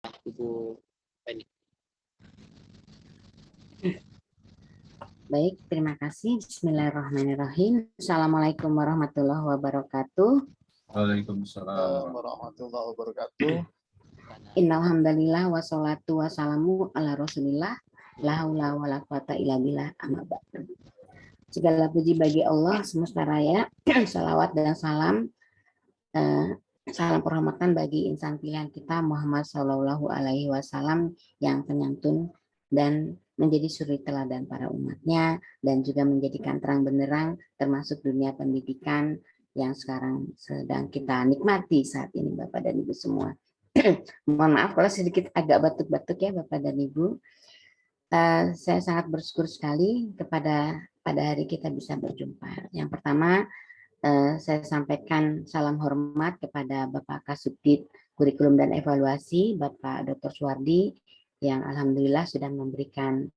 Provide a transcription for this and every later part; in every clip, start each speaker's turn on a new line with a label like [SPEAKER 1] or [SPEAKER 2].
[SPEAKER 1] Ibu Feni.
[SPEAKER 2] Baik, terima kasih. Bismillahirrahmanirrahim. Assalamualaikum warahmatullahi wabarakatuh.
[SPEAKER 3] Waalaikumsalam warahmatullahi wabarakatuh.
[SPEAKER 2] Innalhamdalillah wassalatu wassalamu ala rasulillah. La haula wala quwata illa billah, amma ba'du. Segala puji bagi Allah semesta raya. Salawat dan salam salam penghormatan bagi insan pilihan kita Muhammad Shallallahu Alaihi Wasallam yang penyantun dan menjadi suri teladan para umatnya dan juga menjadikan terang benderang termasuk dunia pendidikan yang sekarang sedang kita nikmati saat ini Bapak dan Ibu semua. Mohon maaf kalau sedikit agak batuk-batuk ya Bapak dan Ibu. Saya sangat bersyukur sekali pada hari kita bisa berjumpa. Yang pertama, saya sampaikan salam hormat kepada Bapak Kasubdit Kurikulum dan Evaluasi, Bapak Dr. Suwardi, yang alhamdulillah sudah memberikan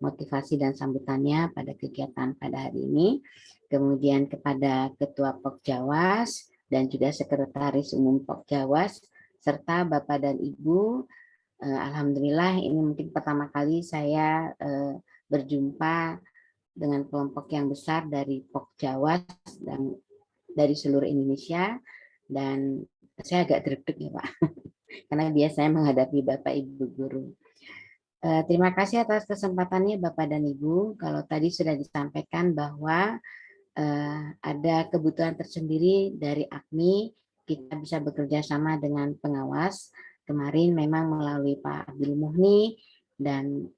[SPEAKER 2] motivasi dan sambutannya pada kegiatan pada hari ini. Kemudian kepada Ketua Pokjawas dan juga Sekretaris Umum Pokjawas, serta Bapak dan Ibu, alhamdulillah ini mungkin pertama kali saya berjumpa dengan kelompok yang besar dari Pokjawas dan dari seluruh Indonesia, dan saya agak deg-deg ya Pak, karena biasanya menghadapi Bapak Ibu guru. Terima kasih atas kesempatannya Bapak dan Ibu. Kalau tadi sudah disampaikan bahwa ada kebutuhan tersendiri dari AKMI, kita bisa bekerja sama dengan pengawas. Kemarin memang melalui Pak Abdul Muhni dan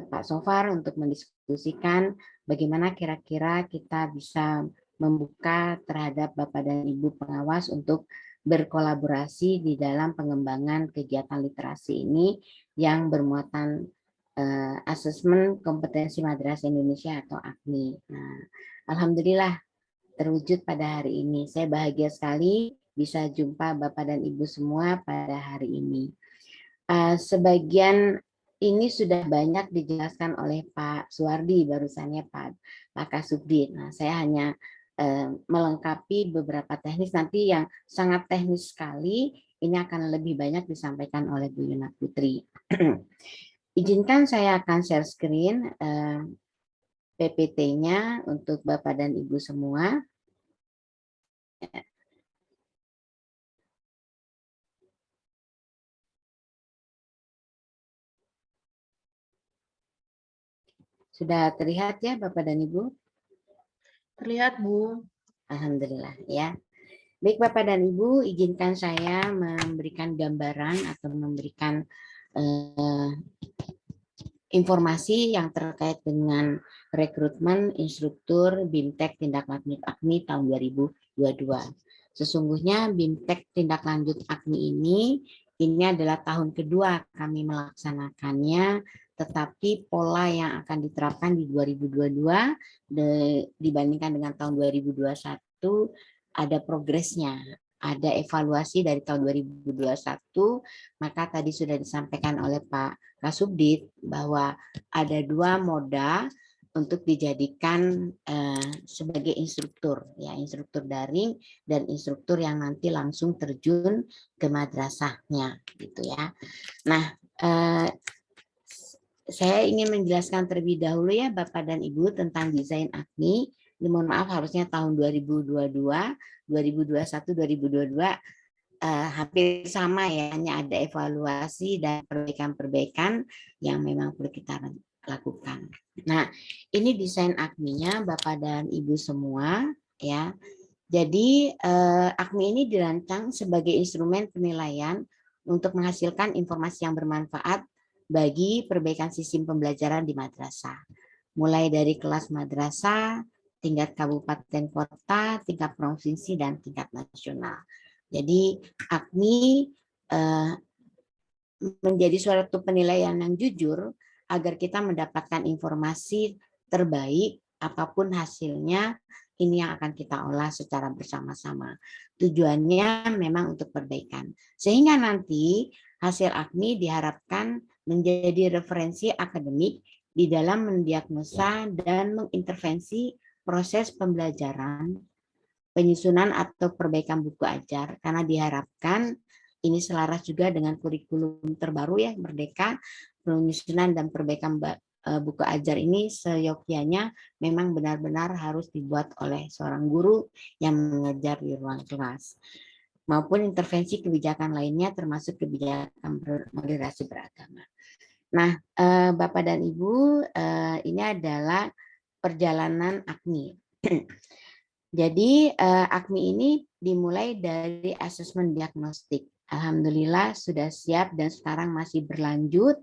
[SPEAKER 2] Pak Sofar untuk mendiskusikan bagaimana kira-kira kita bisa membuka terhadap Bapak dan Ibu pengawas untuk berkolaborasi di dalam pengembangan kegiatan literasi ini yang bermuatan asesmen kompetensi madrasah Indonesia atau AKMI. Nah, alhamdulillah terwujud pada hari ini. Saya bahagia sekali bisa jumpa Bapak dan Ibu semua pada hari ini. Sebagian ini sudah banyak dijelaskan oleh Pak Suwardi barusannya Pak Kasubdit. Nah, saya hanya melengkapi beberapa teknis nanti yang sangat teknis sekali. Ini akan lebih banyak disampaikan oleh Bu Yuna Putri. Izinkan saya akan share screen PPT-nya untuk Bapak dan Ibu semua. Sudah terlihat ya Bapak dan Ibu?
[SPEAKER 4] Terlihat, Bu.
[SPEAKER 2] Alhamdulillah ya. Baik Bapak dan Ibu, izinkan saya memberikan gambaran atau memberikan informasi yang terkait dengan rekrutmen instruktur BIMTEK Tindak Lanjut AKMI tahun 2022. Sesungguhnya BIMTEK Tindak Lanjut AKMI ini adalah tahun kedua kami melaksanakannya, tetapi pola yang akan diterapkan di 2022 dibandingkan dengan tahun 2021 ada progresnya, ada evaluasi dari tahun 2021, maka tadi sudah disampaikan oleh Pak Kasubdit bahwa ada dua moda untuk dijadikan sebagai instruktur, ya instruktur daring dan instruktur yang nanti langsung terjun ke madrasahnya, gitu ya. Nah, saya ingin menjelaskan terlebih dahulu ya Bapak dan Ibu tentang desain AKMI. Ini mohon maaf harusnya tahun 2022, 2021, 2022 hampir sama ya, hanya ada evaluasi dan perbaikan-perbaikan yang memang perlu kita lakukan. Nah, ini desain AKMI-nya Bapak dan Ibu semua ya. Jadi AKMI ini dirancang sebagai instrumen penilaian untuk menghasilkan informasi yang bermanfaat bagi perbaikan sistem pembelajaran di madrasah. Mulai dari kelas madrasah, tingkat kabupaten kota, tingkat provinsi, dan tingkat nasional. Jadi AKMI menjadi suatu penilaian yang jujur agar kita mendapatkan informasi terbaik, apapun hasilnya, ini yang akan kita olah secara bersama-sama. Tujuannya memang untuk perbaikan. Sehingga nanti hasil AKMI diharapkan menjadi referensi akademik di dalam mendiagnosa dan mengintervensi proses pembelajaran, penyusunan atau perbaikan buku ajar, karena diharapkan Ini selaras juga dengan kurikulum terbaru ya, Merdeka, penyusunan dan perbaikan buku ajar ini seyogyanya memang benar-benar harus dibuat oleh seorang guru yang mengajar di ruang kelas, maupun intervensi kebijakan lainnya termasuk kebijakan moderasi beragama. Nah, Bapak dan Ibu, ini adalah perjalanan AKMI. Jadi AKMI ini dimulai dari asesmen diagnostik. Alhamdulillah sudah siap dan sekarang masih berlanjut.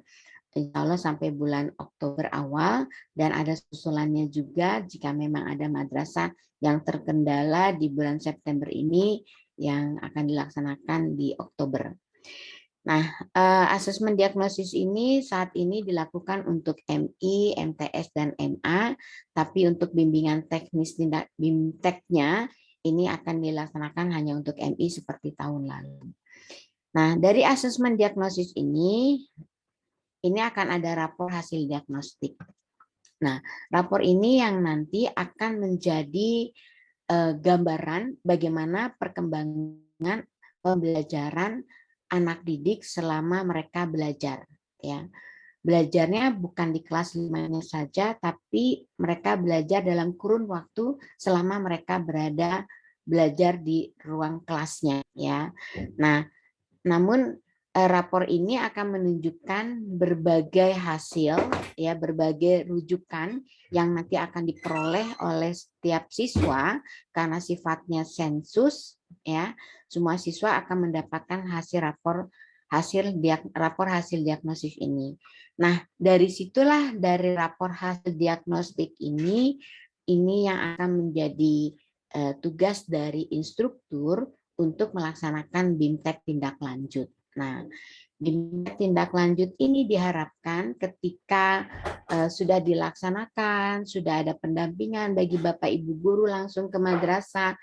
[SPEAKER 2] Insya Allah sampai bulan Oktober awal, dan ada susulannya juga jika memang ada madrasah yang terkendala di bulan September ini yang akan dilaksanakan di Oktober. Nah, asesmen diagnosis ini saat ini dilakukan untuk MI, MTS, dan MA, tapi untuk bimbingan teknis BIMTEK-nya ini akan dilaksanakan hanya untuk MI seperti tahun lalu. Nah, dari asesmen diagnosis ini akan ada rapor hasil diagnostik. Nah, rapor ini yang nanti akan menjadi gambaran bagaimana perkembangan pembelajaran anak didik selama mereka belajar. Ya, belajarnya bukan di kelas 5-nya saja, tapi mereka belajar dalam kurun waktu selama mereka belajar di ruang kelasnya. Ya, nah, namun rapor ini akan menunjukkan berbagai hasil, ya, berbagai rujukan yang nanti akan diperoleh oleh setiap siswa karena sifatnya sensus, ya. Semua siswa akan mendapatkan rapor hasil diagnosis ini. Nah, dari situlah, dari rapor hasil diagnostik ini yang akan menjadi tugas dari instruktur untuk melaksanakan BIMTEK tindak lanjut. Nah, BIMTEK tindak lanjut ini diharapkan ketika sudah dilaksanakan, sudah ada pendampingan bagi Bapak Ibu guru langsung ke madrasah,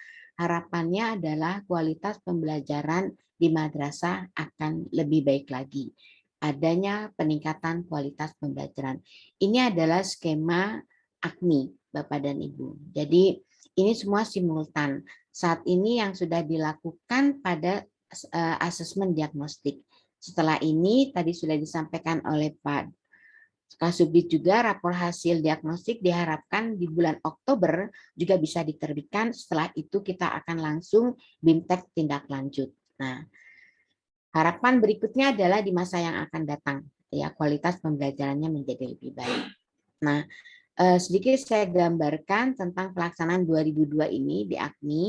[SPEAKER 2] harapannya adalah kualitas pembelajaran di madrasah akan lebih baik lagi. Adanya peningkatan kualitas pembelajaran. Ini adalah skema AKMI, Bapak dan Ibu. Jadi ini semua simultan. Saat ini yang sudah dilakukan pada asesmen diagnostik. Setelah ini tadi sudah disampaikan oleh Pak Kasubdit juga, rapor hasil diagnostik diharapkan di bulan Oktober juga bisa diterbitkan. Setelah itu kita akan langsung BIMTEK tindak lanjut. Nah, harapan berikutnya adalah di masa yang akan datang, ya, kualitas pembelajarannya menjadi lebih baik. Nah, sedikit saya gambarkan tentang pelaksanaan 2002 ini di AKMI.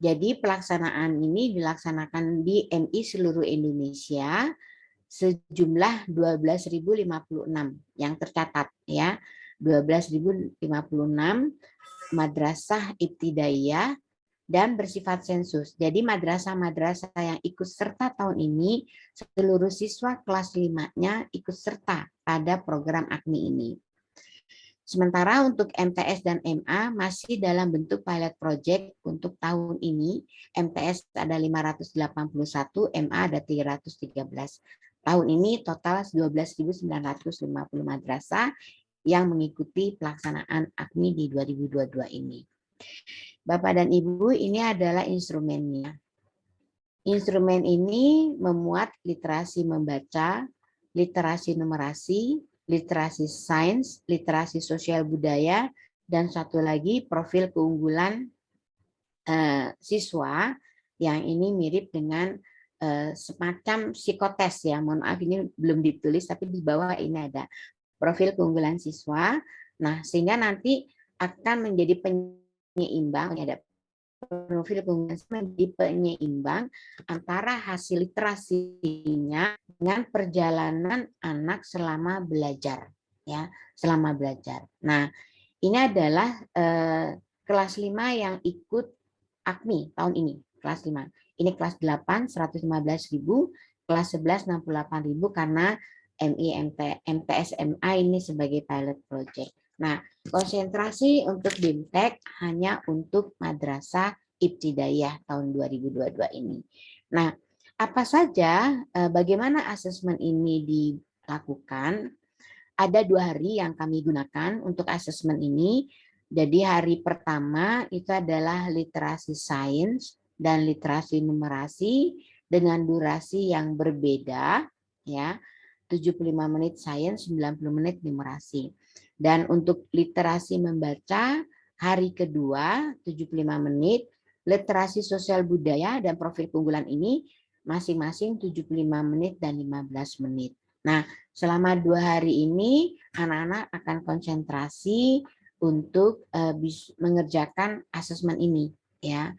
[SPEAKER 2] Jadi pelaksanaan ini dilaksanakan di MI seluruh Indonesia sejumlah 12.056 yang tercatat, ya. 12.056 madrasah ibtidaiyah dan bersifat sensus. Jadi madrasah-madrasah yang ikut serta tahun ini, seluruh siswa kelas 5-nya ikut serta pada program AKMI ini. Sementara untuk MTS dan MA masih dalam bentuk pilot project untuk tahun ini. MTS ada 581, MA ada 313. Tahun ini total 12.950 madrasah yang mengikuti pelaksanaan AKMI di 2022 ini. Bapak dan Ibu, ini adalah instrumennya. Instrumen ini memuat literasi membaca, literasi numerasi, literasi sains, literasi sosial budaya, dan satu lagi profil keunggulan siswa yang ini mirip dengan semacam psikotes, ya. Mohon maaf ini belum ditulis, tapi di bawah ini ada profil keunggulan siswa. Nah, sehingga nanti akan menjadi penyeimbang, ada profil keunggulan menjadi penyeimbang antara hasil literasinya dengan perjalanan anak selama belajar, ya, selama belajar. Nah, ini adalah kelas 5 yang ikut AKMI tahun ini, kelas 5. Ini kelas 8 115.000, kelas 11 68.000 karena MI MTS MA ini sebagai pilot project. Nah, konsentrasi untuk BIMTEK hanya untuk madrasah ibtidaiyah tahun 2022 ini. Nah, apa saja, bagaimana asesmen ini dilakukan? Ada 2 hari yang kami gunakan untuk asesmen ini. Jadi hari pertama itu adalah literasi sains dan literasi numerasi, dengan durasi yang berbeda, ya, 75 menit sains, 90 menit numerasi. Dan untuk literasi membaca hari kedua 75 menit, literasi sosial budaya dan profil keunggulan ini masing-masing 75 menit dan 15 menit. Nah, selama 2 hari ini anak-anak akan konsentrasi untuk mengerjakan asesmen ini, ya.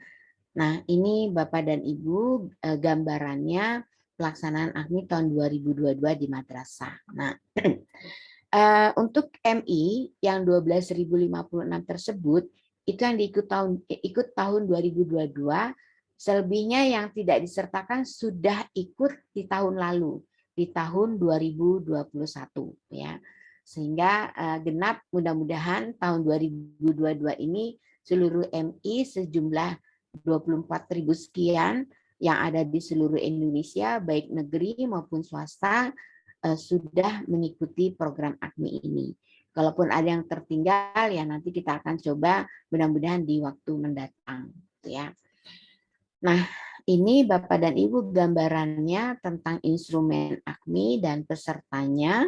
[SPEAKER 2] Nah, ini Bapak dan Ibu gambarannya pelaksanaan AKMI tahun 2022 di madrasah. Nah, untuk MI yang 12.056 tersebut itu yang ikut tahun 2022, selebihnya yang tidak disertakan sudah ikut di tahun lalu, di tahun 2021, ya. Sehingga genap mudah-mudahan tahun 2022 ini seluruh MI sejumlah 24.000 sekian yang ada di seluruh Indonesia, baik negeri maupun swasta, sudah mengikuti program AKMI ini. Kalaupun ada yang tertinggal, ya nanti kita akan coba mudah-mudahan di waktu mendatang. Ya. Nah, ini Bapak dan Ibu gambarannya tentang instrumen AKMI dan pesertanya.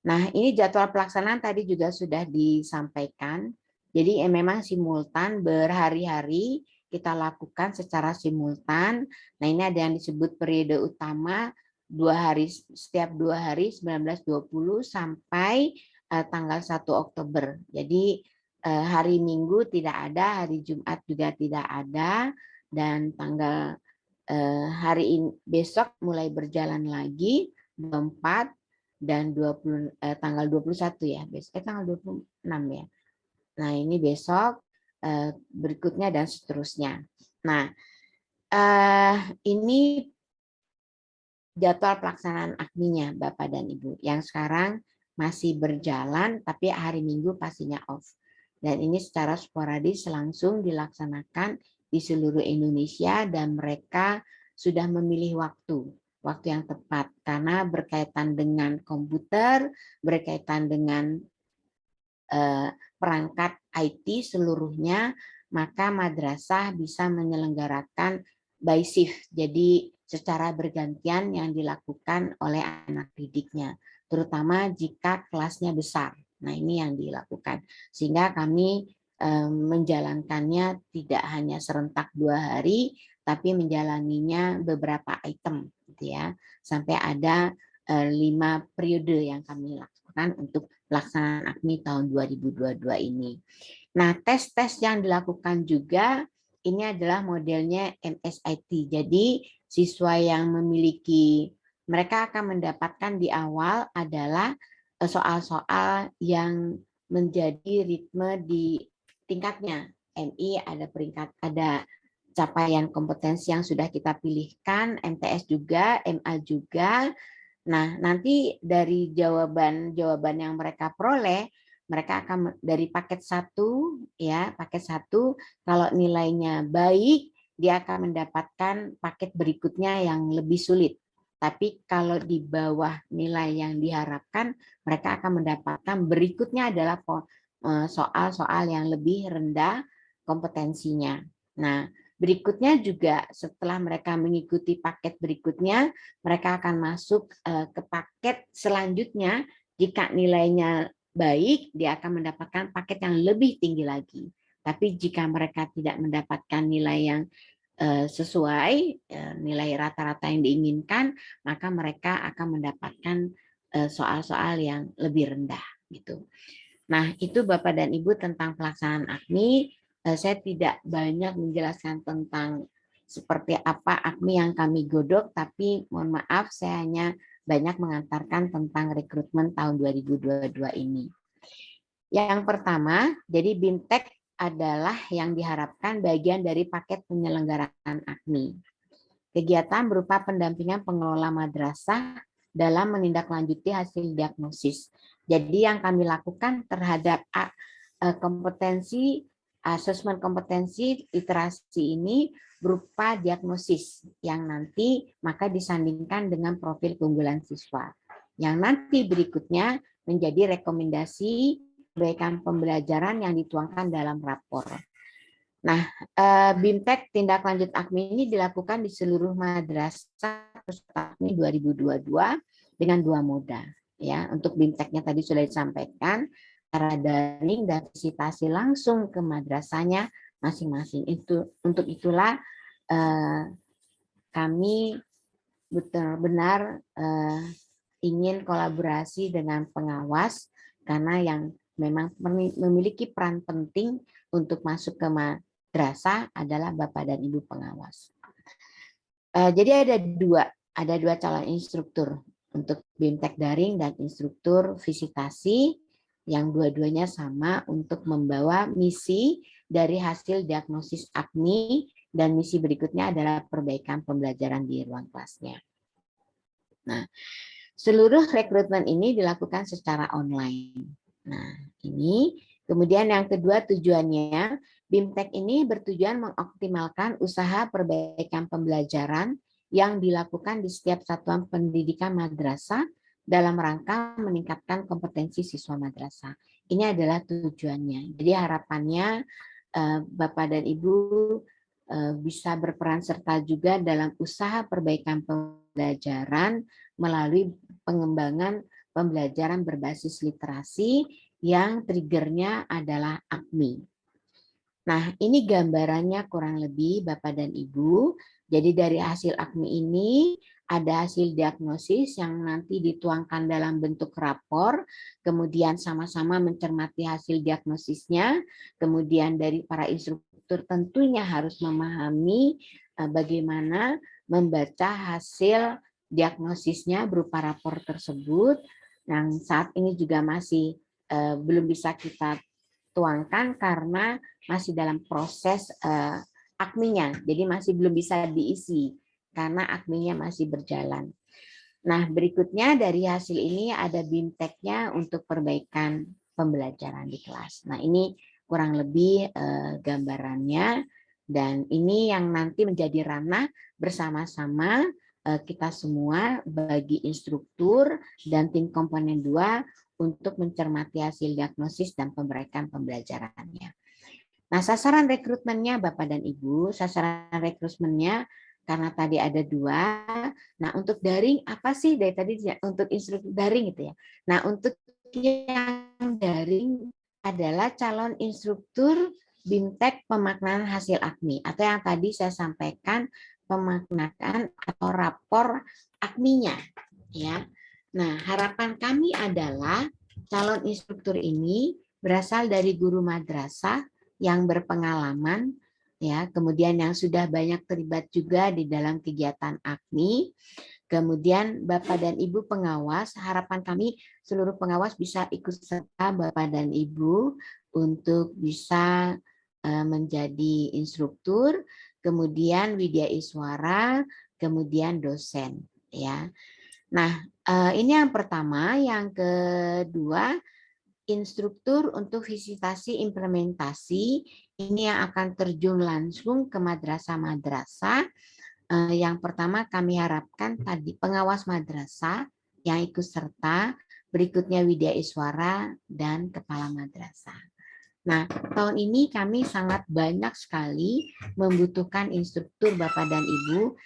[SPEAKER 2] Nah, ini jadwal pelaksanaan tadi juga sudah disampaikan. Jadi memang simultan berhari-hari kita lakukan secara simultan. Nah, ini ada yang disebut periode utama 2 hari, setiap 2 hari 19-20 sampai tanggal 1 Oktober. Jadi hari Minggu tidak ada, hari Jumat juga tidak ada, dan tanggal hari ini besok mulai berjalan lagi 24 dan tanggal 21 ya, besok tanggal 26 ya. Nah, ini besok, berikutnya dan seterusnya. Nah, ini jadwal pelaksanaan AKMI-nya Bapak dan Ibu yang sekarang masih berjalan, tapi hari Minggu pastinya off. Dan ini secara sporadis langsung dilaksanakan di seluruh Indonesia dan mereka sudah memilih waktu yang tepat karena berkaitan dengan komputer, berkaitan dengan perangkat IT seluruhnya, maka madrasah bisa menyelenggarakan by shift, jadi secara bergantian yang dilakukan oleh anak didiknya, terutama jika kelasnya besar. Nah, ini yang dilakukan, sehingga kami menjalankannya tidak hanya serentak 2 hari, tapi menjalaninya beberapa item, gitu ya, sampai ada 5 periode yang kami lakukan untuk pelaksanaan AKMI tahun 2022 ini. Nah, tes-tes yang dilakukan juga ini adalah modelnya MSIT. Jadi siswa yang memiliki, mereka akan mendapatkan di awal adalah soal-soal yang menjadi ritme di tingkatnya. MI ada peringkat, ada capaian kompetensi yang sudah kita pilihkan, MTS juga, MA juga. Nah, nanti dari jawaban yang mereka peroleh, mereka akan dari paket 1 ya, paket 1 kalau nilainya baik, dia akan mendapatkan paket berikutnya yang lebih sulit. Tapi kalau di bawah nilai yang diharapkan, mereka akan mendapatkan berikutnya adalah soal-soal yang lebih rendah kompetensinya. Nah, berikutnya juga setelah mereka mengikuti paket berikutnya, mereka akan masuk ke paket selanjutnya. Jika nilainya baik, dia akan mendapatkan paket yang lebih tinggi lagi. Tapi jika mereka tidak mendapatkan nilai yang sesuai, nilai rata-rata yang diinginkan, maka mereka akan mendapatkan soal-soal yang lebih rendah. Gitu. Nah, itu Bapak dan Ibu tentang pelaksanaan AKMI. Saya tidak banyak menjelaskan tentang seperti apa AKMI yang kami godok, tapi mohon maaf saya hanya banyak mengantarkan tentang rekrutmen tahun 2022 ini. Yang pertama, jadi BIMTEK adalah yang diharapkan bagian dari paket penyelenggaraan AKMI. Kegiatan berupa pendampingan pengelola madrasah dalam menindaklanjuti hasil diagnosis. Jadi yang kami lakukan terhadap kompetensi, asesmen kompetensi literasi ini berupa diagnosis yang nanti maka disandingkan dengan profil keunggulan siswa. Yang nanti berikutnya menjadi rekomendasi perbaikan pembelajaran yang dituangkan dalam rapor. Nah, BIMTEK tindak lanjut AKMI ini dilakukan di seluruh madrasah peserta AKMI 2022 dengan 2 moda. Ya, untuk BIMTEK-nya tadi sudah disampaikan, cara daring dan visitasi langsung ke madrasahnya masing-masing. Untuk itulah kami benar-benar ingin kolaborasi dengan pengawas karena yang memang memiliki peran penting untuk masuk ke madrasah adalah Bapak dan Ibu pengawas. Jadi ada dua calon instruktur untuk BIMTEK daring dan instruktur visitasi yang dua-duanya sama untuk membawa misi dari hasil diagnosis AKMI dan misi berikutnya adalah perbaikan pembelajaran di ruang kelasnya. Nah, seluruh rekrutmen ini dilakukan secara online. Nah, ini kemudian yang kedua tujuannya, BIMTEK ini bertujuan mengoptimalkan usaha perbaikan pembelajaran yang dilakukan di setiap satuan pendidikan madrasah dalam rangka meningkatkan kompetensi siswa madrasah. Ini adalah tujuannya. Jadi harapannya Bapak dan Ibu bisa berperan serta juga dalam usaha perbaikan pembelajaran melalui pengembangan pembelajaran berbasis literasi yang triggernya adalah AKMI. Nah, ini gambarannya kurang lebih Bapak dan Ibu. Jadi dari hasil AKMI ini ada hasil diagnosis yang nanti dituangkan dalam bentuk rapor, kemudian sama-sama mencermati hasil diagnosisnya, kemudian dari para instruktur tentunya harus memahami bagaimana membaca hasil diagnosisnya berupa rapor tersebut, yang saat ini juga masih belum bisa kita tuangkan karena masih dalam proses AKMI-nya, jadi masih belum bisa diisi karena AKMI-nya masih berjalan. Nah, berikutnya dari hasil ini ada BIMTEK-nya untuk perbaikan pembelajaran di kelas. Nah, ini kurang lebih gambarannya, dan ini yang nanti menjadi ranah bersama-sama kita semua bagi instruktur dan tim komponen 2 untuk mencermati hasil diagnosis dan perbaikan pembelajarannya. Nah, sasaran rekrutmennya Bapak dan Ibu, sasaran rekrutmennya karena tadi ada 2. Nah, untuk daring apa sih dari tadi untuk instruktur daring itu ya. Nah, untuk yang daring adalah calon instruktur BIMTEK pemaknaan hasil AKMI atau yang tadi saya sampaikan pemaknaan atau rapor AKMI-nya ya. Nah, harapan kami adalah calon instruktur ini berasal dari guru madrasah yang berpengalaman, ya, kemudian yang sudah banyak terlibat juga di dalam kegiatan AKMI, kemudian Bapak dan Ibu pengawas, harapan kami seluruh pengawas bisa ikut serta Bapak dan Ibu untuk bisa menjadi instruktur, kemudian Widya Iswara, kemudian dosen, ya. Nah, ini yang pertama. Yang kedua, instruktur untuk visitasi implementasi. Ini yang akan terjun langsung ke madrasah-madrasah. Yang pertama kami harapkan tadi pengawas madrasah yang ikut serta, berikutnya Widya Iswara, dan kepala madrasah. Nah, tahun ini kami sangat banyak sekali membutuhkan instruktur Bapak dan Ibu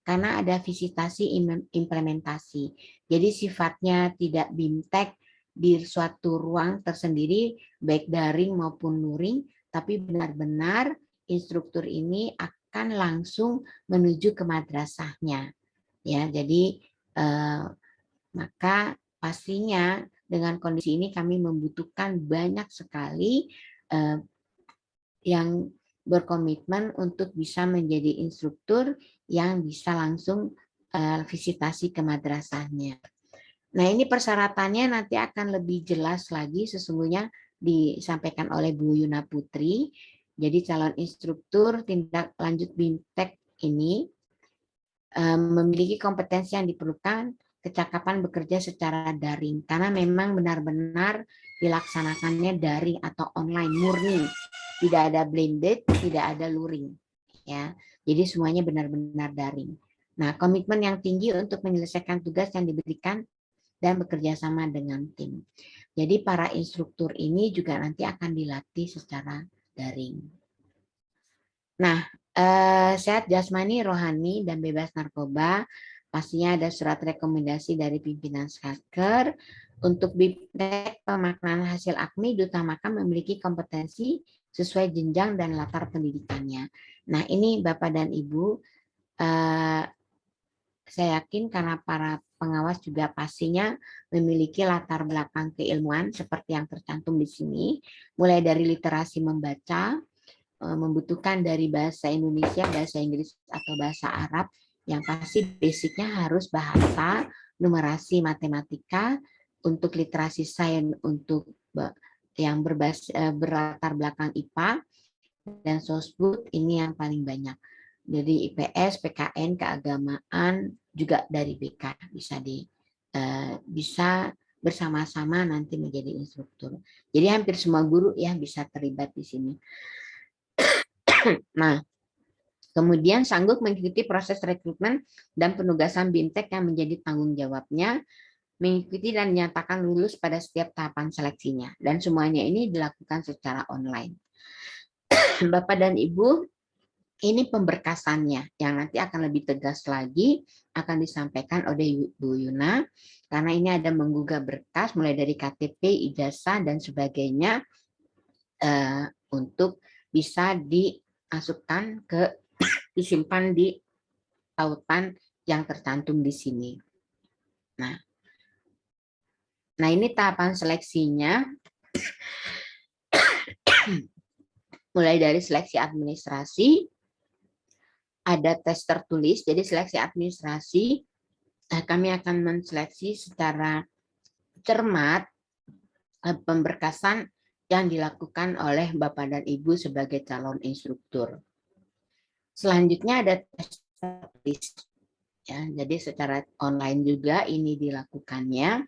[SPEAKER 2] karena ada visitasi implementasi. Jadi sifatnya tidak BIMTEK di suatu ruang tersendiri, baik daring maupun luring, tapi benar-benar instruktur ini akan langsung menuju ke madrasahnya. Ya, jadi maka pastinya dengan kondisi ini kami membutuhkan banyak sekali yang berkomitmen untuk bisa menjadi instruktur yang bisa langsung visitasi ke madrasahnya. Nah, ini persyaratannya nanti akan lebih jelas lagi sesungguhnya disampaikan oleh Bu Yuna Putri. Jadi calon instruktur tindak lanjut BIMTEK ini memiliki kompetensi yang diperlukan, kecakapan bekerja secara daring karena memang benar-benar dilaksanakannya daring atau online murni, tidak ada blended, tidak ada luring, ya. Jadi semuanya benar-benar daring. Nah, komitmen yang tinggi untuk menyelesaikan tugas yang diberikan dan bekerja sama dengan tim. Jadi para instruktur ini juga nanti akan dilatih secara daring. Nah, sehat jasmani, rohani, dan bebas narkoba. Pastinya ada surat rekomendasi dari pimpinan Satker. Untuk BIPTEK pemaknaan hasil AKMI diutamakan memiliki kompetensi sesuai jenjang dan latar pendidikannya. Nah, ini Bapak dan Ibu, saya yakin karena para pengawas juga pastinya memiliki latar belakang keilmuan seperti yang tercantum di sini, mulai dari literasi membaca, membutuhkan dari bahasa Indonesia, bahasa Inggris, atau bahasa Arab, yang pasti basicnya harus bahasa, numerasi, matematika, untuk literasi sains, untuk yang berlatar belakang IPA, dan sosbud ini yang paling banyak. Jadi IPS, PKN, keagamaan, juga dari BK bisa bersama-sama nanti menjadi instruktur. Jadi hampir semua guru ya bisa terlibat di sini. Nah, kemudian sanggup mengikuti proses rekrutmen dan penugasan BIMTEK yang menjadi tanggung jawabnya, mengikuti dan dinyatakan lulus pada setiap tahapan seleksinya. Dan semuanya ini dilakukan secara online. Bapak dan Ibu, ini pemberkasannya yang nanti akan lebih tegas lagi akan disampaikan oleh Bu Yuna, karena ini ada menggugah berkas mulai dari KTP, ijazah, dan sebagainya untuk bisa dimasukkan disimpan di tautan yang tercantum di sini. Nah ini tahapan seleksinya, mulai dari seleksi administrasi, ada tes tertulis. Jadi seleksi administrasi, kami akan menseleksi secara cermat pemberkasan yang dilakukan oleh Bapak dan Ibu sebagai calon instruktur. Selanjutnya ada tes tertulis. Ya, jadi secara online juga ini dilakukannya.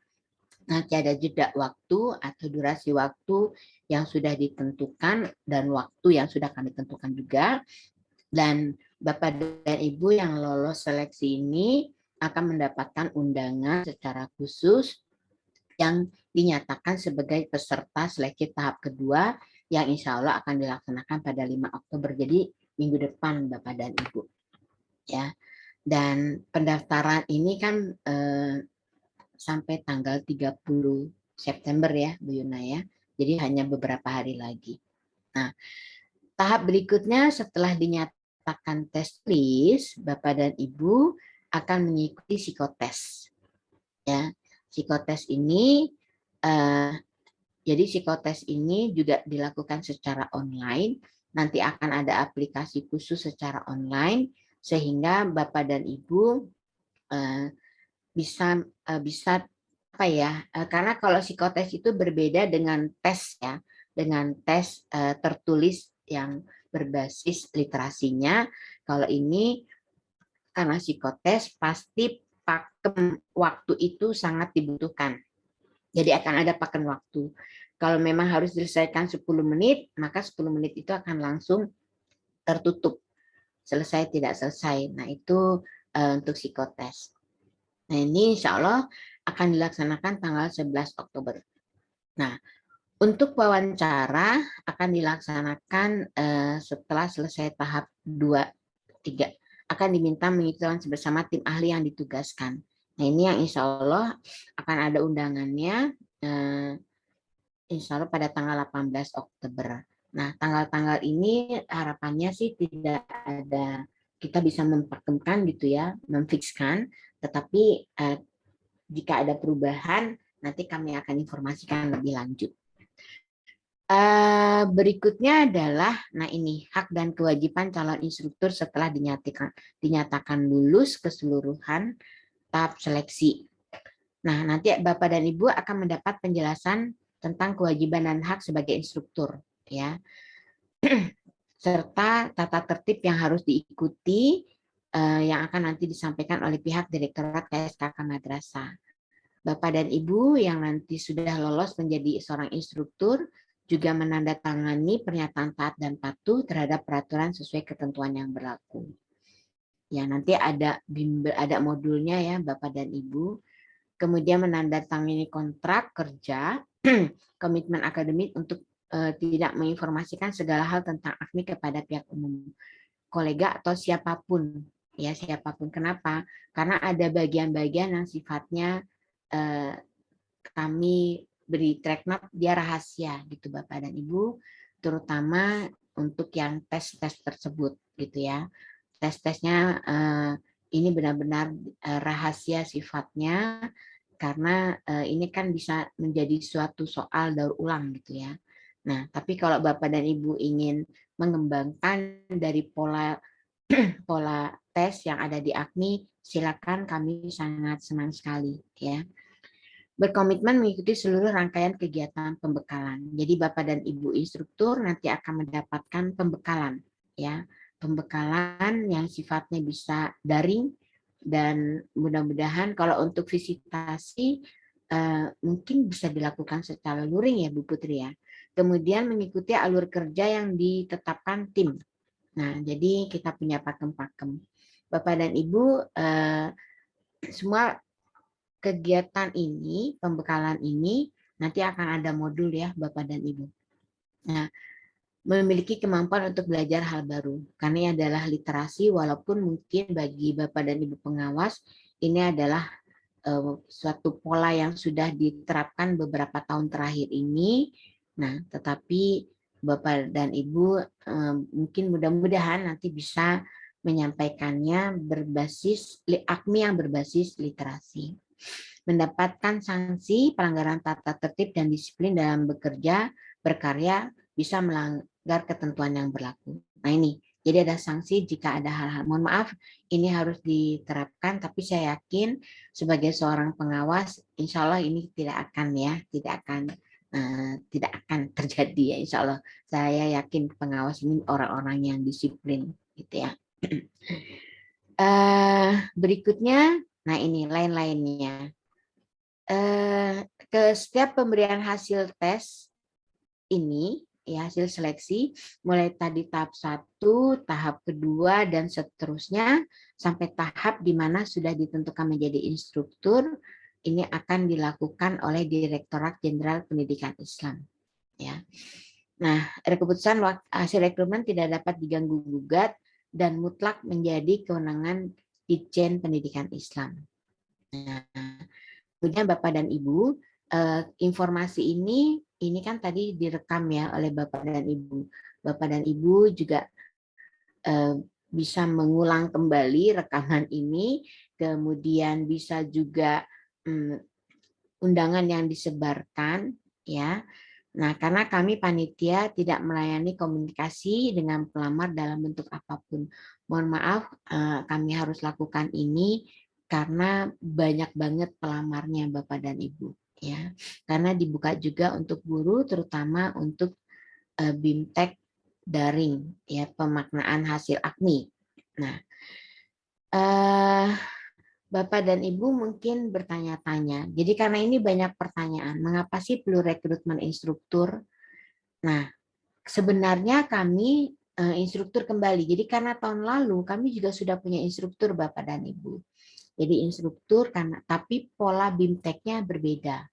[SPEAKER 2] Nanti ada jeda waktu atau durasi waktu yang sudah ditentukan dan waktu yang sudah kami tentukan juga. Dan Bapak dan Ibu yang lolos seleksi ini akan mendapatkan undangan secara khusus yang dinyatakan sebagai peserta seleksi tahap kedua yang insya Allah akan dilaksanakan pada 5 Oktober. Jadi minggu depan Bapak dan Ibu. Ya. Dan pendaftaran ini kan sampai tanggal 30 September ya Bu Yuna ya. Jadi hanya beberapa hari lagi. Nah, tahap berikutnya setelah dinyatakan tes tulis, Bapak dan Ibu akan mengikuti psikotes. Ya, psikotes ini jadi psikotes ini juga dilakukan secara online. Nanti akan ada aplikasi khusus secara online sehingga Bapak dan Ibu bisa apa ya? Karena kalau psikotes itu berbeda dengan tes ya, dengan tes tertulis yang berbasis literasinya. Kalau ini karena psikotes pasti pakem waktu itu sangat dibutuhkan. Jadi akan ada pakem waktu. Kalau memang harus diselesaikan 10 menit, maka 10 menit itu akan langsung tertutup. Selesai tidak selesai. Nah, itu untuk psikotes. Nah, ini insya Allah akan dilaksanakan tanggal 11 Oktober. Nah, untuk wawancara akan dilaksanakan setelah selesai tahap 2, 3. Akan diminta mengikuti bersama tim ahli yang ditugaskan. Nah, ini yang insya Allah akan ada undangannya insya Allah pada tanggal 18 Oktober. Nah, tanggal-tanggal ini harapannya sih tidak ada, kita bisa mempakemkan gitu ya, memfikskan, tetapi jika ada perubahan, nanti kami akan informasikan lebih lanjut. Berikutnya adalah, nah ini, hak dan kewajiban calon instruktur setelah dinyatakan lulus keseluruhan tahap seleksi. Nah, nanti Bapak dan Ibu akan mendapat penjelasan tentang kewajiban dan hak sebagai instruktur, ya, serta tata tertib yang harus diikuti yang akan nanti disampaikan oleh pihak Direktorat KSKK Madrasah. Bapak dan Ibu yang nanti sudah lolos menjadi seorang instruktur juga menandatangani pernyataan taat dan patuh terhadap peraturan sesuai ketentuan yang berlaku. Ya, nanti ada modulnya ya Bapak dan Ibu. Kemudian menandatangani kontrak kerja, komitmen akademik untuk tidak menginformasikan segala hal tentang AKMI kepada pihak umum, kolega atau siapapun, ya siapapun. Kenapa? Karena ada bagian-bagian yang sifatnya kami beri track note, dia rahasia gitu Bapak dan Ibu, terutama untuk yang tes-tes tersebut gitu ya. Tes-tesnya ini benar-benar rahasia sifatnya, karena ini kan bisa menjadi suatu soal daur ulang gitu ya. Nah, tapi kalau Bapak dan Ibu ingin mengembangkan dari pola pola tes yang ada di AKMI, silakan, kami sangat senang sekali ya. Berkomitmen mengikuti seluruh rangkaian kegiatan pembekalan. Jadi Bapak dan Ibu instruktur nanti akan mendapatkan pembekalan ya. Pembekalan yang sifatnya bisa daring, dan mudah-mudahan kalau untuk visitasi mungkin bisa dilakukan secara luring ya Bu Putri ya. Kemudian mengikuti alur kerja yang ditetapkan tim. Nah, jadi kita punya pakem-pakem. Bapak dan Ibu semua kegiatan ini, pembekalan ini nanti akan ada modul ya Bapak dan Ibu. Nah, memiliki kemampuan untuk belajar hal baru. Karena ini adalah literasi, walaupun mungkin bagi Bapak dan Ibu pengawas ini adalah suatu pola yang sudah diterapkan beberapa tahun terakhir ini. Nah, tetapi Bapak dan Ibu mungkin mudah-mudahan nanti bisa menyampaikannya berbasis AKMI yang berbasis literasi. Mendapatkan sanksi pelanggaran tata tertib dan disiplin dalam bekerja, berkarya, bisa melanggar ketentuan yang berlaku. Nah ini, jadi ada sanksi jika ada hal-hal. Mohon maaf, ini harus diterapkan, tapi saya yakin sebagai seorang pengawas, insya Allah ini tidak akan ya, tidak akan terjadi ya, insya Allah. Saya yakin pengawas ini orang-orang yang disiplin, gitu ya. Berikutnya, nah ini lain-lainnya. Ke setiap pemberian hasil tes ini, ya hasil seleksi, mulai tadi tahap 1, tahap kedua, dan seterusnya, sampai tahap di mana sudah ditentukan menjadi instruktur, ini akan dilakukan oleh Direktorat Jenderal Pendidikan Islam. Ya. Nah, keputusan hasil rekrutmen tidak dapat diganggu-gugat dan mutlak menjadi kewenangan Ditjen Pendidikan Islam. Nah, kemudian Bapak dan Ibu, informasi ini kan tadi direkam ya oleh Bapak dan Ibu. Bapak dan Ibu juga bisa mengulang kembali rekaman ini, kemudian bisa juga undangan yang disebarkan ya. Nah, karena kami panitia tidak melayani komunikasi dengan pelamar dalam bentuk apapun. Mohon maaf, kami harus lakukan ini karena banyak banget pelamarnya Bapak dan Ibu ya. Karena dibuka juga untuk guru, terutama untuk BIMTEK daring ya, pemaknaan hasil AKMI. Nah, Bapak dan Ibu mungkin bertanya-tanya. Jadi karena ini banyak pertanyaan, mengapa sih perlu rekrutmen instruktur? Nah, sebenarnya kami instruktur kembali. Jadi karena tahun lalu kami juga sudah punya instruktur Bapak dan Ibu. Jadi instruktur karena tapi pola BIMTEK-nya berbeda.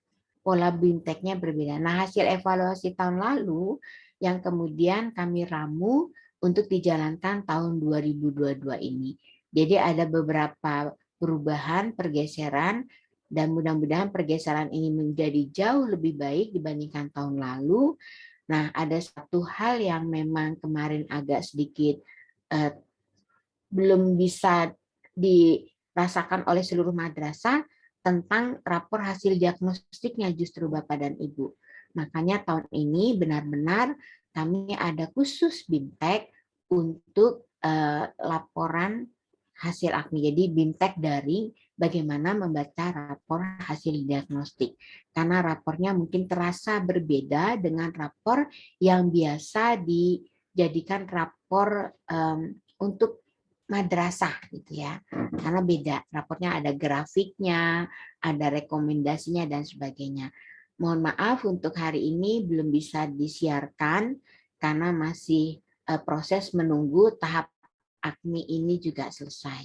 [SPEAKER 2] Pola BIMTEK-nya berbeda. Nah, hasil evaluasi tahun lalu yang kemudian kami ramu untuk dijalankan tahun 2022 ini. Jadi ada beberapa perubahan, pergeseran, dan mudah-mudahan pergeseran ini menjadi jauh lebih baik dibandingkan tahun lalu. Nah, ada satu hal yang memang kemarin agak sedikit belum bisa dirasakan oleh seluruh madrasah tentang rapor hasil diagnostiknya justru Bapak dan Ibu. Makanya tahun ini benar-benar kami ada khusus BIMTEK untuk laporan hasil AKMI. Jadi BIMTEK daring bagaimana membaca rapor hasil diagnostik. Karena rapornya mungkin terasa berbeda dengan rapor yang biasa dijadikan rapor untuk madrasah gitu ya, karena beda rapornya, ada grafiknya, ada rekomendasinya dan sebagainya. Mohon maaf untuk hari ini belum bisa disiarkan karena masih proses menunggu tahap AKMI ini juga selesai.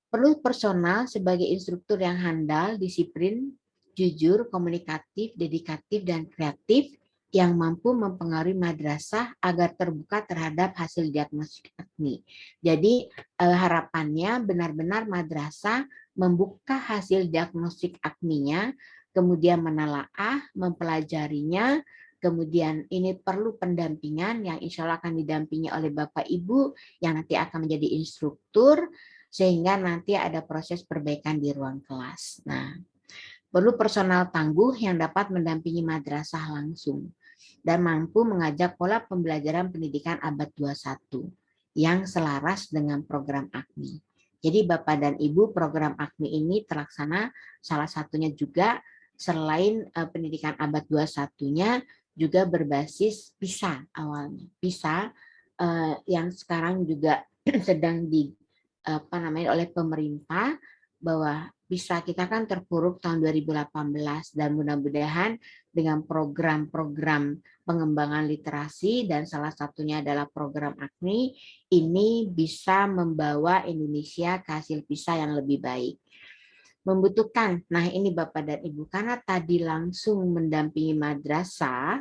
[SPEAKER 2] Perlu personal sebagai instruktur yang handal, disiplin, jujur, komunikatif, dedikatif, dan kreatif yang mampu mempengaruhi madrasah agar terbuka terhadap hasil diagnostik akmi. Jadi harapannya benar-benar madrasah membuka hasil diagnostik akminya, kemudian menelaah, mempelajarinya, kemudian ini perlu pendampingan yang insya Allah akan didampingi oleh Bapak Ibu yang nanti akan menjadi instruktur, sehingga nanti ada proses perbaikan di ruang kelas. Nah, perlu personal tangguh yang dapat mendampingi madrasah langsung dan mampu mengajak pola pembelajaran pendidikan abad 21 yang selaras dengan program AKMI. Jadi Bapak dan Ibu, program AKMI ini terlaksana salah satunya juga selain pendidikan abad 21-nya juga berbasis PISA awalnya. PISA yang sekarang juga sedang oleh pemerintah, bahwa PISA kita kan terpuruk tahun 2018 dan mudah-mudahan dengan program-program pengembangan literasi dan salah satunya adalah program AKMI ini bisa membawa Indonesia ke hasil PISA yang lebih baik. Membutuhkan, nah ini Bapak dan Ibu, karena tadi langsung mendampingi madrasah,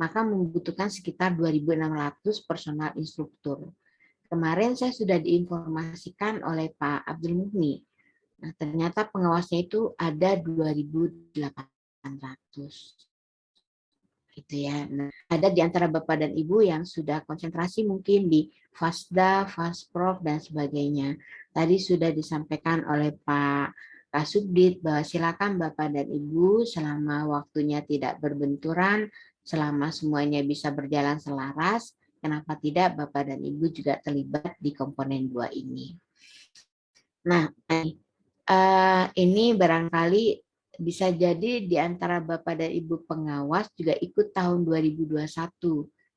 [SPEAKER 2] maka membutuhkan sekitar 2.600 personal instruktur. Kemarin saya sudah diinformasikan oleh Pak Abdul Muhni. Nah, ternyata pengawasnya itu ada 2.800. Gitu ya. Nah, ada di antara Bapak dan Ibu yang sudah konsentrasi mungkin di FASDA, FASPROF, dan sebagainya. Tadi sudah disampaikan oleh Pak Kasubdit bahwa silakan Bapak dan Ibu selama waktunya tidak berbenturan, selama semuanya bisa berjalan selaras, kenapa tidak Bapak dan Ibu juga terlibat di komponen 2 ini. Nah, ini barangkali bisa jadi di antara Bapak dan Ibu pengawas juga ikut tahun 2021,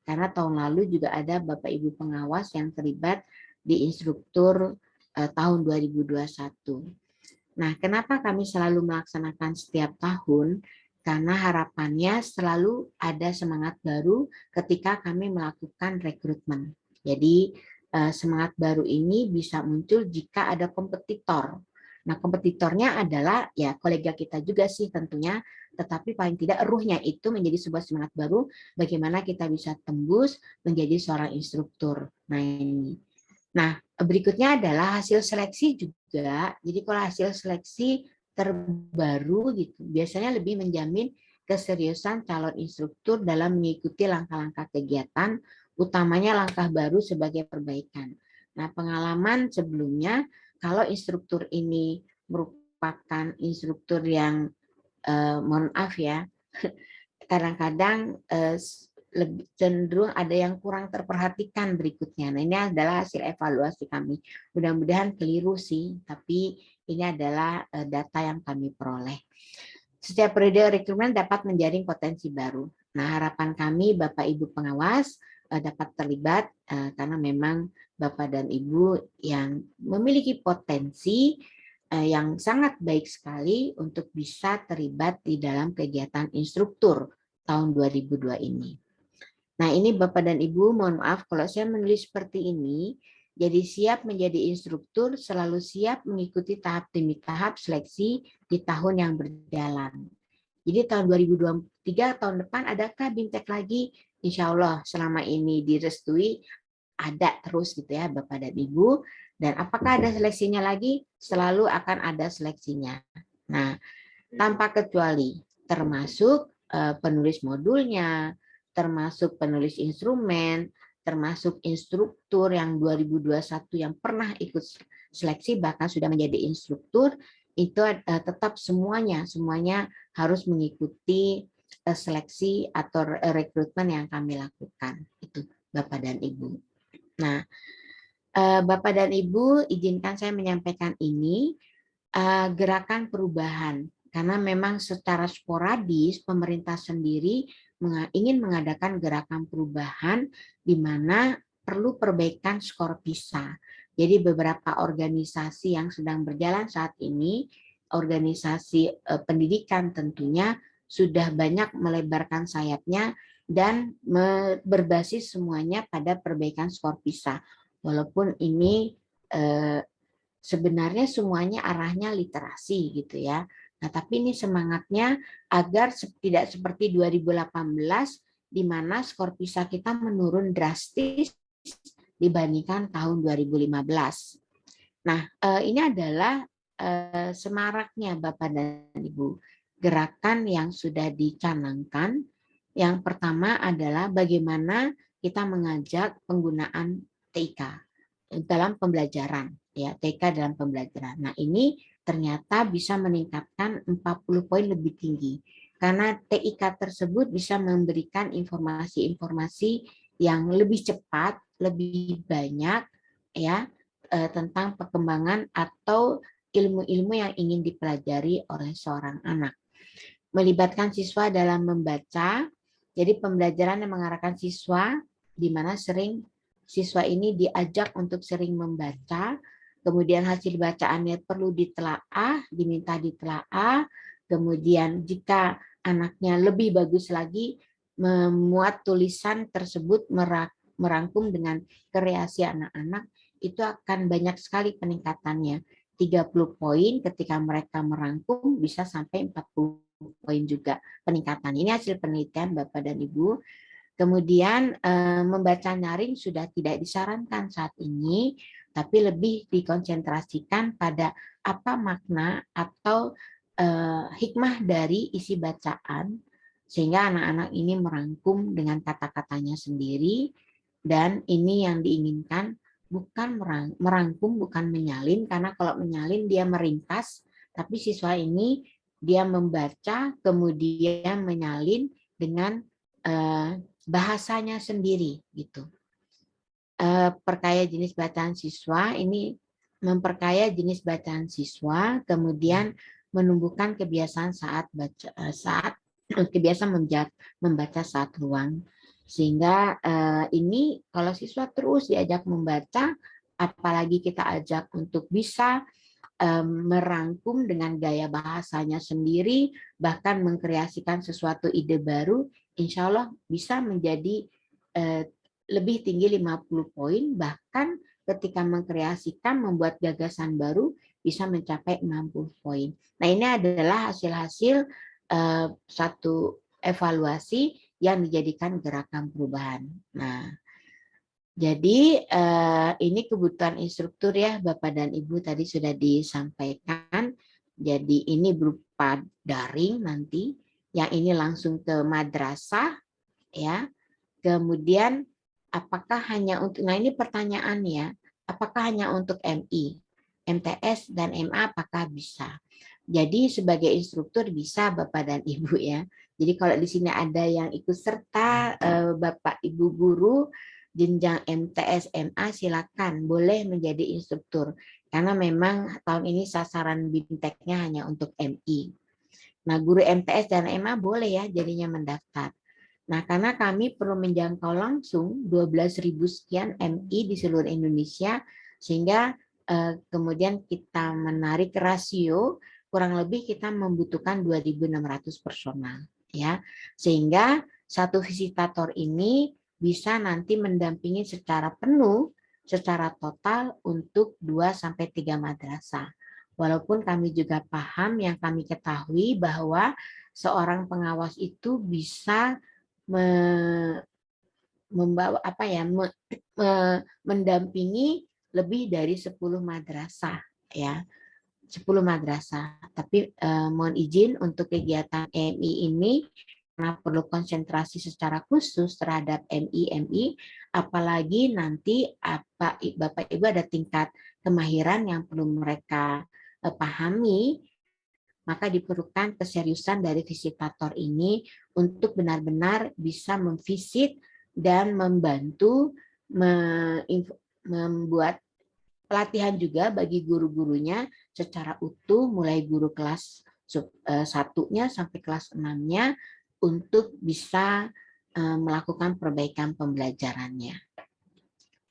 [SPEAKER 2] karena tahun lalu juga ada Bapak Ibu pengawas yang terlibat di instruktur tahun 2021. Nah, kenapa kami selalu melaksanakan setiap tahun? Karena harapannya selalu ada semangat baru ketika kami melakukan rekrutmen. Jadi semangat baru ini bisa muncul jika ada kompetitor. Nah, kompetitornya adalah ya kolega kita juga sih tentunya, tetapi paling tidak ruhnya itu menjadi sebuah semangat baru bagaimana kita bisa tembus menjadi seorang instruktur. Nah, ini. Nah, berikutnya adalah hasil seleksi juga. Jadi kalau hasil seleksi terbaru gitu, biasanya lebih menjamin keseriusan calon instruktur dalam mengikuti langkah-langkah kegiatan, utamanya langkah baru sebagai perbaikan. Nah, pengalaman sebelumnya, kalau instruktur ini merupakan instruktur yang, mohon maaf ya, kadang-kadang lebih cenderung ada yang kurang terperhatikan berikutnya. Nah, ini adalah hasil evaluasi kami. Mudah-mudahan keliru sih, tapi ini adalah data yang kami peroleh. Setiap periode rekrutmen dapat menjaring potensi baru. Nah, harapan kami Bapak Ibu pengawas dapat terlibat karena memang Bapak dan Ibu yang memiliki potensi yang sangat baik sekali untuk bisa terlibat di dalam kegiatan instruktur tahun 2002 ini. Nah, ini Bapak dan Ibu, mohon maaf kalau saya menulis seperti ini, jadi siap menjadi instruktur, selalu siap mengikuti tahap demi tahap seleksi di tahun yang berjalan. Jadi tahun 2023, tahun depan adakah BIMTEK lagi? Insya Allah selama ini direstui, ada terus gitu ya Bapak dan Ibu. Dan apakah ada seleksinya lagi? Selalu akan ada seleksinya. Nah, tanpa kecuali termasuk penulis modulnya, termasuk penulis instrumen, termasuk instruktur yang 2021 yang pernah ikut seleksi bahkan sudah menjadi instruktur, itu tetap semuanya harus mengikuti seleksi atau rekrutmen yang kami lakukan. Itu Bapak dan Ibu. Nah, Bapak dan Ibu, izinkan saya menyampaikan ini gerakan perubahan. Karena memang secara sporadis pemerintah sendiri ingin mengadakan gerakan perubahan di mana perlu perbaikan skor PISA. Jadi beberapa organisasi yang sedang berjalan saat ini, organisasi pendidikan tentunya sudah banyak melebarkan sayapnya dan berbasis semuanya pada perbaikan skor PISA. Walaupun ini sebenarnya semuanya arahnya literasi gitu ya. Nah, tapi ini semangatnya agar tidak seperti 2018 di mana skor PISA kita menurun drastis dibandingkan tahun 2015. Nah, ini adalah semaraknya Bapak dan Ibu gerakan yang sudah dicanangkan. Yang pertama adalah bagaimana kita mengajak penggunaan TIK dalam pembelajaran, ya, TIK dalam pembelajaran. Nah, ini ternyata bisa meningkatkan 40 poin lebih tinggi karena TIK tersebut bisa memberikan informasi-informasi yang lebih cepat, lebih banyak, ya, tentang perkembangan atau ilmu-ilmu yang ingin dipelajari oleh seorang anak. Melibatkan siswa dalam membaca, jadi pembelajaran yang mengarahkan siswa, di mana sering siswa ini diajak untuk sering membaca, kemudian hasil bacaannya perlu ditelaah, diminta ditelaah, kemudian jika anaknya lebih bagus lagi, memuat tulisan tersebut merangkum dengan kreasi anak-anak, itu akan banyak sekali peningkatannya. 30 poin ketika mereka merangkum bisa sampai 40 poin juga peningkatan. Ini hasil penelitian Bapak dan Ibu. Kemudian membaca nyaring sudah tidak disarankan saat ini, tapi lebih dikonsentrasikan pada apa makna atau hikmah dari isi bacaan, sehingga anak-anak ini merangkum dengan kata-katanya sendiri, dan ini yang diinginkan bukan merangkum, bukan menyalin, karena kalau menyalin dia meringkas, tapi siswa ini dia membaca kemudian menyalin dengan bahasanya sendiri gitu. Perkaya jenis bacaan siswa ini memperkaya jenis bacaan siswa, kemudian menumbuhkan kebiasaan kebiasaan membaca saat ruang, sehingga ini kalau siswa terus diajak membaca, apalagi kita ajak untuk bisa merangkum dengan gaya bahasanya sendiri, bahkan mengkreasikan sesuatu ide baru, insya Allah bisa menjadi lebih tinggi 50 poin, bahkan ketika mengkreasikan, membuat gagasan baru, bisa mencapai 60 poin. Nah, ini adalah hasil-hasil satu evaluasi yang dijadikan gerakan perubahan. Nah, jadi ini kebutuhan instruktur ya Bapak dan Ibu tadi sudah disampaikan. Jadi ini berupa daring nanti, yang ini langsung ke madrasah ya. Kemudian apakah hanya untuk, nah ini pertanyaannya, apakah hanya untuk MI, MTS dan MA apakah bisa? Jadi sebagai instruktur bisa Bapak dan Ibu ya. Jadi kalau di sini ada yang ikut serta Bapak Ibu guru jenjang MTS MA silakan boleh menjadi instruktur karena memang tahun ini sasaran BIMTEK-nya hanya untuk MI. Nah, guru MTS dan MA boleh ya jadinya mendaftar. Nah, karena kami perlu menjangkau langsung 12.000 sekian MI di seluruh Indonesia, sehingga kemudian kita menarik rasio kurang lebih kita membutuhkan 2.600 personal ya. Sehingga satu visitator ini bisa nanti mendampingi secara penuh, secara total untuk 2-3 madrasah. Walaupun kami juga paham, yang kami ketahui bahwa seorang pengawas itu bisa membawa mendampingi lebih dari 10 madrasah ya. 10 madrasah. Tapi mohon izin untuk kegiatan MI ini karena perlu konsentrasi secara khusus terhadap MI, apalagi nanti Bapak Ibu ada tingkat kemahiran yang perlu mereka pahami, maka diperlukan keseriusan dari visitator ini untuk benar-benar bisa memvisit dan membantu membuat pelatihan juga bagi guru-gurunya secara utuh, mulai guru kelas 1-nya sampai kelas 6-nya, untuk bisa melakukan perbaikan pembelajarannya.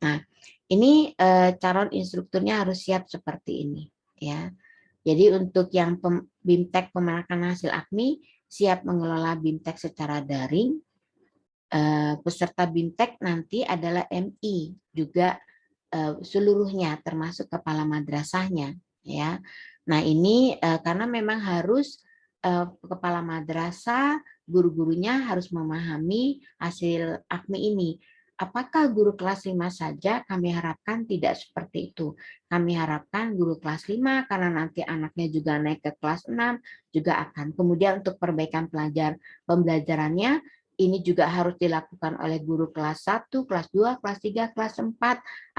[SPEAKER 2] Nah, ini calon instrukturnya harus siap seperti ini ya. Jadi untuk yang BIMTEK pemanakan hasil AKMI siap mengelola BIMTEK secara daring. Peserta BIMTEK nanti adalah MI juga seluruhnya termasuk kepala madrasahnya ya. Nah, ini karena memang harus kepala madrasah guru-gurunya harus memahami hasil AKMI ini. Apakah guru kelas 5 saja? Kami harapkan tidak seperti itu. Kami harapkan guru kelas 5 karena nanti anaknya juga naik ke kelas 6 juga akan. Kemudian untuk perbaikan pembelajarannya ini juga harus dilakukan oleh guru kelas 1, kelas 2, kelas 3, kelas 4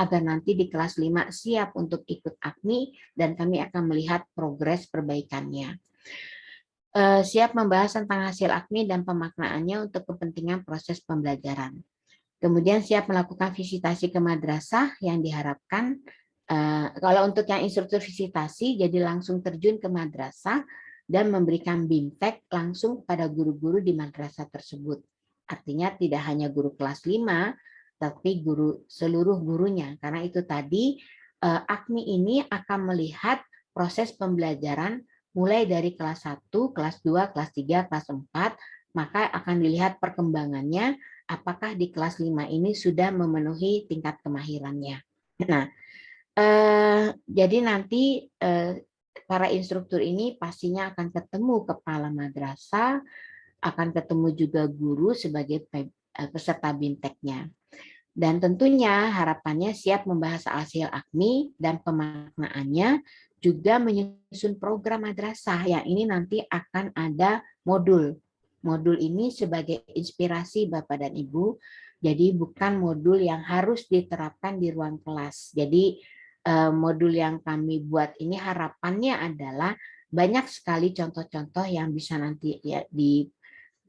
[SPEAKER 2] agar nanti di kelas 5 siap untuk ikut AKMI dan kami akan melihat progres perbaikannya. Siap membahas tentang hasil AKMI dan pemaknaannya untuk kepentingan proses pembelajaran. Kemudian siap melakukan visitasi ke madrasah yang diharapkan. Kalau untuk yang instruktur visitasi, jadi langsung terjun ke madrasah dan memberikan BIMTEK langsung pada guru-guru di madrasah tersebut. Artinya tidak hanya guru kelas 5, tapi seluruh gurunya. Karena itu tadi AKMI ini akan melihat proses pembelajaran mulai dari kelas 1, kelas 2, kelas 3, kelas 4, maka akan dilihat perkembangannya apakah di kelas 5 ini sudah memenuhi tingkat kemahirannya. Nah, jadi nanti para instruktur ini pastinya akan ketemu kepala madrasah, akan ketemu juga guru sebagai peserta BIMTEK-nya. Dan tentunya harapannya siap membahas hasil AKMI dan pemaknaannya, juga menyusun program madrasah yang ini nanti akan ada modul. Modul ini sebagai inspirasi Bapak dan Ibu, jadi bukan modul yang harus diterapkan di ruang kelas. Jadi modul yang kami buat ini harapannya adalah banyak sekali contoh-contoh yang bisa nanti ya,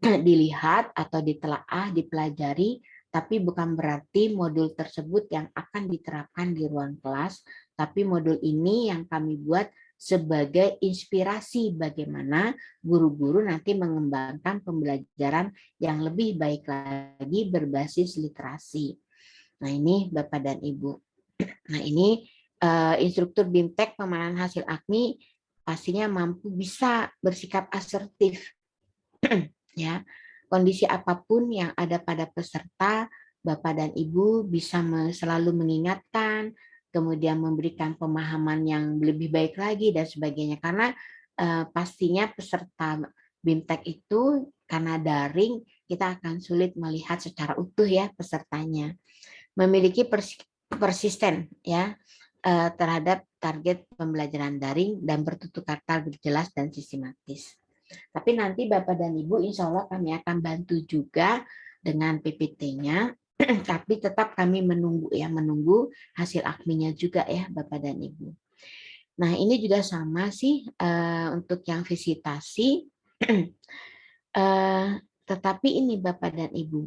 [SPEAKER 2] dilihat atau ditelaah, dipelajari, tapi bukan berarti modul tersebut yang akan diterapkan di ruang kelas, tapi modul ini yang kami buat sebagai inspirasi bagaimana guru-guru nanti mengembangkan pembelajaran yang lebih baik lagi berbasis literasi. Nah ini Bapak dan Ibu. Nah ini instruktur BIMTEK pemaknaan hasil AKMI pastinya mampu bisa bersikap asertif. Ya, kondisi apapun yang ada pada peserta, Bapak dan Ibu bisa selalu mengingatkan, kemudian memberikan pemahaman yang lebih baik lagi dan sebagainya. Karena pastinya peserta BIMTEK itu karena daring kita akan sulit melihat secara utuh ya pesertanya. Memiliki persisten ya terhadap target pembelajaran daring dan bertutur kata jelas dan sistematis. Tapi nanti Bapak dan Ibu insya Allah kami akan bantu juga dengan PPT-nya, tapi tetap kami menunggu hasil AKMI-nya juga ya Bapak dan Ibu. Nah ini juga sama sih untuk yang visitasi, tetapi ini Bapak dan Ibu.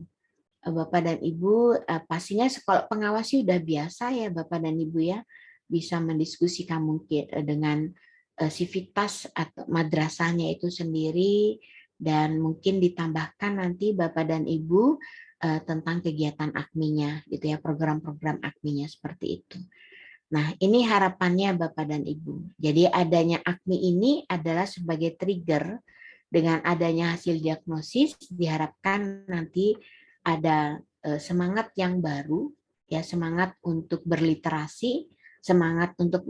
[SPEAKER 2] Bapak dan Ibu pastinya sekolah pengawas sudah biasa ya Bapak dan Ibu ya, bisa mendiskusikan mungkin dengan sivitas atau madrasahnya itu sendiri, dan mungkin ditambahkan nanti Bapak dan Ibu tentang kegiatan AKMI-nya gitu ya, program-program AKMI-nya seperti itu. Nah, ini harapannya Bapak dan Ibu. Jadi adanya AKMI ini adalah sebagai trigger, dengan adanya hasil diagnosis diharapkan nanti ada semangat yang baru ya, semangat untuk berliterasi, semangat untuk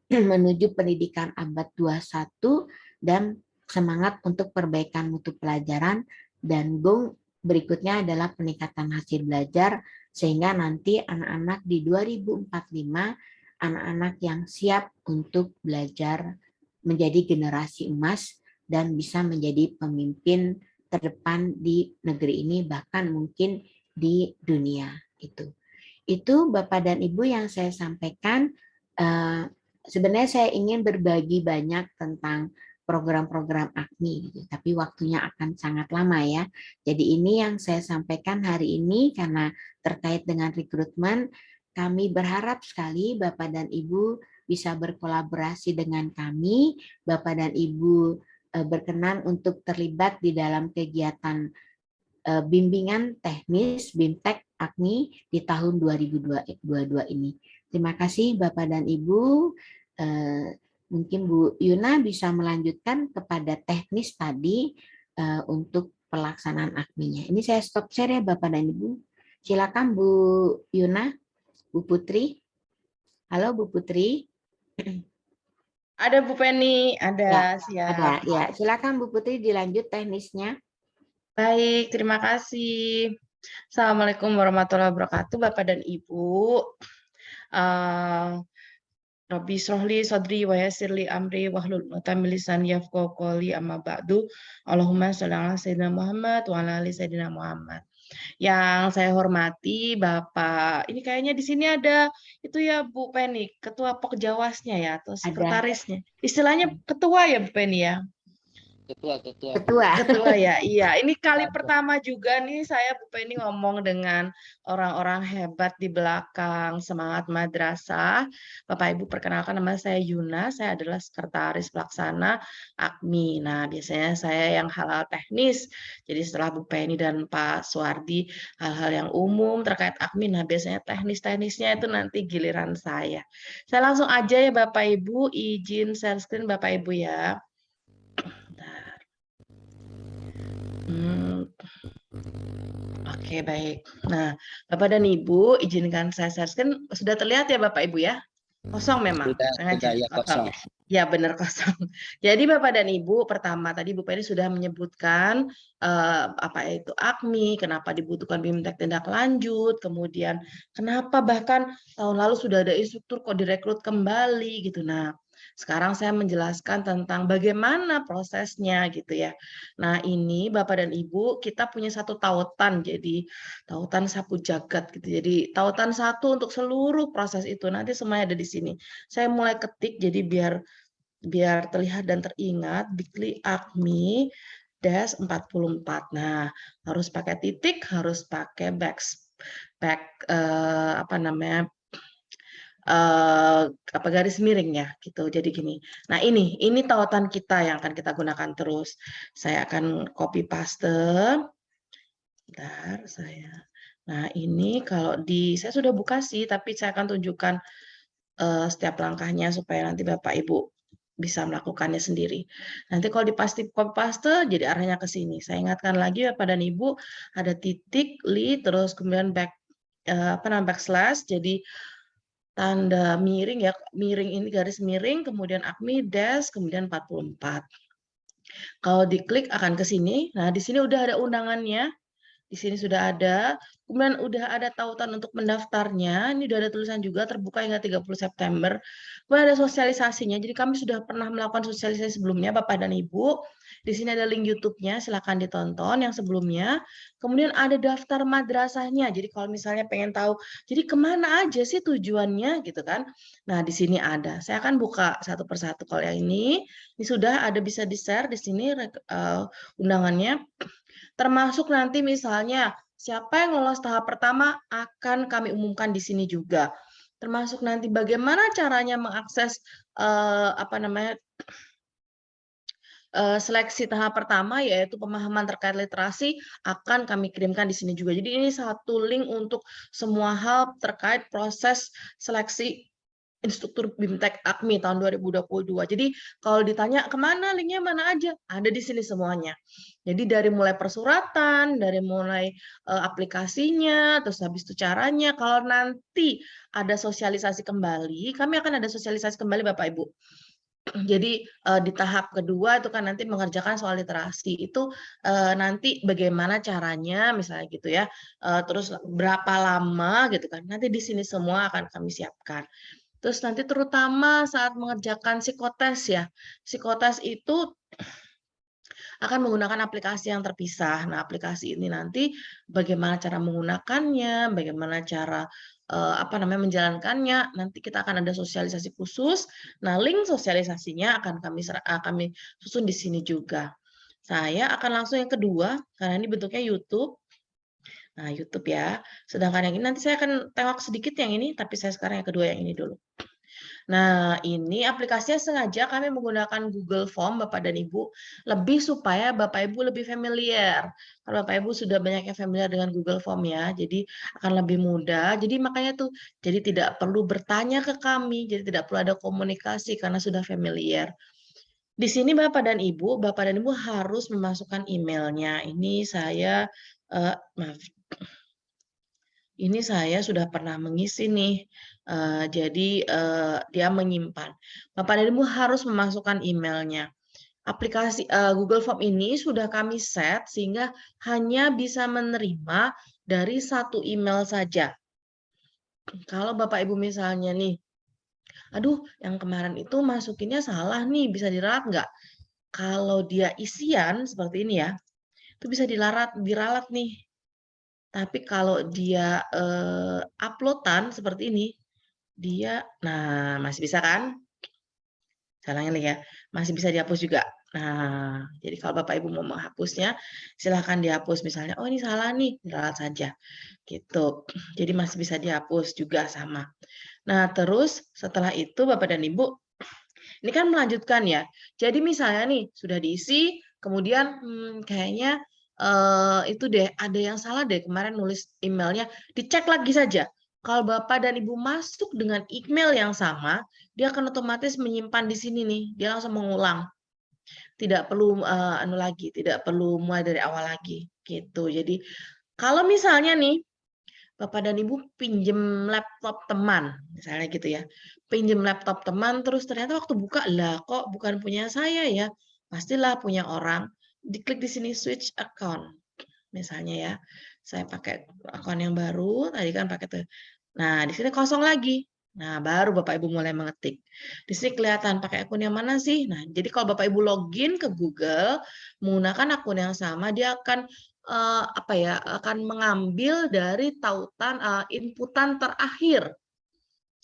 [SPEAKER 2] menuju pendidikan abad 21 dan semangat untuk perbaikan mutu pelajaran, dan goal berikutnya adalah peningkatan hasil belajar sehingga nanti anak-anak di 2045 anak-anak yang siap untuk belajar menjadi generasi emas dan bisa menjadi pemimpin terdepan di negeri ini, bahkan mungkin di dunia. Itu Bapak dan Ibu yang saya sampaikan. Sebenarnya saya ingin berbagi banyak tentang program-program AKMI, gitu, tapi waktunya akan sangat lama ya. Jadi ini yang saya sampaikan hari ini karena terkait dengan rekrutmen. Kami berharap sekali Bapak dan Ibu bisa berkolaborasi dengan kami. Bapak dan Ibu berkenan untuk terlibat di dalam kegiatan bimbingan teknis BIMTEK AKMI di tahun 2022 ini. Terima kasih Bapak dan Ibu. Mungkin Bu Yuna bisa melanjutkan kepada teknis tadi untuk pelaksanaan AKMI-nya. Ini saya stop share ya Bapak dan Ibu. Silakan Bu Yuna, Bu Putri. Halo Bu Putri.
[SPEAKER 4] Ada Bu Penny, ada
[SPEAKER 2] Ya,
[SPEAKER 4] siap.
[SPEAKER 2] ada. Ya, silakan Bu Putri dilanjut teknisnya.
[SPEAKER 4] Baik, terima kasih. Assalamualaikum warahmatullahi wabarakatuh, Bapak dan Ibu. Rabbi srohli sodri wa yassirli amri wahlul 'uqdatam min lisani yafqahu qawli amma ba'du. Allahumma shalli ala sayyidina Muhammad wa ala ali sayyidina Muhammad. Yang saya hormati Bapak, ini kayaknya di sini ada itu ya Bu Penny, Ketua Pokjawasnya ya atau
[SPEAKER 2] Ada.
[SPEAKER 4] sekretarisnya. Istilahnya ketua ya Bu Penny ya?
[SPEAKER 1] Ketua.
[SPEAKER 4] Ketua ya, iya. Ini kali pertama juga nih saya Bu Penny ngomong dengan orang-orang hebat di belakang Semangat Madrasah. Bapak Ibu perkenalkan, nama saya Yuna, saya adalah sekretaris pelaksana AKMI. Nah, biasanya saya yang hal-hal teknis. Jadi setelah Bu Penny dan Pak Suwardi hal-hal yang umum terkait AKMI, nah biasanya teknis-teknisnya itu nanti giliran saya. Saya langsung aja ya Bapak Ibu, izin share screen Bapak Ibu ya. Bentar. Oke, baik. Nah, Bapak dan Ibu, izinkan saya share screen. Sudah terlihat ya Bapak Ibu ya? Kosong memang.
[SPEAKER 1] Sudah ya kosong.
[SPEAKER 4] Ya, benar kosong. Jadi Bapak dan Ibu, pertama tadi Bu Peri sudah menyebutkan apa itu AKMI, kenapa dibutuhkan BIMTEK tindak lanjut, kemudian kenapa bahkan tahun lalu sudah ada instruktur kok direkrut kembali gitu. Nah, sekarang saya menjelaskan tentang bagaimana prosesnya gitu ya. Nah, ini Bapak dan Ibu, kita punya satu tautan, jadi tautan sapu jagat gitu. Jadi tautan satu untuk seluruh proses itu. Nanti semuanya ada di sini. Saya mulai ketik jadi biar terlihat dan teringat Bikli AKMI dash 44. Nah, harus pakai titik, harus pakai apa namanya? Garis miring ya gitu. Jadi gini. Nah, ini tautan kita yang akan kita gunakan terus. Saya akan copy paste. Bentar, Nah, ini kalau saya sudah buka sih, tapi saya akan tunjukkan setiap langkahnya supaya nanti Bapak Ibu bisa melakukannya sendiri. Nanti kalau copy paste jadi arahnya ke sini. Saya ingatkan lagi Bapak dan Ibu ada titik, terus kemudian backslash, jadi tanda miring ya, miring ini garis miring, kemudian AKMI dash, kemudian 44. Kalau diklik akan ke sini. Nah, di sini udah ada undangannya. Di sini sudah ada, kemudian udah ada tautan untuk mendaftarnya, ini udah ada tulisan juga terbuka hingga 30 September, kemudian ada sosialisasinya, jadi kami sudah pernah melakukan sosialisasi sebelumnya Bapak dan Ibu, di sini ada link YouTube-nya, silakan ditonton yang sebelumnya, kemudian ada daftar madrasahnya, jadi kalau misalnya pengen tahu, jadi kemana aja sih tujuannya gitu kan, nah di sini ada, saya akan buka satu persatu, kalau yang ini sudah ada bisa di-share di sini undangannya, termasuk nanti misalnya siapa yang lolos tahap pertama akan kami umumkan di sini juga. Termasuk nanti bagaimana caranya mengakses seleksi tahap pertama yaitu pemahaman terkait literasi akan kami kirimkan di sini juga. Jadi ini satu link untuk semua hal terkait proses seleksi instruktur BIMTEK AKMI tahun 2022. Jadi kalau ditanya kemana linknya mana aja, ada di sini semuanya. Jadi dari mulai persuratan, dari mulai aplikasinya, terus habis itu caranya. Kalau nanti ada sosialisasi kembali, kami akan ada sosialisasi kembali Bapak Ibu. Jadi di tahap kedua itu kan nanti mengerjakan soal literasi itu nanti bagaimana caranya misalnya gitu ya, terus berapa lama gitu kan. Nanti di sini semua akan kami siapkan. Terus nanti terutama saat mengerjakan psikotes ya, psikotes itu akan menggunakan aplikasi yang terpisah. Nah, aplikasi ini nanti bagaimana cara menggunakannya, bagaimana cara menjalankannya, nanti kita akan ada sosialisasi khusus. Nah, link sosialisasinya akan kami susun di sini juga. Saya akan langsung yang kedua, karena ini bentuknya YouTube. Nah, YouTube ya. Sedangkan yang ini nanti saya akan tengok sedikit yang ini, tapi saya sekarang yang kedua yang ini dulu. Nah, ini aplikasinya sengaja kami menggunakan Google Form, Bapak dan Ibu, lebih supaya Bapak Ibu lebih familiar. Kalau Bapak Ibu sudah banyak yang familiar dengan Google Form ya, jadi akan lebih mudah. Jadi makanya tuh, jadi tidak perlu bertanya ke kami, jadi tidak perlu ada komunikasi karena sudah familiar. Di sini Bapak dan Ibu harus memasukkan emailnya. Ini saya, maaf. ini saya sudah pernah mengisi nih. Jadi dia menyimpan. Bapak dan Ibu harus memasukkan emailnya. Aplikasi Google Form ini sudah kami set sehingga hanya bisa menerima dari satu email saja. Kalau Bapak Ibu misalnya nih, aduh yang kemarin itu masukinnya salah nih, bisa diralat nggak? Kalau dia isian seperti ini ya, itu bisa diralat nih. Tapi kalau dia uploadan seperti ini, dia, nah masih bisa kan? Salahnya nih ya, masih bisa dihapus juga. Nah, jadi kalau Bapak Ibu mau menghapusnya, silahkan dihapus. Misalnya, oh ini salah nih, diralat saja. Gitu. Jadi masih bisa dihapus juga sama. Nah, terus setelah itu Bapak dan Ibu, ini kan melanjutkan ya. Jadi misalnya nih, sudah diisi, kemudian kayaknya itu deh, ada yang salah deh kemarin nulis emailnya, dicek lagi saja. Kalau Bapak dan Ibu masuk dengan email yang sama, dia akan otomatis menyimpan di sini nih, dia langsung mengulang. Tidak perlu tidak perlu mulai dari awal lagi gitu. Jadi kalau misalnya nih Bapak dan Ibu pinjem laptop teman, misalnya gitu ya. Pinjem laptop teman terus ternyata waktu buka, lah kok bukan punya saya ya. Pastilah punya orang. Diklik di sini switch account. Misalnya ya, saya pakai akun yang baru, tadi kan pakai tuh. Nah, di sini kosong lagi. Nah, baru Bapak Ibu mulai mengetik. Di sini kelihatan pakai akun yang mana sih? Nah, jadi kalau Bapak Ibu login ke Google menggunakan akun yang sama, dia akan akan mengambil dari tautan inputan terakhir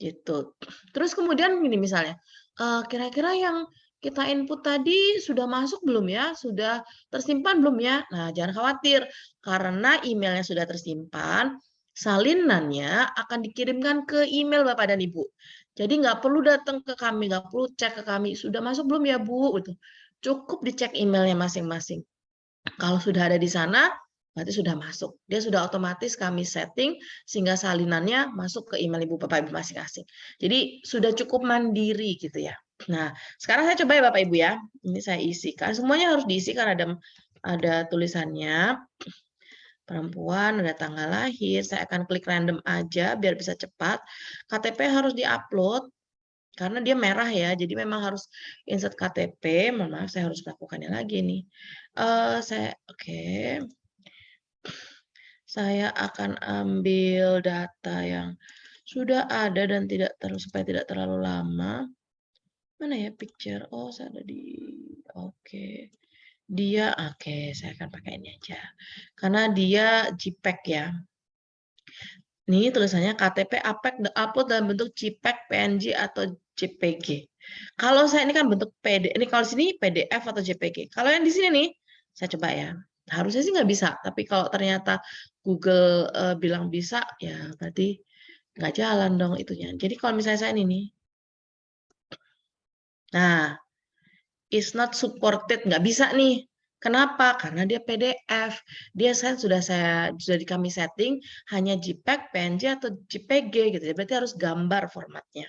[SPEAKER 4] gitu. Terus kemudian ini misalnya, kira-kira yang kita input tadi sudah masuk belum ya? Sudah tersimpan belum ya? Nah, jangan khawatir karena emailnya sudah tersimpan, salinannya akan dikirimkan ke email Bapak dan Ibu. Jadi nggak perlu datang ke kami, nggak perlu cek ke kami, sudah masuk belum ya Bu? Gitu. Cukup dicek emailnya masing-masing. Kalau sudah ada di sana, berarti sudah masuk. Dia sudah otomatis kami setting sehingga salinannya masuk ke email Ibu Bapak Ibu masing-masing. Jadi sudah cukup mandiri gitu ya. Nah, sekarang saya coba ya Bapak Ibu ya. Ini saya isikan. Semuanya harus diisi karena ada tulisannya. Perempuan, ada tanggal lahir. Saya akan klik random aja biar bisa cepat. KTP harus diupload karena dia merah ya. Jadi memang harus insert KTP. Mohon maaf saya harus melakukannya lagi nih. Oke. Saya akan ambil data yang sudah ada dan supaya tidak terlalu lama. Mana ya picture? Oh, saya ada di oke. Saya akan pakai ini aja. Karena dia JPEG ya. Ini tulisannya KTP upload dalam bentuk JPEG, PNG atau JPG. Kalau saya ini kan bentuk PD, ini kalau sini PDF atau JPG. Kalau yang di sini nih, saya coba ya. Harusnya sih nggak bisa, tapi kalau ternyata Google bilang bisa, ya berarti nggak jalan dong itunya. Jadi kalau misalnya saya ini nih, nah, is not supported, nggak bisa nih. Kenapa? Karena dia PDF. Dia sudah di kami setting hanya JPEG, PNG atau JPG gitu. Berarti harus gambar formatnya.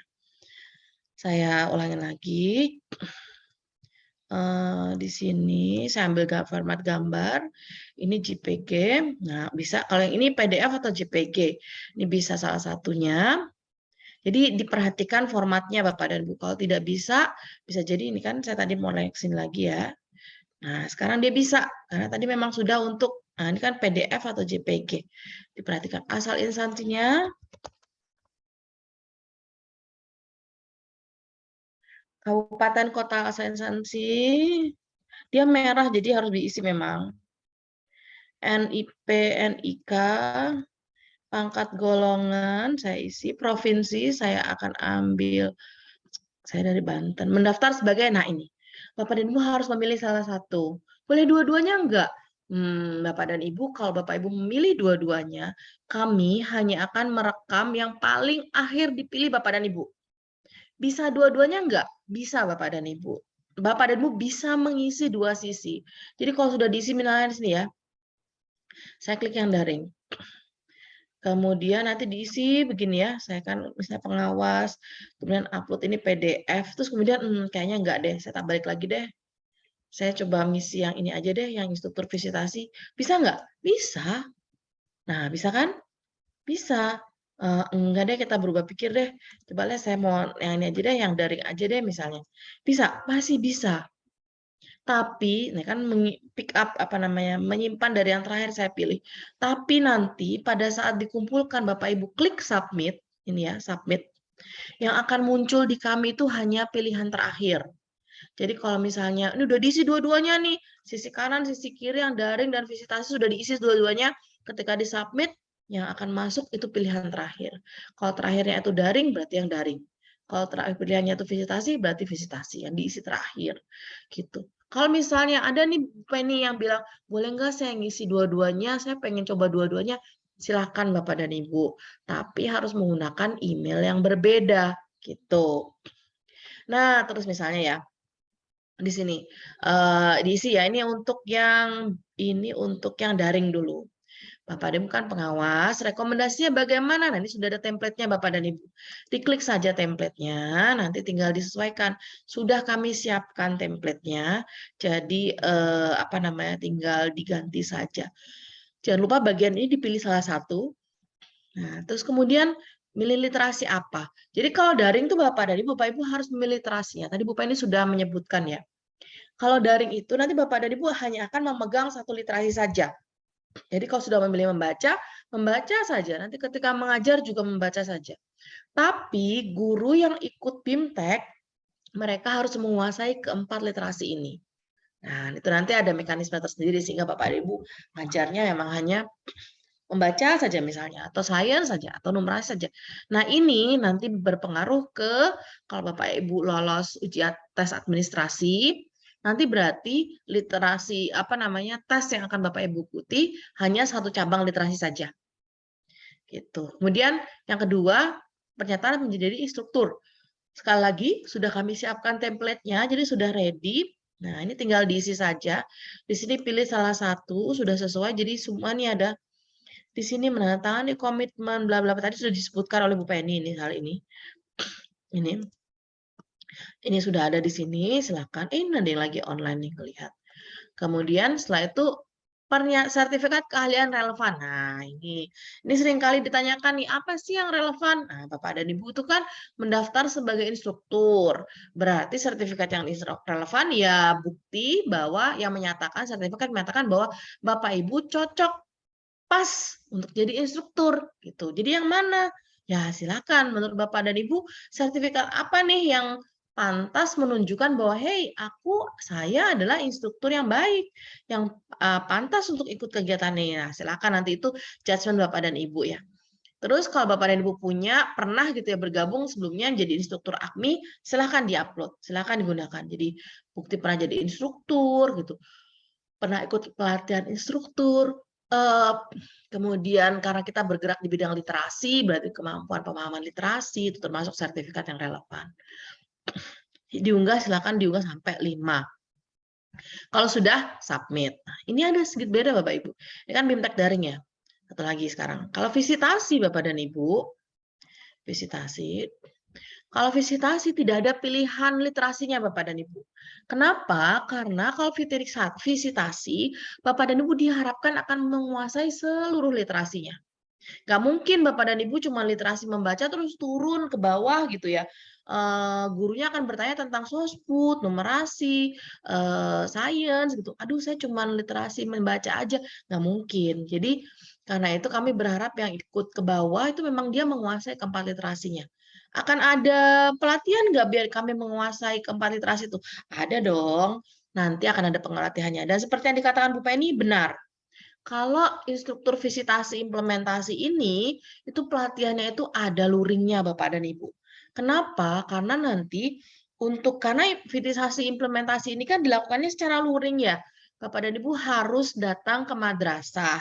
[SPEAKER 4] Saya ulangin lagi. Di sini saya ambil format gambar. Ini JPG. Nah, bisa kalau yang ini PDF atau JPG. Ini bisa salah satunya. Jadi diperhatikan formatnya Bapak dan Ibu. Kalau tidak bisa jadi ini kan saya tadi mau naik sini lagi ya. Nah, sekarang dia bisa, karena tadi memang sudah untuk, nah ini kan PDF atau JPG. Diperhatikan asal instansinya. Kabupaten kota asal instansi. Dia merah, jadi harus diisi memang. NIP, NIK, pangkat golongan, saya isi. Provinsi, saya akan ambil, saya dari Banten. Mendaftar sebagai, nah ini. Bapak dan Ibu harus memilih salah satu. Boleh dua-duanya enggak? Bapak dan Ibu, kalau Bapak Ibu memilih dua-duanya, kami hanya akan merekam yang paling akhir dipilih Bapak dan Ibu. Bisa dua-duanya enggak? Bisa Bapak dan Ibu. Bapak dan Ibu bisa mengisi dua sisi. Jadi kalau sudah diisi misalnya di sini ya, saya klik yang daring. Kemudian nanti diisi begini ya, saya kan misalnya pengawas, kemudian upload ini PDF, terus kemudian kayaknya enggak deh, saya tak balik lagi deh. Saya coba misi yang ini aja deh, yang instruktur visitasi. Bisa nggak? Bisa. Nah, bisa kan? Bisa. Enggak deh kita berubah pikir deh. Coba deh saya mau yang ini aja deh, yang daring aja deh misalnya. Bisa, masih bisa. Tapi, nah kan pick up apa namanya, menyimpan dari yang terakhir saya pilih. Tapi nanti pada saat dikumpulkan Bapak Ibu klik submit, ini ya, submit, yang akan muncul di kami itu hanya pilihan terakhir. Jadi kalau misalnya ini udah diisi dua-duanya nih, sisi kanan, sisi kiri yang daring dan visitasi sudah diisi dua-duanya, ketika disubmit yang akan masuk itu pilihan terakhir. Kalau terakhirnya itu daring berarti yang daring. Kalau terakhir pilihannya itu visitasi berarti visitasi yang diisi terakhir gitu. Kalau misalnya ada nih Penny yang bilang, boleh nggak saya ngisi dua-duanya, saya pengen coba dua-duanya, silakan Bapak dan Ibu. Tapi harus menggunakan email yang berbeda gitu. Nah, terus misalnya ya, di sini diisi ya, ini untuk yang daring dulu. Bapak dan Ibu kan pengawas, rekomendasinya bagaimana? Nah, ini sudah ada template-nya Bapak dan Ibu. Diklik saja template-nya, nanti tinggal disesuaikan. Sudah kami siapkan template-nya, jadi apa namanya, tinggal diganti saja. Jangan lupa bagian ini dipilih salah satu. Nah, terus kemudian milih literasi apa. Jadi kalau daring tuh Bapak dan Ibu harus memilih literasinya. Tadi Bu Penny sudah menyebutkan ya. Kalau daring itu nanti Bapak dan Ibu hanya akan memegang satu literasi saja. Jadi kalau sudah memilih membaca, membaca saja. Nanti ketika mengajar juga membaca saja. Tapi guru yang ikut BIMTEK, mereka harus menguasai keempat literasi ini. Nah, itu nanti ada mekanisme tersendiri sehingga Bapak dan Ibu ngajarnya memang hanya membaca saja misalnya, atau sains saja, atau numerasi saja. Nah, ini nanti berpengaruh ke kalau Bapak Ibu lolos ujian tes administrasi, nanti berarti literasi apa namanya tes yang akan Bapak Ibu ikuti hanya satu cabang literasi saja. Gitu. Kemudian yang kedua, pernyataan menjadi instruktur. Sekali lagi, sudah kami siapkan template-nya, jadi sudah ready. Nah, ini tinggal diisi saja. Di sini pilih salah satu, sudah sesuai, jadi semua ini ada di sini menandatangani komitmen bla bla tadi sudah disebutkan oleh Bu Penny ini hal ini. Ini sudah ada di sini, silakan. Ini ada yang lagi online nih lihat. Kemudian setelah itu sertifikat keahlian relevan. Nah, ini sering kali ditanyakan nih, apa sih yang relevan? Nah, Bapak dan Ibu itu kan mendaftar sebagai instruktur. Berarti sertifikat yang relevan ya bukti bahwa yang menyatakan sertifikat menyatakan bahwa Bapak Ibu cocok pas untuk jadi instruktur gitu. Jadi yang mana? Ya silakan menurut Bapak dan Ibu sertifikat apa nih yang pantas menunjukkan bahwa hey saya adalah instruktur yang baik yang pantas untuk ikut kegiatan ini. Nah, silakan nanti itu judgement Bapak dan Ibu ya. Terus kalau Bapak dan Ibu pernah gitu ya bergabung sebelumnya jadi instruktur AKMI, silahkan diupload, silahkan digunakan. Jadi bukti pernah jadi instruktur gitu, pernah ikut pelatihan instruktur, kemudian karena kita bergerak di bidang literasi, berarti kemampuan pemahaman literasi itu termasuk sertifikat yang relevan. Silakan diunggah sampai 5. Kalau sudah, submit. Nah, ini ada sedikit beda Bapak Ibu. Ini kan BIMTEK daring ya. Satu lagi sekarang. Kalau visitasi Bapak dan Ibu, kalau visitasi tidak ada pilihan literasinya Bapak dan Ibu. Kenapa? Karena kalau visitasi, Bapak dan Ibu diharapkan akan menguasai seluruh literasinya. Nggak mungkin Bapak dan Ibu cuma literasi membaca terus turun ke bawah gitu ya. Gurunya akan bertanya tentang sosput, numerasi, sains gitu. Aduh, saya cuma literasi membaca aja. Nggak mungkin. Jadi karena itu kami berharap yang ikut ke bawah itu memang dia menguasai keempat literasinya. Akan ada pelatihan nggak biar kami menguasai keempat literasi itu? Ada dong. Nanti akan ada pelatihannya. Dan seperti yang dikatakan Bu Penny, benar. Kalau instruktur visitasi implementasi ini, itu pelatihannya itu ada luringnya Bapak dan Ibu. Kenapa? Karena nanti karena visitasi implementasi ini kan dilakukannya secara luring ya. Bapak dan Ibu harus datang ke madrasah.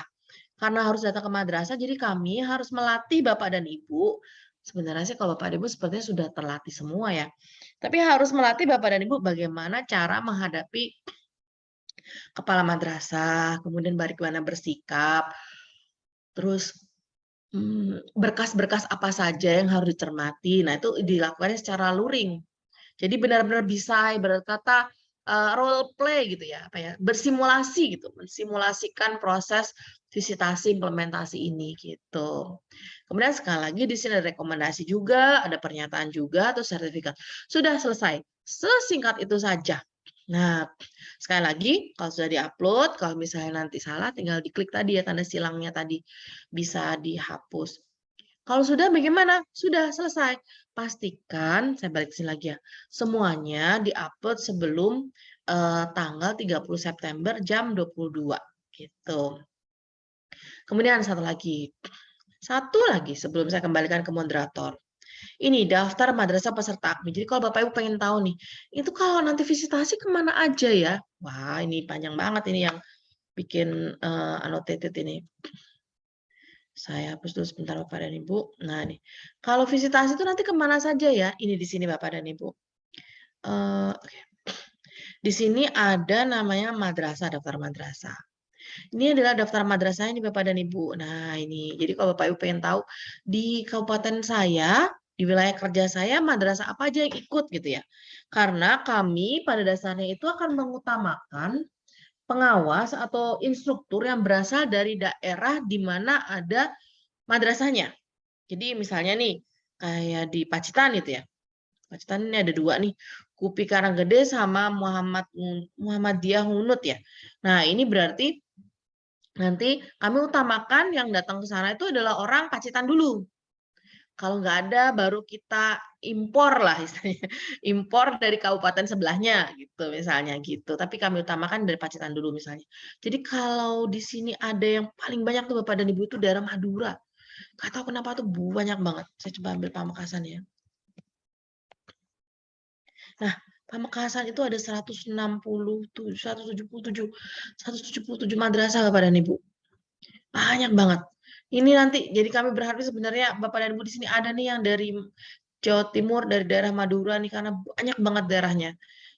[SPEAKER 4] Karena harus datang ke madrasah, jadi kami harus melatih Bapak dan Ibu. Sebenarnya sih kalau Bapak dan Ibu sepertinya sudah terlatih semua ya. Tapi harus melatih Bapak dan Ibu bagaimana cara menghadapi kepala madrasah, kemudian bagaimana bersikap, terus berkas-berkas apa saja yang harus dicermati. Nah, itu dilakukannya secara luring. Jadi benar-benar bisa, ibarat kata role play gitu ya, apa ya, bersimulasi gitu, mensimulasikan proses visitasi implementasi ini gitu. Kemudian sekali lagi di sini ada rekomendasi juga, ada pernyataan juga, atau sertifikat. Sudah selesai. Sesingkat itu saja. Nah, sekali lagi kalau sudah diupload, kalau misalnya nanti salah tinggal diklik tadi ya tanda silangnya tadi bisa dihapus. Kalau sudah bagaimana? Sudah selesai. Pastikan, saya balik ke sini lagi ya, semuanya diupload sebelum tanggal 30 September jam 22 gitu. Kemudian satu lagi sebelum saya kembalikan ke moderator. Ini daftar madrasah peserta AKMI. Jadi kalau Bapak Ibu pengen tahu nih, itu kalau nanti visitasi kemana aja ya? Wah, ini panjang banget ini yang bikin annotated ini. Saya hapus dulu sebentar Bapak dan Ibu. Nah nih, kalau visitasi itu nanti kemana saja ya? Ini di sini Bapak dan Ibu. Oke. Di sini ada namanya madrasah, daftar madrasah. Ini adalah daftar madrasah ini Bapak dan Ibu. Nah ini, jadi kalau Bapak Ibu pengen tahu di kabupaten saya, di wilayah kerja saya, madrasah apa aja yang ikut gitu ya. Karena kami pada dasarnya itu akan mengutamakan pengawas atau instruktur yang berasal dari daerah di mana ada madrasahnya. Jadi misalnya nih, kayak di Pacitan itu ya. Pacitan ini ada 2 nih, Kupi Karanggede sama Muhammadiyah Hunut ya. Nah ini berarti nanti kami utamakan yang datang ke sana itu adalah orang Pacitan dulu. Kalau nggak ada, baru kita impor lah istilahnya. Impor dari kabupaten sebelahnya gitu misalnya gitu. Tapi kami utamakan dari Pacitan dulu misalnya. Jadi kalau di sini ada yang paling banyak tuh Bapak dan Ibu itu daerah Madura. Nggak tahu kenapa tuh banyak banget. Saya coba ambil Pamekasan ya. Nah, Pamekasan itu ada 177 madrasah Bapak dan Ibu. Banyak banget. Ini nanti jadi kami berharap sebenarnya Bapak dan Ibu di sini ada nih yang dari Jawa Timur, dari daerah Madura nih karena banyak banget daerahnya.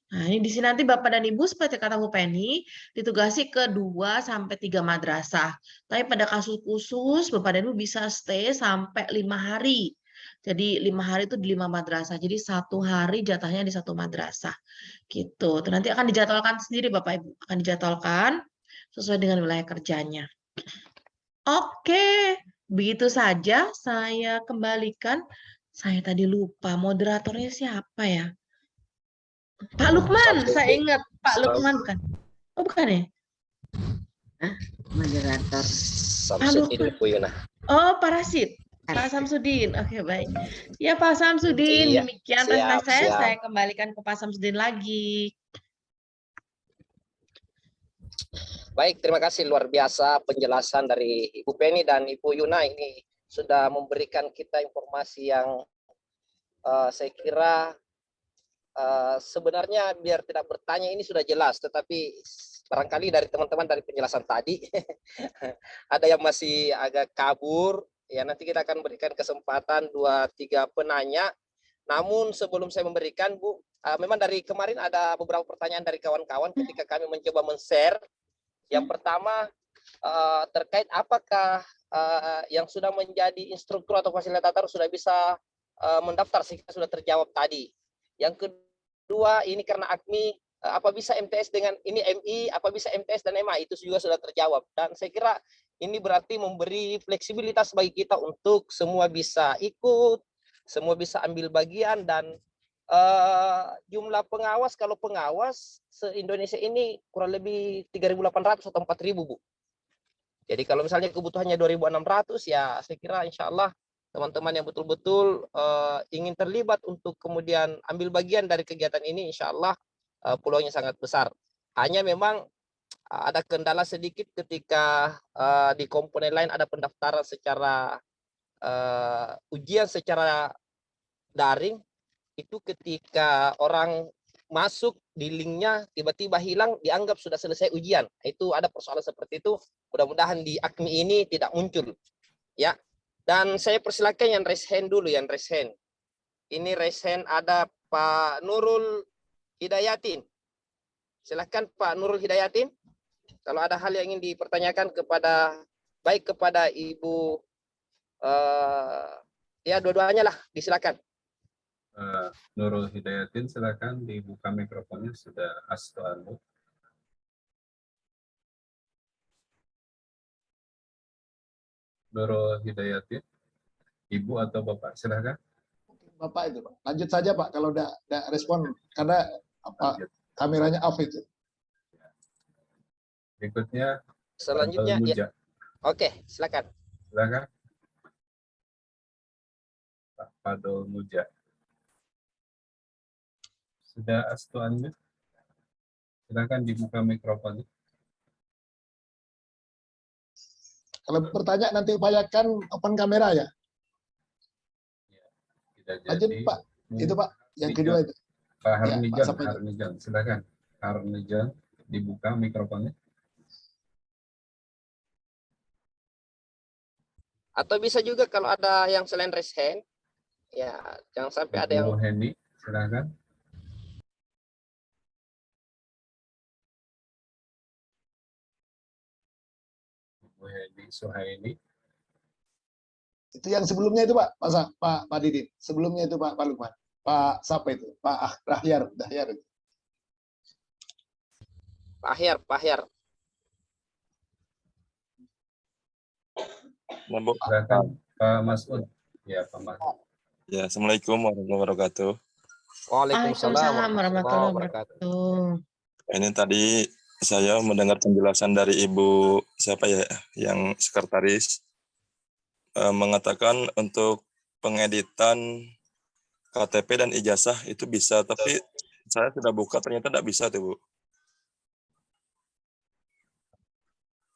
[SPEAKER 4] Nah, ini di sini nanti Bapak dan Ibu seperti kata Bu Penny ditugasi ke 2 sampai 3 madrasah. Tapi pada kasus khusus Bapak dan Ibu bisa stay sampai 5 hari. Jadi 5 hari itu di 5 madrasah. Jadi 1 hari jatahnya di 1 madrasah. Gitu. Nanti akan dijadwalkan sendiri Bapak Ibu, akan dijadwalkan sesuai dengan wilayah kerjanya. Oke, begitu saja saya kembalikan. Saya tadi lupa moderatornya siapa ya? Pak Lukman, saya ingat Pak Lukman bukan? Oh bukan ya?
[SPEAKER 2] Moderator.
[SPEAKER 1] Samsudin Bu Yuna.
[SPEAKER 4] Oh Pak Rasid, Pak Samsudin. Oke baik. Ya Pak Samsudin,
[SPEAKER 1] Iya,
[SPEAKER 4] demikian
[SPEAKER 1] siap,
[SPEAKER 4] presentasi
[SPEAKER 1] siap.
[SPEAKER 4] saya kembalikan ke Pak Samsudin lagi.
[SPEAKER 1] Baik, terima kasih luar biasa penjelasan dari Ibu Penny dan Ibu Yuna ini sudah memberikan kita informasi yang saya kira sebenarnya biar tidak bertanya ini sudah jelas, tetapi barangkali dari teman-teman dari penjelasan tadi ada yang masih agak kabur. Ya nanti kita akan berikan kesempatan 2-3 penanya. Namun sebelum saya memberikan Bu, memang dari kemarin ada beberapa pertanyaan dari kawan-kawan ketika kami mencoba men-share. Yang pertama terkait apakah yang sudah menjadi instruktur atau fasilitator sudah bisa mendaftar, sehingga sudah terjawab tadi. Yang kedua ini karena AKMI apa bisa MTS dengan ini MI, apa bisa MTS dan MA, itu juga sudah terjawab. Dan saya kira ini berarti memberi fleksibilitas bagi kita untuk semua bisa ikut, semua bisa ambil bagian, dan jumlah pengawas, kalau pengawas se-Indonesia ini kurang lebih 3.800 atau 4.000 Bu. Jadi kalau misalnya kebutuhannya 2.600 ya saya kira insya Allah teman-teman yang betul-betul ingin terlibat untuk kemudian ambil bagian dari kegiatan ini, insya Allah peluangnya sangat besar. Hanya memang ada kendala sedikit ketika di komponen lain ada pendaftaran secara ujian secara daring. Itu ketika orang masuk di linknya tiba-tiba hilang, dianggap sudah selesai ujian. Itu ada persoalan seperti itu. Mudah-mudahan di AKMI ini tidak muncul. Ya. Dan saya persilakan yang raise hand dulu, yang raise hand. Ini raise hand ada Pak Nurul Hidayatin. Silakan Pak Nurul Hidayatin. Kalau ada hal yang ingin dipertanyakan kepada baik kepada Ibu ya dua-duanya lah, disilakan.
[SPEAKER 3] Nurul Hidayatin, silakan dibuka mikrofonnya, sudah astu unmute. Nurul Hidayatin, Ibu atau Bapak, silakan.
[SPEAKER 5] Bapak itu, Pak. Lanjut saja, Pak, kalau udah respon, karena
[SPEAKER 3] Lanjut.
[SPEAKER 5] kameranya off itu.
[SPEAKER 3] Berikutnya,
[SPEAKER 1] Selanjutnya,
[SPEAKER 3] Fadol
[SPEAKER 1] ya.
[SPEAKER 3] Muja.
[SPEAKER 1] Oke, silakan.
[SPEAKER 3] Silakan. Pak Fadol Muja. Sudah astu unmute. Silakan dibuka mikrofonnya.
[SPEAKER 5] Kalau bertanya nanti upayakan open kamera ya.
[SPEAKER 3] Tidak
[SPEAKER 5] Lanjut,
[SPEAKER 3] jadi.
[SPEAKER 5] Pak. Itu, Pak. Yang kedua itu.
[SPEAKER 3] Pak
[SPEAKER 5] Ya,
[SPEAKER 3] Harnijan,
[SPEAKER 5] Pak, sampai itu.
[SPEAKER 3] Harnijan, silakan. Harnijan, dibuka mikrofonnya.
[SPEAKER 1] Atau bisa juga kalau ada yang selain raise hand, ya jangan sampai ada yang
[SPEAKER 3] Ibu Heni, silakan. Ibu Heni Suhaini.
[SPEAKER 5] Itu yang sebelumnya itu, Pak. Pak Didin. Sebelumnya itu Pak Lukman. Pak siapa itu? Pak Dahyar itu.
[SPEAKER 1] Pak Ahyar.
[SPEAKER 3] Silakan Pak Masud. Ya, Pak Masud.
[SPEAKER 6] Ya, Assalamualaikum warahmatullahi wabarakatuh.
[SPEAKER 1] Waalaikumsalam
[SPEAKER 4] warahmatullahi wabarakatuh.
[SPEAKER 6] Ini tadi saya mendengar penjelasan dari Ibu siapa ya yang sekretaris mengatakan untuk pengeditan KTP dan ijazah itu bisa, tapi saya sudah buka ternyata tidak bisa tuh, Bu.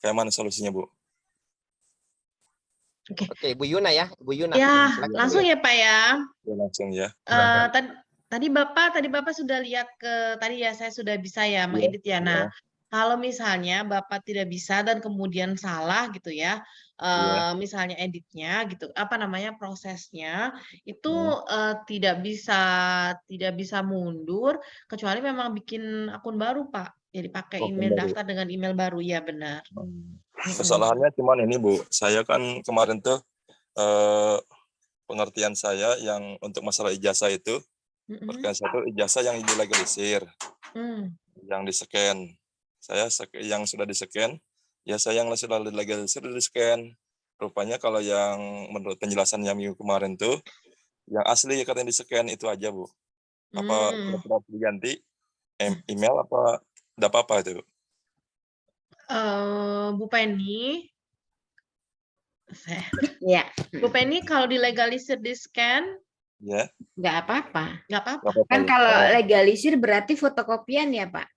[SPEAKER 6] Kayak mana solusinya, Bu?
[SPEAKER 1] Oke, Bu Yuna ya, Bu Yuna.
[SPEAKER 4] Ya,
[SPEAKER 1] Silakan,
[SPEAKER 4] langsung
[SPEAKER 1] Bu.
[SPEAKER 4] ya Pak ya.
[SPEAKER 6] Ya, langsung ya.
[SPEAKER 4] Tadi Bapak sudah lihat tadi ya, saya sudah bisa ya mengedit ya. Nah, kalau misalnya Bapak tidak bisa dan kemudian salah gitu ya, misalnya editnya gitu, apa namanya prosesnya itu tidak bisa mundur kecuali memang bikin akun baru, Pak. Jadi pakai email daftar dengan email baru, ya benar.
[SPEAKER 6] Kesalahannya cuman ini, Bu. Saya kan kemarin tuh pengertian saya yang untuk masalah ijazah itu, perkara satu ijazah yang dilegalisir, yang di-scan. Saya yang sudah di-scan, ya saya yang sudah dilegalisir di-scan. Rupanya kalau yang menurut penjelasannya minggu kemarin tuh, yang asli katanya di-scan itu aja, Bu. Apa perlu diganti email apa enggak apa-apa itu?
[SPEAKER 4] Bu Penny,
[SPEAKER 2] Ya,
[SPEAKER 4] Bu Penny kalau dilegalisir di scan
[SPEAKER 6] Ya.
[SPEAKER 2] nggak apa-apa.
[SPEAKER 4] nggak apa-apa.
[SPEAKER 2] Kan kalau legalisir berarti fotokopian ya, Pak.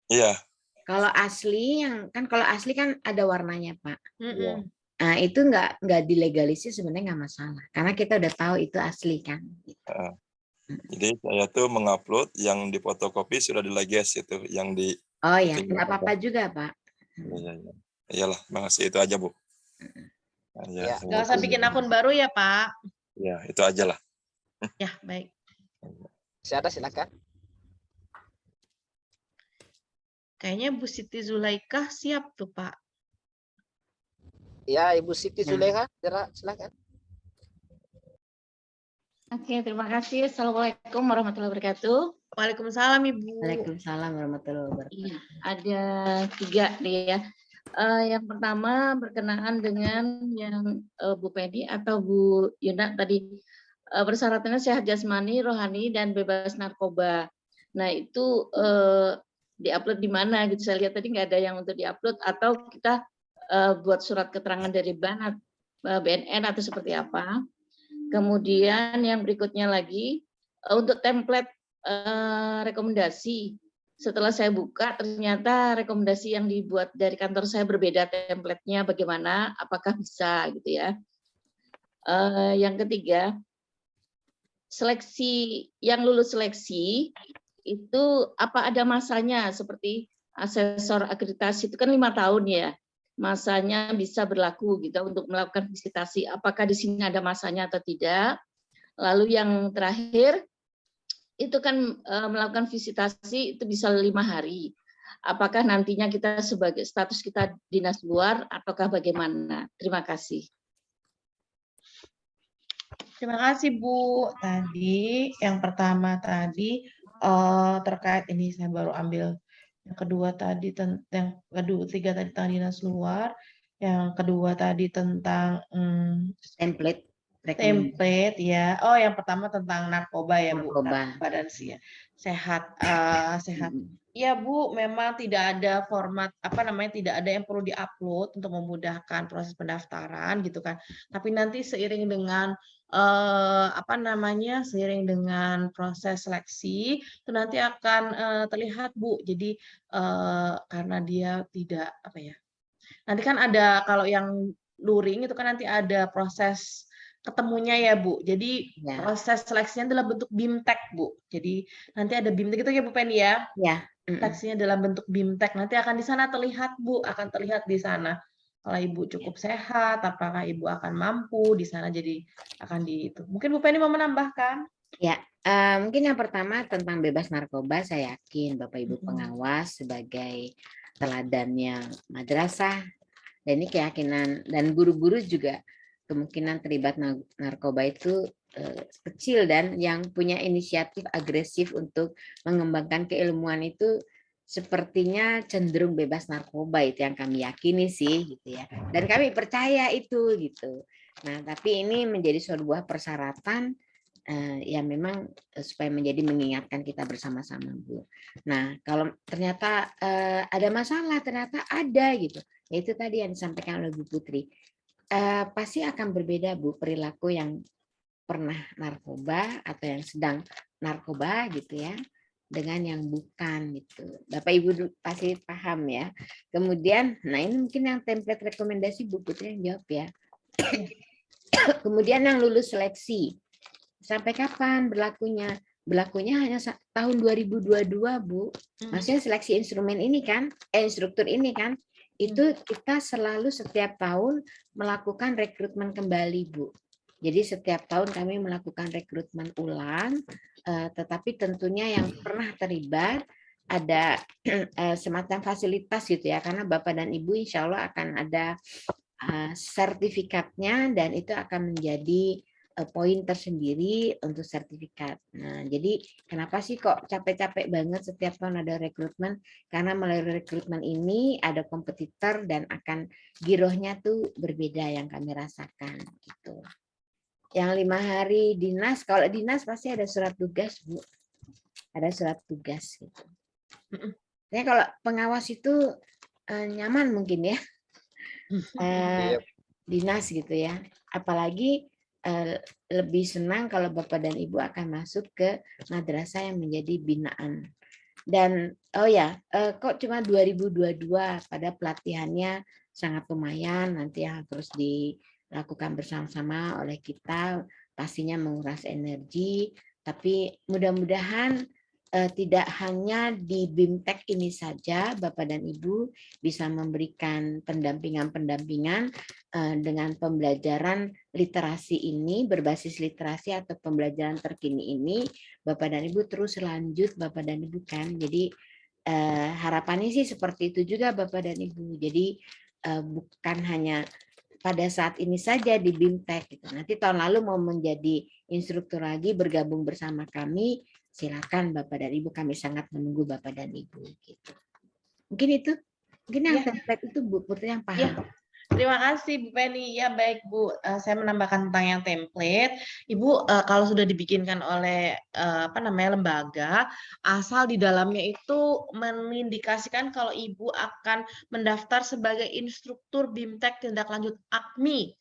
[SPEAKER 6] Iya.
[SPEAKER 2] Kalau asli kalau asli kan ada warnanya, Pak.
[SPEAKER 6] Iya.
[SPEAKER 2] Nah, itu nggak dilegalisir sebenarnya nggak masalah karena kita udah tahu itu asli kan.
[SPEAKER 6] Jadi saya tuh mengupload yang di fotokopi sudah dilegas itu, yang di.
[SPEAKER 2] Oh ya, nggak apa-apa juga, Pak.
[SPEAKER 6] Iya. Iyalah, makasih itu aja, Bu.
[SPEAKER 1] Ya.
[SPEAKER 4] Nggak usah bikin akun baru ya, Pak.
[SPEAKER 6] Ya, itu aja lah.
[SPEAKER 4] Ya, baik.
[SPEAKER 1] Siapa silakan.
[SPEAKER 4] Kayaknya Bu Siti Zulaikah siap tuh, Pak.
[SPEAKER 1] Ya, Ibu Siti Zuleha, silakan.
[SPEAKER 7] Oke, terima kasih. Assalamualaikum warahmatullahi wabarakatuh.
[SPEAKER 4] Waalaikumsalam, Ibu.
[SPEAKER 2] Waalaikumsalam warahmatullahi wabarakatuh.
[SPEAKER 7] Iya, ada 3 nih ya. Yang pertama berkenaan dengan yang Bu Pedi atau Bu Yuna tadi, persyaratannya sehat jasmani, rohani, dan bebas narkoba. Nah itu diupload di mana gitu? Saya lihat tadi nggak ada yang untuk diupload, atau kita buat surat keterangan dari BNN atau seperti apa. Kemudian yang berikutnya lagi, untuk template rekomendasi. Setelah saya buka, ternyata rekomendasi yang dibuat dari kantor saya berbeda template-nya bagaimana, apakah bisa gitu ya. Yang ketiga, seleksi yang lulus seleksi itu apa ada masanya, seperti asesor akreditasi itu kan 5 tahun ya. Masanya bisa berlaku gitu untuk melakukan visitasi. Apakah di sini ada masanya atau tidak? Lalu yang terakhir, itu kan melakukan visitasi itu bisa 5 hari. Apakah nantinya kita sebagai status kita dinas luar ataukah bagaimana? Terima kasih.
[SPEAKER 4] Terima kasih Bu. Tadi yang pertama tadi terkait ini saya baru ambil. Yang kedua tadi yang kedua tiga tadi tentang dinas luar. Yang kedua tadi tentang
[SPEAKER 2] Template rekomendasi
[SPEAKER 4] template ya. Oh, yang pertama tentang narkoba ya Bu.
[SPEAKER 2] narkoba.
[SPEAKER 4] Badan sehat sehat. Ya Bu, memang tidak ada format tidak ada yang perlu diupload untuk memudahkan proses pendaftaran gitu kan. Tapi nanti seiring dengan seiring dengan proses seleksi itu nanti akan terlihat Bu. Jadi karena dia tidak nanti kan ada kalau yang luring itu kan nanti ada proses ketemunya ya Bu. Jadi proses seleksinya dalam bentuk BIMTEK Bu. Jadi nanti ada BIMTEK itu ya Bu Penny ya.
[SPEAKER 2] Ya.
[SPEAKER 4] Seleksinya dalam bentuk BIMTEK. Nanti akan di sana terlihat Bu, akan terlihat di sana. Kalau Ibu cukup sehat, apakah Ibu akan mampu di sana jadi akan di itu. Mungkin Bu Penny mau menambahkan?
[SPEAKER 2] Ya, mungkin yang pertama tentang bebas narkoba, saya yakin Bapak Ibu pengawas sebagai teladannya madrasah, dan ini keyakinan, dan guru-guru juga kemungkinan terlibat narkoba itu kecil, dan yang punya inisiatif agresif untuk mengembangkan keilmuan itu sepertinya cenderung bebas narkoba, itu yang kami yakini sih gitu ya, dan kami percaya itu gitu. Nah, tapi ini menjadi sebuah persyaratan ya memang supaya menjadi mengingatkan kita bersama-sama Bu. Nah, kalau ternyata ada masalah, ternyata ada gitu. Itu tadi yang disampaikan oleh Bu Putri. Pasti akan berbeda Bu perilaku yang pernah narkoba atau yang sedang narkoba gitu ya, dengan yang bukan gitu. Bapak Ibu pasti paham ya. Kemudian, nah ini mungkin yang template rekomendasi Bu Putri yang jawab ya. Kemudian yang lulus seleksi. Sampai kapan berlakunya? Berlakunya hanya tahun 2022, Bu. Maksudnya seleksi instrumen ini kan, instruktur ini kan, itu kita selalu setiap tahun melakukan rekrutmen kembali, Bu. Jadi setiap tahun kami melakukan rekrutmen ulang, tetapi tentunya yang pernah terlibat ada semacam fasilitas gitu ya, karena Bapak dan Ibu insya Allah akan ada sertifikatnya, dan itu akan menjadi poin tersendiri untuk sertifikat. Nah, jadi kenapa sih kok capek-capek banget setiap tahun ada rekrutmen? Karena melalui rekrutmen ini ada kompetitor dan akan girohnya tuh berbeda yang kami rasakan gitu. Yang 5 hari dinas, kalau dinas pasti ada surat tugas, Bu. Ada surat tugas gitu. Nah, kalau pengawas itu nyaman mungkin ya. Dinas gitu ya. Apalagi lebih senang kalau Bapak dan Ibu akan masuk ke madrasah yang menjadi binaan. Dan kok cuma 2022, pada pelatihannya sangat lumayan, nanti yang terus dilakukan bersama-sama oleh kita, pastinya menguras energi, tapi mudah-mudahan tidak hanya di BIMTEK ini saja Bapak dan Ibu bisa memberikan pendampingan dengan pembelajaran literasi ini, berbasis literasi atau pembelajaran terkini ini, Bapak dan Ibu terus lanjut Bapak dan Ibu kan. Jadi harapannya sih seperti itu juga Bapak dan Ibu. Jadi bukan hanya pada saat ini saja di BIMTEK gitu. Nanti tahun lalu mau menjadi instruktur lagi bergabung bersama kami, silakan Bapak dan Ibu, kami sangat menunggu Bapak dan Ibu gitu. Mungkin itu, mungkin yang template itu Bu Putri yang paham.
[SPEAKER 4] Ya. Terima kasih Bu Penny. Ya baik Bu, saya menambahkan tentang yang template. Ibu kalau sudah dibikinkan oleh lembaga, asal di dalamnya itu mengindikasikan kalau Ibu akan mendaftar sebagai instruktur BIMTEK tindak lanjut AKMI.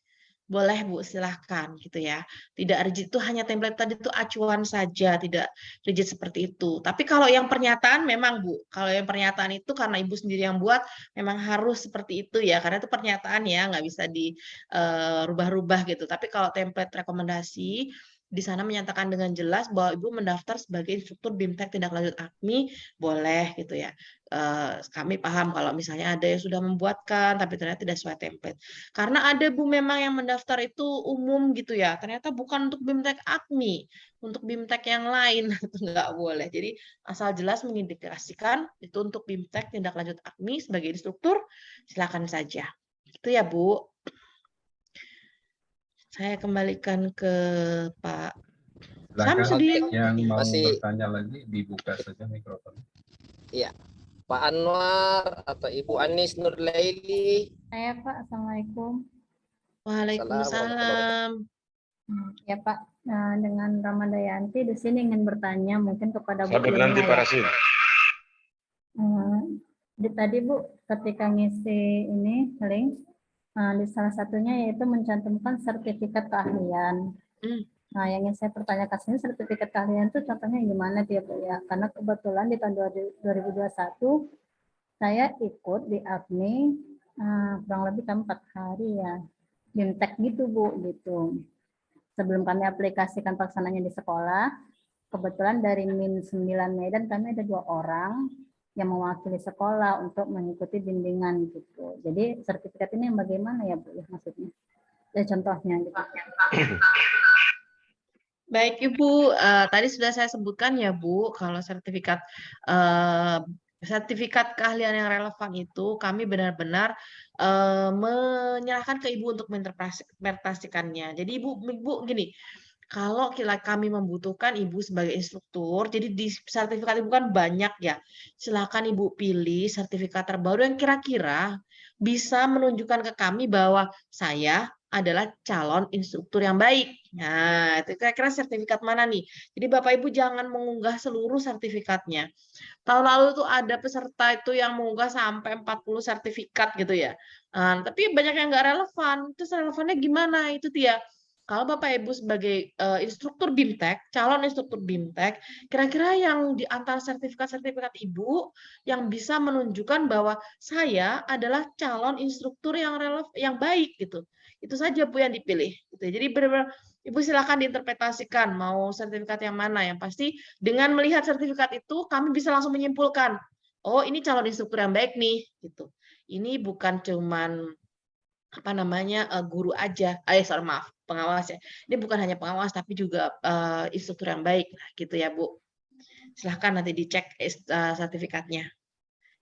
[SPEAKER 4] Boleh Bu, silahkan gitu ya. Tidak rigid, itu hanya template tadi itu acuan saja, tidak rigid seperti itu. Tapi kalau yang pernyataan memang Bu, kalau yang pernyataan itu karena Ibu sendiri yang buat, memang harus seperti itu ya, karena itu pernyataan ya, nggak bisa dirubah-rubah gitu. Tapi kalau template rekomendasi, di sana menyatakan dengan jelas bahwa Ibu mendaftar sebagai instruktur BIMTEK tindak lanjut AKMI, boleh gitu ya. Kami paham kalau misalnya ada yang sudah membuatkan, tapi ternyata tidak sesuai template. Karena ada Bu memang yang mendaftar itu umum gitu ya, ternyata bukan untuk BIMTEK AKMI, untuk BIMTEK yang lain, itu nggak boleh. Jadi asal jelas mengindikasikan itu untuk BIMTEK tindak lanjut AKMI sebagai instruktur, silakan saja. Itu ya Bu. Saya kembalikan ke Pak
[SPEAKER 3] Silakan
[SPEAKER 4] Samsudin.
[SPEAKER 3] yang mau
[SPEAKER 1] Masih-
[SPEAKER 3] bertanya lagi dibuka saja mikrofon.
[SPEAKER 1] Iya, Pak Anwar atau Ibu Anis Nurlaili.
[SPEAKER 8] Saya Pak, Assalamualaikum.
[SPEAKER 4] Waalaikumsalam.
[SPEAKER 8] Ya Pak, dengan Ramadayanti di sini ingin bertanya mungkin kepada Bu
[SPEAKER 9] Sabar
[SPEAKER 8] Yuna
[SPEAKER 9] nanti
[SPEAKER 8] ya.
[SPEAKER 9] Pak Rasul.
[SPEAKER 8] Tadi Bu, ketika ngisi ini link, di salah satunya yaitu mencantumkan sertifikat keahlian. Nah, yang ingin saya pertanyakan sini sertifikat keahlian itu contohnya gimana dia Bu ya? Karena kebetulan di tahun 2021 saya ikut di APMI kurang lebih 4 hari ya, BIMTEK gitu Bu gitu. Sebelum kami aplikasikan pelaksananya di sekolah, kebetulan dari Min 9 Medan kami ada 2 orang yang mewakili sekolah untuk mengikuti bimbingan gitu. Jadi sertifikat ini yang bagaimana ya Bu maksudnya? Ya contohnya gitu.
[SPEAKER 4] Baik Ibu, tadi sudah saya sebutkan ya Bu, kalau sertifikat keahlian yang relevan itu kami benar-benar menyerahkan ke Ibu untuk menginterpretasikannya. Jadi Ibu gini, kalau kami membutuhkan Ibu sebagai instruktur, jadi di sertifikat Ibu kan banyak ya. Silakan Ibu pilih sertifikat terbaru yang kira-kira bisa menunjukkan ke kami bahwa saya adalah calon instruktur yang baik. Nah, itu kira-kira sertifikat mana nih? Jadi Bapak Ibu jangan mengunggah seluruh sertifikatnya. Tahun lalu tuh ada peserta itu yang mengunggah sampai 40 sertifikat gitu ya. Tapi banyak yang nggak relevan. Terus relevannya gimana? Itu dia. Kalau Bapak Ibu sebagai instruktur BIMTEK, calon instruktur BIMTEK, kira-kira yang di antara sertifikat-sertifikat Ibu yang bisa menunjukkan bahwa saya adalah calon instruktur yang yang baik gitu. Itu saja Bu yang dipilih. Gitu. Jadi benar-benar Ibu silakan diinterpretasikan mau sertifikat yang mana. Yang pasti dengan melihat sertifikat itu kami bisa langsung menyimpulkan, oh ini calon instruktur yang baik nih. Gitu. Ini bukan cuman guru aja. Maaf, pengawas ya. Ini bukan hanya pengawas tapi juga instruktur yang baik gitu ya Bu. Silahkan nanti dicek sertifikatnya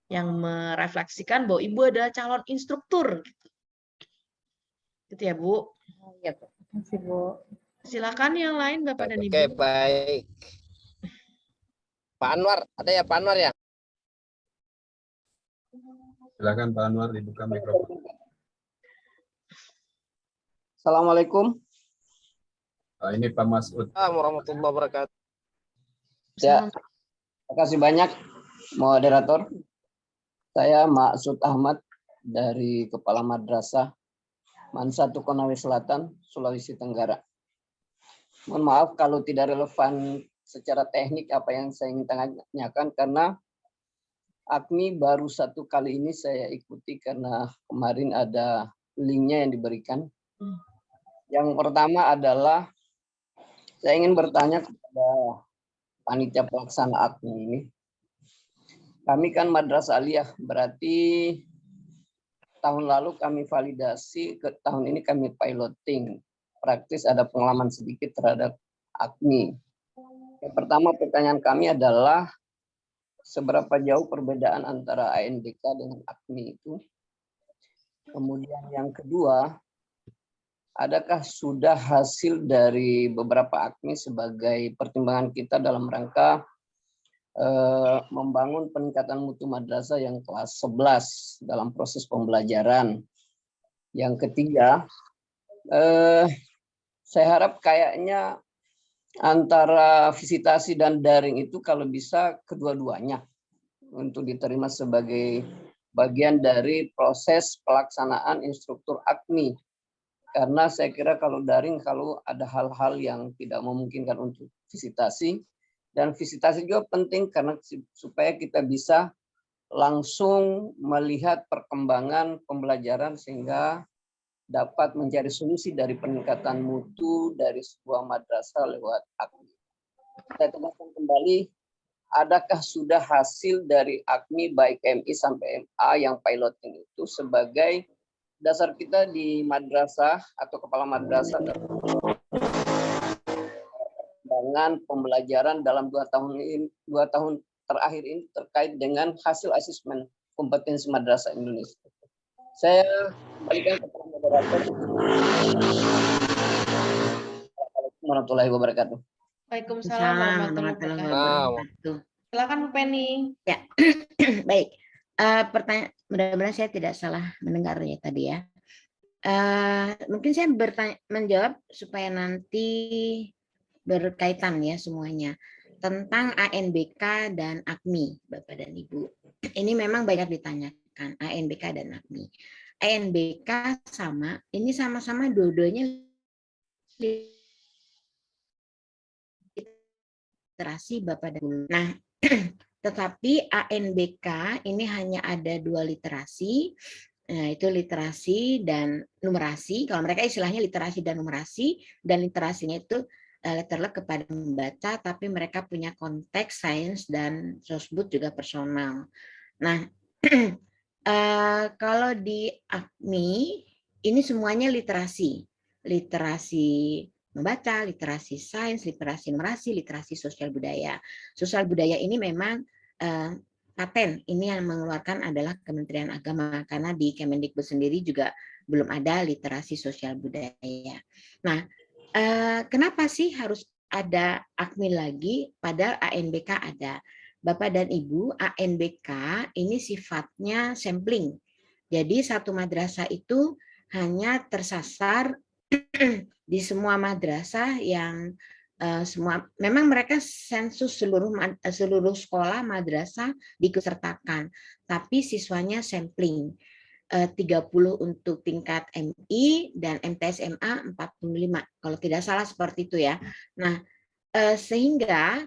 [SPEAKER 4] yang merefleksikan bahwa Ibu adalah calon instruktur gitu ya Bu.
[SPEAKER 8] Ya Bu, terima kasih Bu.
[SPEAKER 4] Silakan yang lain Bapak dan Ibu.
[SPEAKER 1] Oke, baik. Pak Anwar, ada ya Pak Anwar ya?
[SPEAKER 3] Silakan Pak Anwar dibuka mikrofon.
[SPEAKER 10] Assalamualaikum.
[SPEAKER 3] Ini Pak Masud.
[SPEAKER 1] Warahmatullahi wabarakatuh.
[SPEAKER 10] Ya, terima kasih banyak moderator. Saya Maksud Ahmad dari Kepala Madrasah Mansatu Konawe Selatan, Sulawesi Tenggara. Mohon maaf kalau tidak relevan secara teknik apa yang saya ingin tanyakan karena AKMI baru 1 kali ini saya ikuti karena kemarin ada linknya yang diberikan. Yang pertama adalah saya ingin bertanya kepada panitia pelaksana AKMI ini. Kami kan Madrasah Aliyah, berarti tahun lalu kami validasi, ke tahun ini kami piloting. Praktis ada pengalaman sedikit terhadap AKMI. Yang pertama pertanyaan kami adalah seberapa jauh perbedaan antara ANDK dengan AKMI itu. Kemudian yang kedua, adakah sudah hasil dari beberapa AKMI sebagai pertimbangan kita dalam rangka membangun peningkatan mutu madrasah yang kelas 11 dalam proses pembelajaran. Yang ketiga, saya harap kayaknya antara visitasi dan daring itu kalau bisa kedua-duanya untuk diterima sebagai bagian dari proses pelaksanaan instruktur AKMI. Karena saya kira kalau daring kalau ada hal-hal yang tidak memungkinkan untuk visitasi, dan visitasi juga penting karena supaya kita bisa langsung melihat perkembangan pembelajaran sehingga dapat mencari solusi dari peningkatan mutu dari sebuah madrasah lewat AKMI. Saya tanyakan kembali, adakah sudah hasil dari AKMI baik MI sampai MA yang piloting itu sebagai dasar kita di madrasah atau kepala madrasah dengan pembelajaran dalam 2 tahun terakhir ini terkait dengan hasil asesmen kompetensi madrasah Indonesia. Saya kembalikan kepada moderator. warahmatullahi wabarakatuh.
[SPEAKER 4] Waalaikumsalam warahmatullahi wabarakatuh. Silakan Bu Penny.
[SPEAKER 2] Ya, baik. Pertanyaan, mudah-mudahan saya tidak salah mendengarnya tadi ya. Mungkin saya menjawab supaya nanti berkaitan ya semuanya tentang ANBK dan AKMI, Bapak dan Ibu. Ini memang banyak ditanyakan ANBK dan AKMI. ANBK sama, ini sama-sama dua-duanya literasi Bapak dan Ibu. Nah, tetapi ANBK ini hanya ada 2 literasi. Nah, itu literasi dan numerasi. Kalau mereka istilahnya literasi dan numerasi, dan literasinya itu letterlek kepada membaca, tapi mereka punya konteks sains dan sosbud juga personal. Nah, kalau di AKMI ini semuanya literasi, literasi membaca, literasi sains, literasi numerasi, literasi sosial budaya. Sosial budaya ini memang paten, ini yang mengeluarkan adalah Kementerian Agama, karena di Kemendikbud sendiri juga belum ada literasi sosial budaya. Nah, kenapa sih harus ada AKMI lagi, padahal ANBK ada? Bapak dan Ibu, ANBK ini sifatnya sampling. Jadi satu madrasah itu hanya tersasar di semua madrasah yang semua, memang mereka sensus seluruh sekolah madrasah diikutsertakan, tapi siswanya sampling. 30 untuk tingkat MI dan MTS MA 45, kalau tidak salah seperti itu ya. Nah, sehingga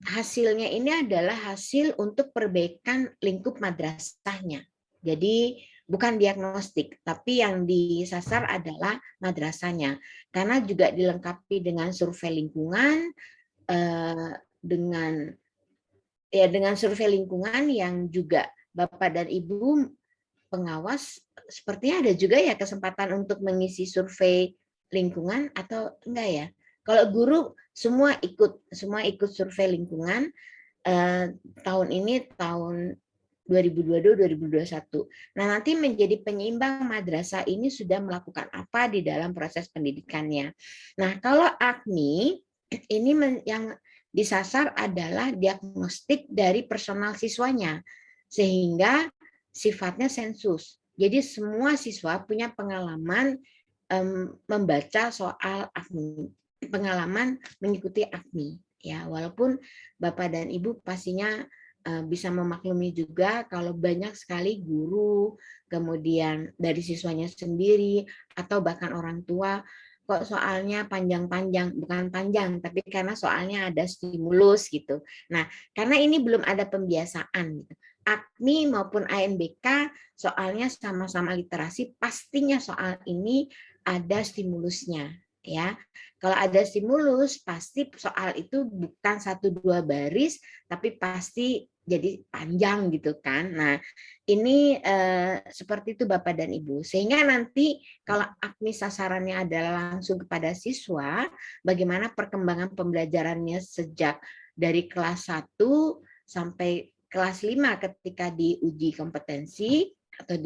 [SPEAKER 2] hasilnya ini adalah hasil untuk perbaikan lingkup madrasahnya. Jadi bukan diagnostik, tapi yang disasar adalah madrasahnya. Karena juga dilengkapi dengan survei lingkungan, dengan survei lingkungan yang juga Bapak dan Ibu pengawas, sepertinya ada juga ya kesempatan untuk mengisi survei lingkungan atau enggak ya? Kalau guru semua ikut survei lingkungan tahun ini, tahun 2022-2021. Nah, nanti menjadi penyeimbang madrasah ini sudah melakukan apa di dalam proses pendidikannya. Nah, kalau AKMI ini yang disasar adalah diagnostik dari personal siswanya, sehingga sifatnya sensus. Jadi semua siswa punya pengalaman membaca soal AKMI, pengalaman mengikuti AKMI. Ya, walaupun Bapak dan Ibu pastinya bisa memaklumi juga kalau banyak sekali guru, kemudian dari siswanya sendiri, atau bahkan orang tua, kok soalnya panjang-panjang, bukan panjang, tapi karena soalnya ada stimulus gitu. Nah, karena ini belum ada pembiasaan gitu. AKMI maupun ANBK soalnya sama-sama literasi, pastinya soal ini ada stimulusnya. Ya, kalau ada stimulus pasti soal itu bukan 1-2 baris, tapi pasti jadi panjang gitu kan. Nah, ini seperti itu Bapak dan Ibu. Sehingga nanti kalau AKMI sasarannya adalah langsung kepada siswa, bagaimana perkembangan pembelajarannya sejak dari kelas 1 sampai kelas 5 ketika diuji kompetensi atau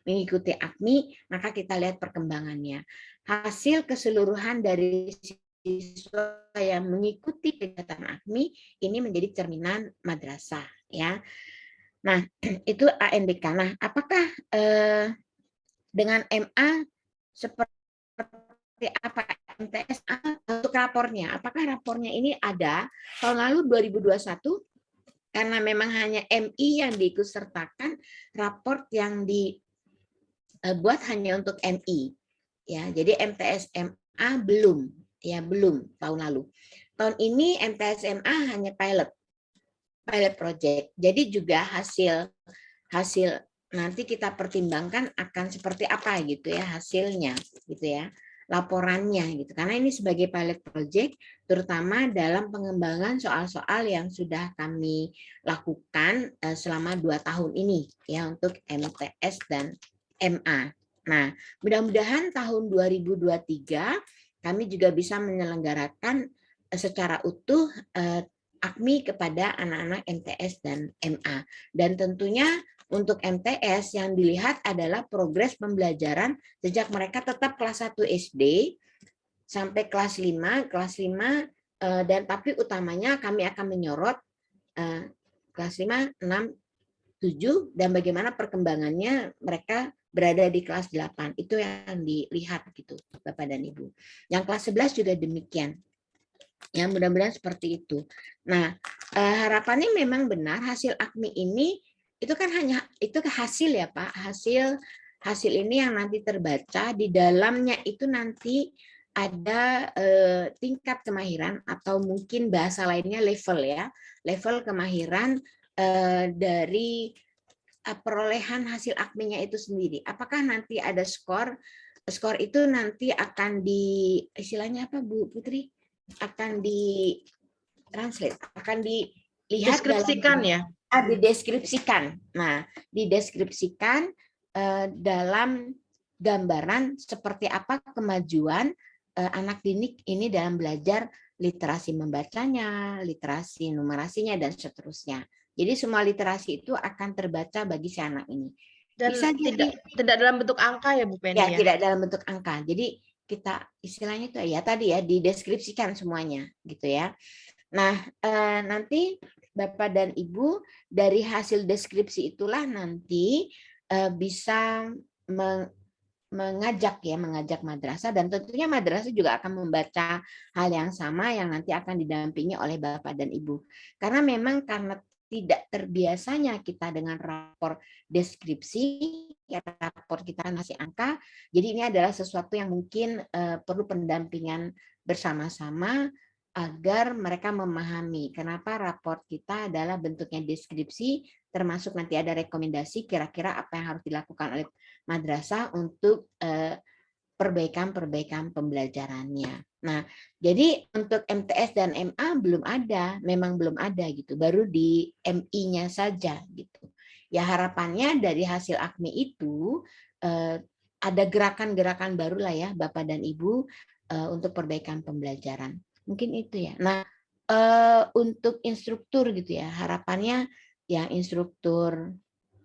[SPEAKER 2] mengikuti AKMI, maka kita lihat perkembangannya. Hasil keseluruhan dari siswa yang mengikuti kegiatan AKMI ini menjadi cerminan madrasah, ya. Nah, itu ANBK. Nah, apakah dengan MA seperti apa MTSA untuk rapornya? Apakah rapornya ini ada tahun lalu 2021? Karena memang hanya MI yang diikutsertakan, raport yang dibuat hanya untuk MI. Ya, jadi MTS MA belum tahun lalu. Tahun ini MTS MA hanya pilot project. Jadi juga hasil nanti kita pertimbangkan akan seperti apa gitu ya hasilnya gitu ya, laporannya gitu. Karena ini sebagai pilot project terutama dalam pengembangan soal-soal yang sudah kami lakukan selama 2 tahun ini ya untuk MTS dan MA. Nah, mudah-mudahan tahun 2023 kami juga bisa menyelenggarakan secara utuh AKMI kepada anak-anak MTS dan MA. Dan tentunya untuk MTS yang dilihat adalah progres pembelajaran sejak mereka tetap kelas 1 SD sampai kelas 5, dan tapi utamanya kami akan menyorot kelas 5, 6, 7 dan bagaimana perkembangannya mereka berada di kelas 8. Itu yang dilihat gitu, Bapak dan Ibu. Yang kelas 11 juga demikian. Ya, mudah-mudahan seperti itu. Nah, harapannya memang benar hasil AKMI ini itu kan hanya itu hasil ya Pak, hasil ini yang nanti terbaca di dalamnya itu nanti ada tingkat kemahiran atau mungkin bahasa lainnya level kemahiran dari perolehan hasil AKMI-nya itu sendiri. Apakah nanti ada skor itu nanti akan istilahnya apa Bu Putri? Akan di-translate, akan dilihat
[SPEAKER 4] Deskripsikan ya.
[SPEAKER 2] Dideskripsikan. Nah, dideskripsikan dalam gambaran seperti apa kemajuan anak didik ini dalam belajar literasi membacanya, literasi numerasinya, dan seterusnya. Jadi semua literasi itu akan terbaca bagi si anak ini.
[SPEAKER 4] Dan
[SPEAKER 2] bisa
[SPEAKER 4] tidak dalam bentuk angka ya Bu Penny
[SPEAKER 2] ya? Tidak dalam bentuk angka. Jadi kita istilahnya itu ya tadi ya dideskripsikan semuanya gitu ya. Nah, nanti Bapak dan Ibu dari hasil deskripsi itulah nanti bisa mengajak madrasah, dan tentunya madrasah juga akan membaca hal yang sama yang nanti akan didampingi oleh Bapak dan Ibu. Karena memang karena tidak terbiasanya kita dengan rapor deskripsi, rapor kita masih angka, jadi ini adalah sesuatu yang mungkin perlu pendampingan bersama-sama agar mereka memahami kenapa rapor kita adalah bentuknya deskripsi, termasuk nanti ada rekomendasi kira-kira apa yang harus dilakukan oleh madrasah untuk perbaikan pembelajarannya. Nah, jadi untuk MTS dan MA memang belum ada gitu, baru di MI-nya saja gitu. Ya harapannya dari hasil AKMI itu ada gerakan-gerakan baru lah ya Bapak dan Ibu untuk perbaikan pembelajaran. Mungkin itu ya. Nah, untuk instruktur gitu ya, harapannya ya instruktur,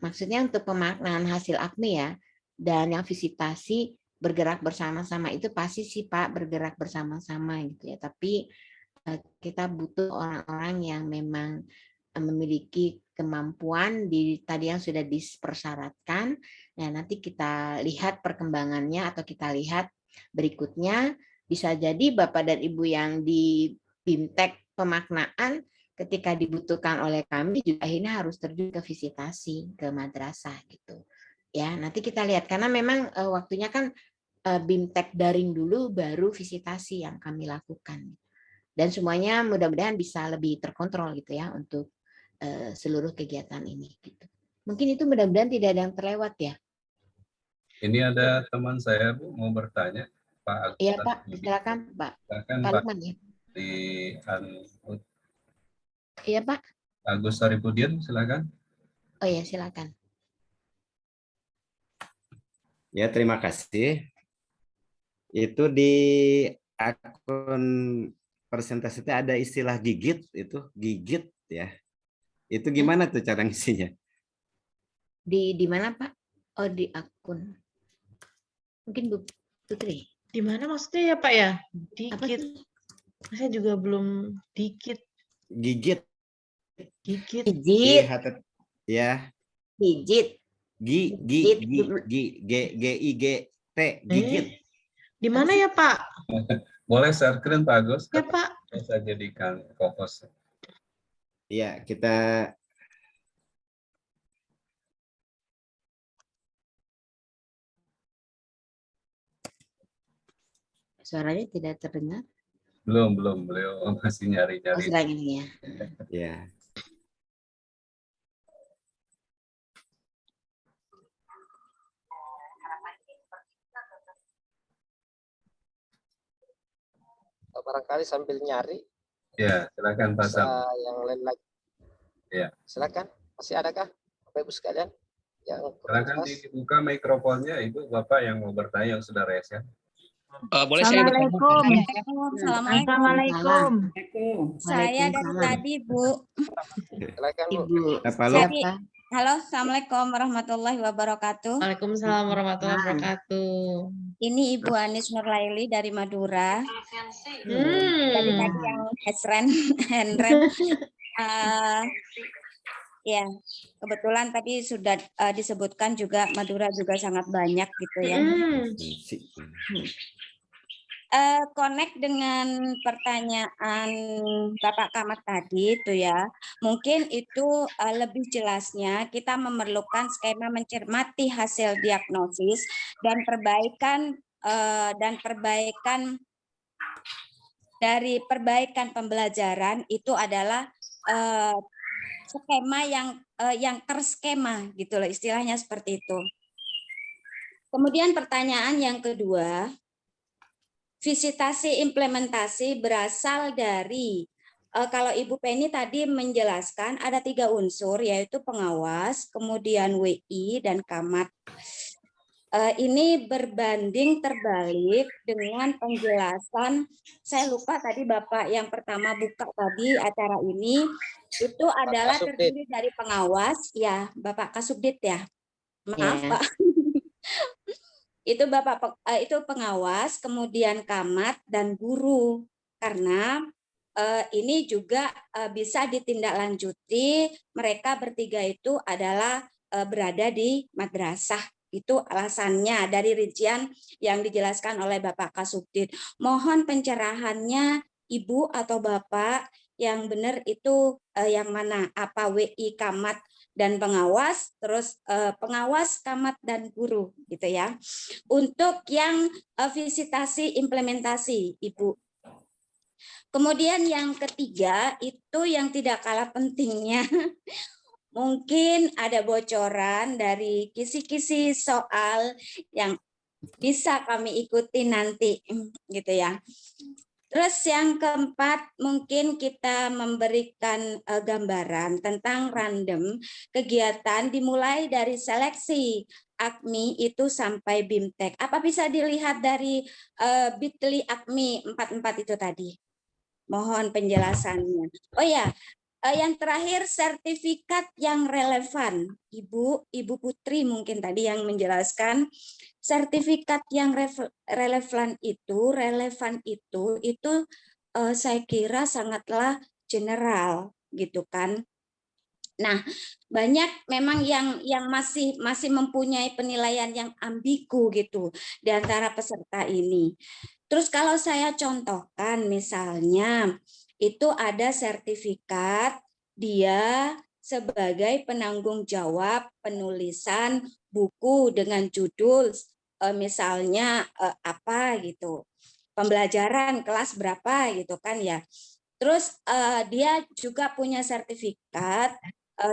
[SPEAKER 2] maksudnya untuk pemaknaan hasil AKMI ya, dan yang visitasi bergerak bersama-sama itu pasti sih Pak bergerak bersama-sama gitu ya. Tapi kita butuh orang-orang yang memang memiliki kemampuan tadi yang sudah dipersyaratkan. Nah, nanti kita lihat perkembangannya atau kita lihat berikutnya. Bisa jadi Bapak dan Ibu yang di BIMTEK pemaknaan ketika dibutuhkan oleh kami juga akhirnya harus terjun ke visitasi ke madrasah gitu. Ya, nanti kita lihat karena memang waktunya kan BIMTEK daring dulu baru visitasi yang kami lakukan. Dan semuanya mudah-mudahan bisa lebih terkontrol gitu ya untuk seluruh kegiatan ini gitu. Mungkin itu mudah-mudahan tidak ada yang terlewat ya.
[SPEAKER 3] Ini ada teman saya Bu mau bertanya, Pak Agus.
[SPEAKER 2] Iya Pak, silakan Pak.
[SPEAKER 3] Silakan
[SPEAKER 2] Pak
[SPEAKER 3] Pak.
[SPEAKER 2] Lukman ya. Iya Pak.
[SPEAKER 3] Agus Saripudin, silakan.
[SPEAKER 2] Oh ya, silakan.
[SPEAKER 9] Ya, terima kasih. Itu di akun presentasinya ada istilah gigit, itu gigit ya. Itu gimana tuh cara ngisinya?
[SPEAKER 2] Di mana Pak? Oh, di akun. Mungkin Bu Putri.
[SPEAKER 4] Di mana maksudnya ya Pak ya? Dikit. Saya juga belum dikit.
[SPEAKER 9] Gigit.
[SPEAKER 2] Gigit.
[SPEAKER 9] Ya.
[SPEAKER 2] Gigit.
[SPEAKER 9] G-I-G-T. Gigit.
[SPEAKER 4] Di mana ya Pak?
[SPEAKER 3] Boleh share screen Pak Agus?
[SPEAKER 4] Ya Pak.
[SPEAKER 3] Bisa jadikan co-host.
[SPEAKER 9] Iya, kita
[SPEAKER 2] Suaranya tidak terdengar.
[SPEAKER 3] Belum, beliau masih nyari-nyari.
[SPEAKER 2] Oh, sedang ini ya.
[SPEAKER 9] Ya.
[SPEAKER 1] Barangkali sambil nyari.
[SPEAKER 3] Ya, silakan Pak Sam.
[SPEAKER 1] Yang lain lagi.
[SPEAKER 3] Ya.
[SPEAKER 1] Silakan. Masih adakah Bapak Ibu sekalian?
[SPEAKER 3] Silakan dibuka mikrofonnya, Ibu Bapak yang mau bertanya yang sudah raise ya.
[SPEAKER 11] Boleh Assalamualaikum. Assalamualaikum. Saya dari tadi Bu.
[SPEAKER 1] Silakan Bu.
[SPEAKER 12] Halo, Assalamualaikum warahmatullahi wabarakatuh.
[SPEAKER 4] Waalaikumsalam warahmatullahi wabarakatuh.
[SPEAKER 12] Ini Ibu Anis Nurlaili dari Madura. Dari tadi yang handrem. Ya, kebetulan tadi sudah disebutkan juga Madura juga sangat banyak gitu ya. Connect dengan pertanyaan Bapak Kamat tadi itu ya, mungkin itu lebih jelasnya kita memerlukan skema mencermati hasil diagnosis dan perbaikan dari perbaikan pembelajaran itu adalah skema yang terskema gitu loh, istilahnya seperti itu. Kemudian pertanyaan yang kedua, visitasi implementasi berasal dari kalau Ibu Penny tadi menjelaskan ada 3 unsur yaitu pengawas, kemudian WI dan Kamat. Ini berbanding terbalik dengan penjelasan, saya lupa tadi Bapak yang pertama buka tadi acara ini, itu adalah terdiri dari pengawas, ya Bapak Kasubdit ya, maaf Pak. Itu itu pengawas, kemudian Kamat dan guru, karena ini juga bisa ditindaklanjuti, mereka bertiga itu adalah berada di madrasah. Itu alasannya dari rincian yang dijelaskan oleh Bapak Kasubdit. Mohon pencerahannya Ibu atau Bapak yang benar itu yang mana? Apa WI, Kamat, dan pengawas, terus pengawas, Kamat, dan guru gitu ya. Untuk yang visitasi implementasi, Ibu. Kemudian yang ketiga itu yang tidak kalah pentingnya, mungkin ada bocoran dari kisi-kisi soal yang bisa kami ikuti nanti gitu ya. Terus yang keempat, mungkin kita memberikan gambaran tentang random kegiatan dimulai dari seleksi AKMI itu sampai BIMTEK. Apa bisa dilihat dari Bitly AKMI 44 itu tadi? Mohon penjelasannya. Oh ya, yang terakhir sertifikat yang relevan. Ibu Putri mungkin tadi yang menjelaskan sertifikat yang relevan itu saya kira sangatlah general gitu kan. Nah, banyak memang yang masih mempunyai penilaian yang ambigu gitu di antara peserta ini. Terus kalau saya contohkan misalnya itu ada sertifikat dia sebagai penanggung jawab penulisan buku dengan judul misalnya apa gitu, pembelajaran kelas berapa gitu kan ya. Terus dia juga punya sertifikat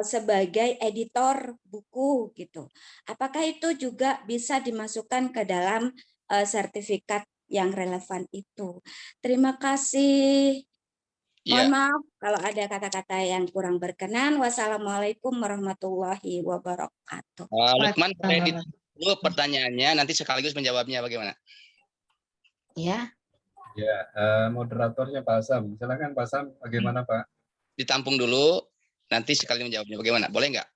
[SPEAKER 12] sebagai editor buku gitu. Apakah itu juga bisa dimasukkan ke dalam sertifikat yang relevan itu? Terima kasih. Mohon maaf kalau ada kata-kata yang kurang berkenan. Wassalamualaikum warahmatullahi wabarakatuh.
[SPEAKER 11] Lukman, dulu pertanyaannya, nanti sekaligus menjawabnya bagaimana?
[SPEAKER 3] Ya, moderatornya Pak Asam. Silakan Pak Asam, bagaimana Pak?
[SPEAKER 11] Ditampung dulu, nanti sekali menjawabnya bagaimana? Boleh nggak?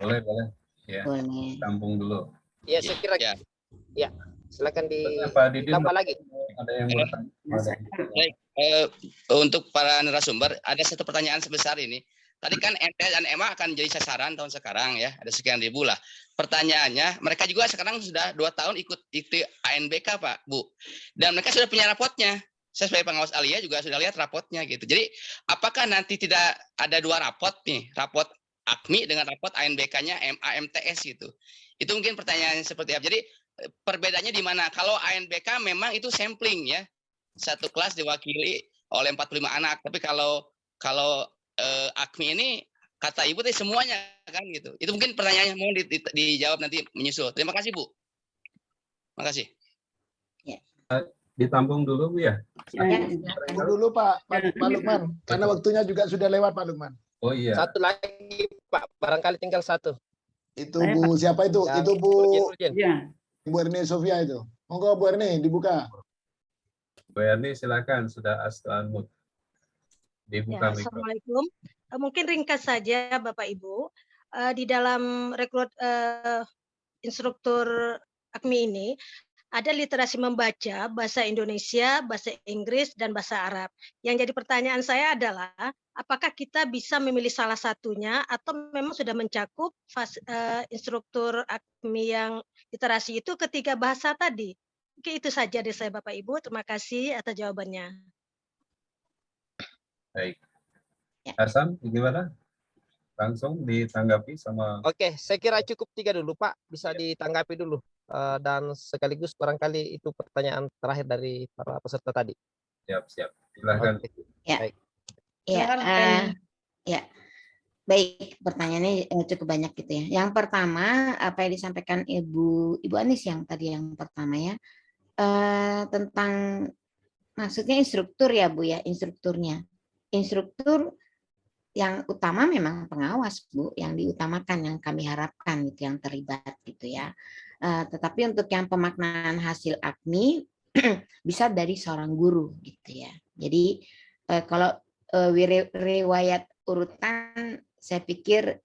[SPEAKER 3] Boleh. Ya, tampung dulu.
[SPEAKER 1] Ya, saya kira. Ya, silakan
[SPEAKER 3] ditambah
[SPEAKER 1] lagi.
[SPEAKER 3] Ada yang bertanya.
[SPEAKER 11] Baik, untuk para narasumber, ada satu pertanyaan sebesar ini. Tadi kan MTS dan EMA akan jadi sasaran tahun sekarang ya, ada sekian ribu lah. Pertanyaannya, mereka juga sekarang sudah 2 tahun ikut ANBK Pak, Bu. Dan mereka sudah punya rapotnya. Saya sebagai pengawas Alia juga sudah lihat rapotnya gitu. Jadi, apakah nanti tidak ada 2 rapot nih, rapot AKMI dengan rapot ANBK-nya MAMTS gitu. Itu mungkin pertanyaannya seperti apa. Jadi, perbedaannya di mana? Kalau ANBK memang itu sampling ya. Satu kelas diwakili oleh 45 anak. Tapi kalau AKMI ini kata Ibu tadi semuanya kan gitu. Itu mungkin pertanyaannya mohon dijawab nanti menyusul. Terima kasih Bu. Terima kasih.
[SPEAKER 3] Ditampung dulu Bu ya.
[SPEAKER 5] Tampung dulu Pak Lukman. Karena waktunya juga sudah lewat Pak Lukman.
[SPEAKER 3] Oh iya.
[SPEAKER 1] Satu lagi Pak, barangkali tinggal satu.
[SPEAKER 5] Itu Bu siapa itu?
[SPEAKER 1] Yang
[SPEAKER 5] itu Bu
[SPEAKER 1] Urgen.
[SPEAKER 5] Bu Erni Sofia itu. Monggo Bu Erni dibuka.
[SPEAKER 3] Bu Erni silakan, sudah dibuka mikrofon.
[SPEAKER 13] Assalamualaikum. Mungkin ringkas saja Bapak Ibu. di dalam rekrut instruktur AKMI ini ada literasi membaca bahasa Indonesia, bahasa Inggris, dan bahasa Arab. Yang jadi pertanyaan saya adalah, apakah kita bisa memilih salah satunya atau memang sudah mencakup instruktur AKMI yang literasi itu ketiga bahasa tadi? Oke, itu saja dari saya Bapak Ibu. Terima kasih atas jawabannya.
[SPEAKER 3] Baik. Hasan, gimana? Langsung ditanggapi sama...
[SPEAKER 1] Oke, saya kira cukup 3 dulu Pak. Bisa ditanggapi dulu. Dan sekaligus barangkali itu pertanyaan terakhir dari para peserta tadi.
[SPEAKER 3] Siap. Silahkan.
[SPEAKER 2] Ya.
[SPEAKER 1] Baik.
[SPEAKER 2] Ya. Baik, pertanyaannya cukup banyak gitu ya. Yang pertama, apa yang disampaikan Ibu Anis yang tadi yang pertama ya, tentang maksudnya instruktur ya Bu ya, instrukturnya. Instruktur yang utama memang pengawas Bu, yang diutamakan, yang kami harapkan itu yang terlibat gitu ya. Tetapi untuk yang pemaknaan hasil AKMI bisa dari seorang guru gitu ya. Jadi kalau riwayat urutan saya pikir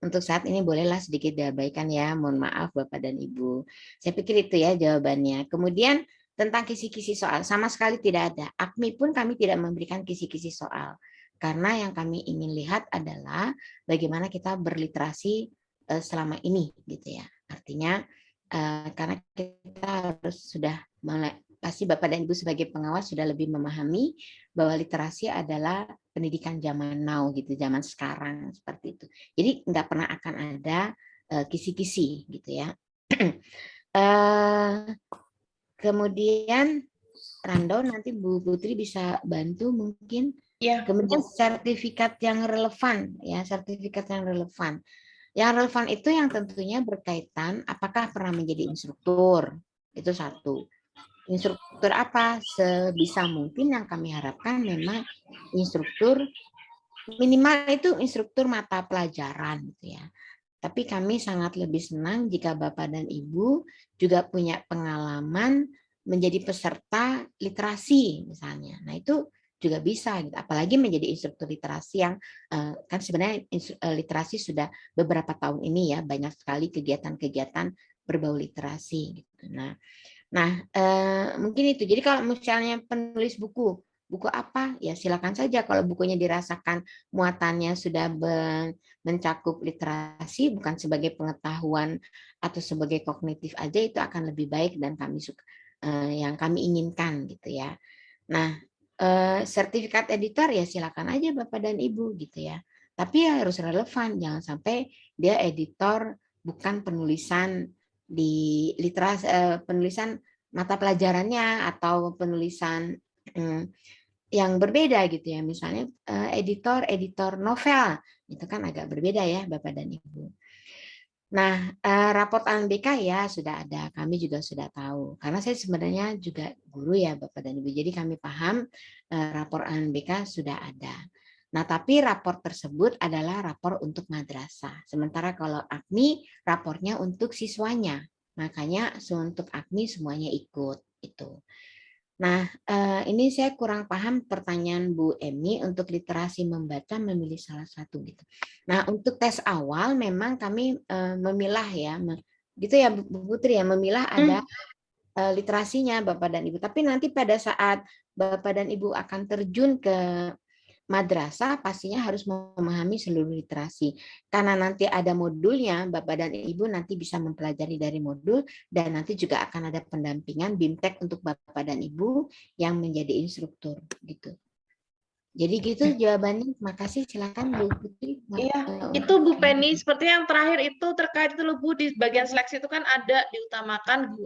[SPEAKER 2] untuk saat ini bolehlah sedikit diabaikan ya. Mohon maaf Bapak dan Ibu. Saya pikir itu ya jawabannya. Kemudian tentang kisi-kisi soal sama sekali tidak ada. AKMI pun kami tidak memberikan kisi-kisi soal. Karena yang kami ingin lihat adalah bagaimana kita berliterasi selama ini gitu ya. Artinya karena kita harus sudah pasti Bapak dan Ibu sebagai pengawas sudah lebih memahami bahwa literasi adalah pendidikan zaman now gitu, zaman sekarang seperti itu. Jadi nggak pernah akan ada kisi-kisi gitu ya. Kemudian Rando nanti Bu Putri bisa bantu mungkin.
[SPEAKER 4] Ya.
[SPEAKER 2] Kemudian sertifikat yang relevan ya, sertifikat yang relevan. Yang relevan itu yang tentunya berkaitan apakah pernah menjadi instruktur. Itu satu. Instruktur apa? Sebisa mungkin yang kami harapkan memang instruktur minimal itu instruktur mata pelajaran gitu ya. Tapi kami sangat lebih senang jika Bapak dan Ibu juga punya pengalaman menjadi peserta literasi misalnya. Nah, itu juga bisa gitu. Apalagi menjadi instruktur literasi yang kan sebenarnya literasi sudah beberapa tahun ini ya banyak sekali kegiatan-kegiatan berbau literasi gitu. Nah, mungkin itu. Jadi kalau misalnya penulis buku apa ya silakan saja. Kalau bukunya dirasakan muatannya sudah mencakup literasi bukan sebagai pengetahuan atau sebagai kognitif aja, itu akan lebih baik dan kami suka yang kami inginkan gitu ya. Nah, sertifikat editor ya silakan aja Bapak dan Ibu gitu ya. Tapi ya harus relevan, jangan sampai dia editor bukan penulisan di literasi, penulisan mata pelajarannya atau penulisan yang berbeda gitu ya. Misalnya editor novel itu kan agak berbeda ya Bapak dan Ibu. Nah, raport ANBK ya sudah ada, kami juga sudah tahu. Karena saya sebenarnya juga guru ya Bapak dan Ibu, jadi kami paham rapor ANBK sudah ada. Nah, tapi rapor tersebut adalah rapor untuk madrasah. Sementara kalau AKMI, rapornya untuk siswanya. Makanya untuk AKMI semuanya ikut itu. Nah, ini saya kurang paham pertanyaan Bu Emi untuk literasi membaca memilih salah satu gitu. Nah, untuk tes awal memang kami memilah ya, gitu ya Bu Putri ya, memilah ada literasinya Bapak dan Ibu. Tapi nanti pada saat Bapak dan Ibu akan terjun ke madrasah pastinya harus memahami seluruh literasi. Karena nanti ada modulnya, Bapak dan Ibu nanti bisa mempelajari dari modul dan nanti juga akan ada pendampingan BIMTEK untuk Bapak dan Ibu yang menjadi instruktur gitu. Jadi gitu jawabannya. Terima kasih. Silakan Bu Putri.
[SPEAKER 4] Iya, itu Bu Penny seperti yang terakhir itu terkait itu loh Bu, di bagian seleksi itu kan ada diutamakan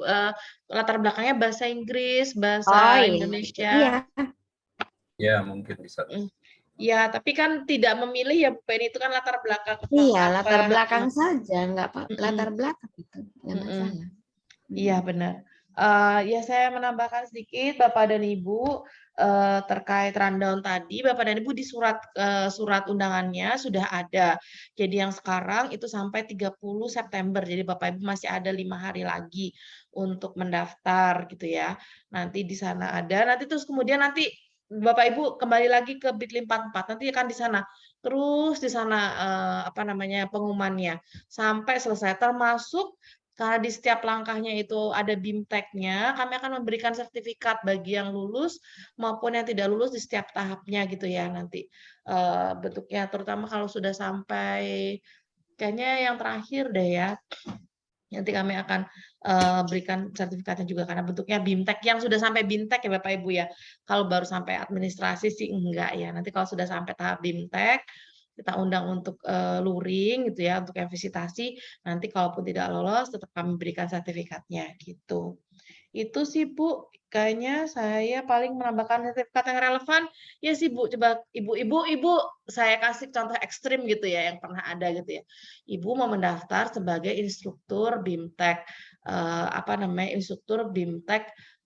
[SPEAKER 4] latar belakangnya bahasa Inggris, bahasa Indonesia.
[SPEAKER 2] Iya.
[SPEAKER 3] Ya, mungkin bisa.
[SPEAKER 4] Ya, tapi kan tidak memilih ya Bu Penny, itu kan latar belakang.
[SPEAKER 2] Iya, latar belakang saja, enggak Pak. Latar belakang itu, enggak masalah.
[SPEAKER 4] Iya, benar. Ya saya menambahkan sedikit Bapak dan Ibu terkait rundown tadi. Bapak dan Ibu di surat undangannya sudah ada. Jadi yang sekarang itu sampai 30 September. Jadi Bapak Ibu masih ada 5 hari lagi untuk mendaftar gitu ya. Nanti di sana ada. Nanti terus kemudian nanti Bapak Ibu kembali lagi ke Bitly 44, nanti akan di sana terus di sana pengumumannya sampai selesai, termasuk karena di setiap langkahnya itu ada BIMTEK-nya, kami akan memberikan sertifikat bagi yang lulus maupun yang tidak lulus di setiap tahapnya gitu ya nanti bentuknya, terutama kalau sudah sampai kayaknya yang terakhir deh ya. Nanti kami akan berikan sertifikatnya juga karena bentuknya BIMTEK yang sudah sampai BIMTEK ya Bapak Ibu ya. Kalau baru sampai administrasi sih enggak ya. Nanti kalau sudah sampai tahap BIMTEK kita undang untuk luring gitu ya, untuk yang visitasi. Nanti kalaupun tidak lolos tetap kami berikan sertifikatnya gitu. Itu sih Bu, kayaknya saya paling menambahkan sertifikat yang relevan. Ya sih Bu, coba Ibu saya kasih contoh ekstrim gitu ya yang pernah ada gitu ya. Ibu mau mendaftar sebagai instruktur BIMTEK instruktur BIMTEK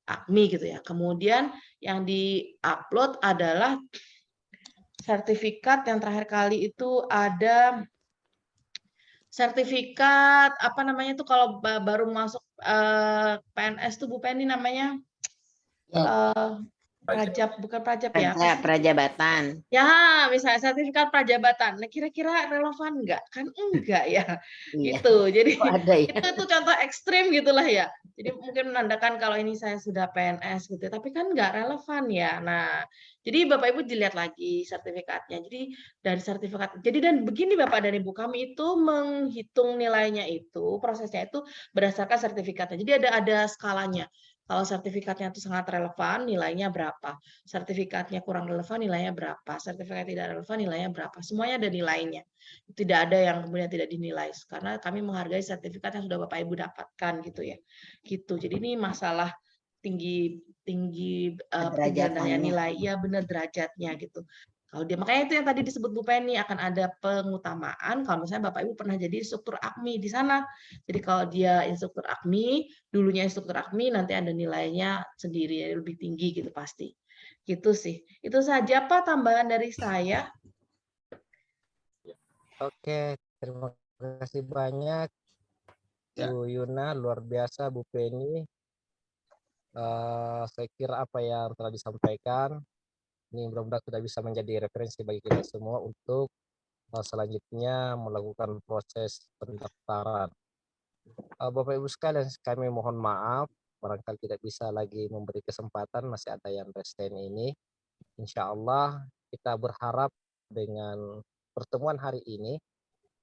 [SPEAKER 4] AKMI gitu ya. Kemudian yang di-upload adalah sertifikat yang terakhir kali itu ada sertifikat kalau baru masuk PNS tuh Bu Penny namanya bukan pajak ya.
[SPEAKER 2] Prajabatan.
[SPEAKER 4] Ya, misalnya sertifikat prajabatan. Nah, kira-kira relevan nggak? Kan enggak ya. Gitu. Jadi
[SPEAKER 2] ada ya.
[SPEAKER 4] itu contoh ekstrim gitulah ya. Jadi mungkin menandakan kalau ini saya sudah PNS gitu, tapi kan nggak relevan ya. Nah, jadi Bapak Ibu dilihat lagi sertifikatnya. Jadi dari sertifikat. Jadi dan begini Bapak dan Ibu, kami itu menghitung nilainya itu, prosesnya itu berdasarkan sertifikatnya. Jadi ada skalanya. Kalau sertifikatnya itu sangat relevan, nilainya berapa? Sertifikatnya kurang relevan, nilainya berapa? Sertifikat tidak relevan, nilainya berapa? Semuanya ada nilainya. Tidak ada yang kemudian tidak dinilai, karena kami menghargai sertifikat yang sudah Bapak Ibu dapatkan gitu ya. Gitu. Jadi ini masalah tinggi tingginya nilai, ya benar derajatnya gitu. Kalau dia makanya itu yang tadi disebut Bu Penny akan ada pengutamaan kalau misalnya Bapak Ibu pernah jadi instruktur AKMI di sana. Jadi kalau dia instruktur AKMI, dulunya instruktur AKMI nanti ada nilainya sendiri lebih tinggi gitu pasti. Gitu sih. Itu saja Pak tambahan dari saya.
[SPEAKER 1] Oke, terima kasih banyak Bu Yuna, luar biasa Bu Penny. Saya kira apa yang telah disampaikan ini mudah-mudahan sudah bisa menjadi referensi bagi kita semua untuk selanjutnya melakukan proses pendaftaran. Bapak Ibu sekalian, kami mohon maaf barangkali tidak bisa lagi memberi kesempatan, masih ada yang resten ini. Insya Allah kita berharap dengan pertemuan hari ini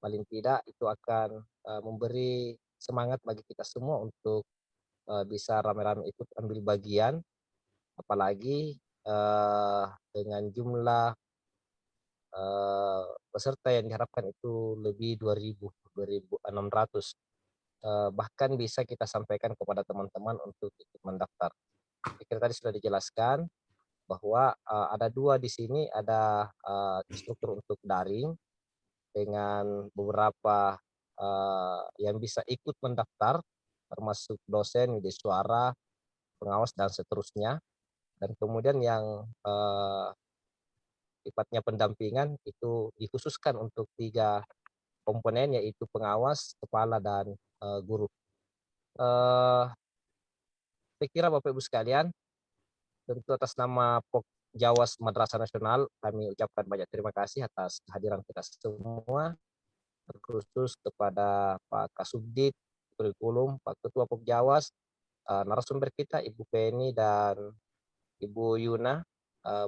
[SPEAKER 1] paling tidak itu akan memberi semangat bagi kita semua untuk bisa rame-rame ikut ambil bagian, apalagi dengan jumlah peserta yang diharapkan itu lebih 2.600. Bahkan bisa kita sampaikan kepada teman-teman untuk ikut mendaftar. Saya kira tadi sudah dijelaskan bahwa ada dua di sini, ada instruktur untuk daring dengan beberapa yang bisa ikut mendaftar, termasuk dosen, media suara, pengawas dan seterusnya. Dan kemudian yang sifatnya pendampingan itu dikhususkan untuk 3 komponen, yaitu pengawas, kepala, dan guru. Saya kira Bapak Ibu sekalian, tentu atas nama Jawas Madrasah Nasional kami ucapkan banyak terima kasih atas kehadiran kita semua, terkhusus kepada Pak Kasubdit Kurikulum, Pak Ketua Pokjawas, narasumber kita Ibu Penny dan Ibu Yuna,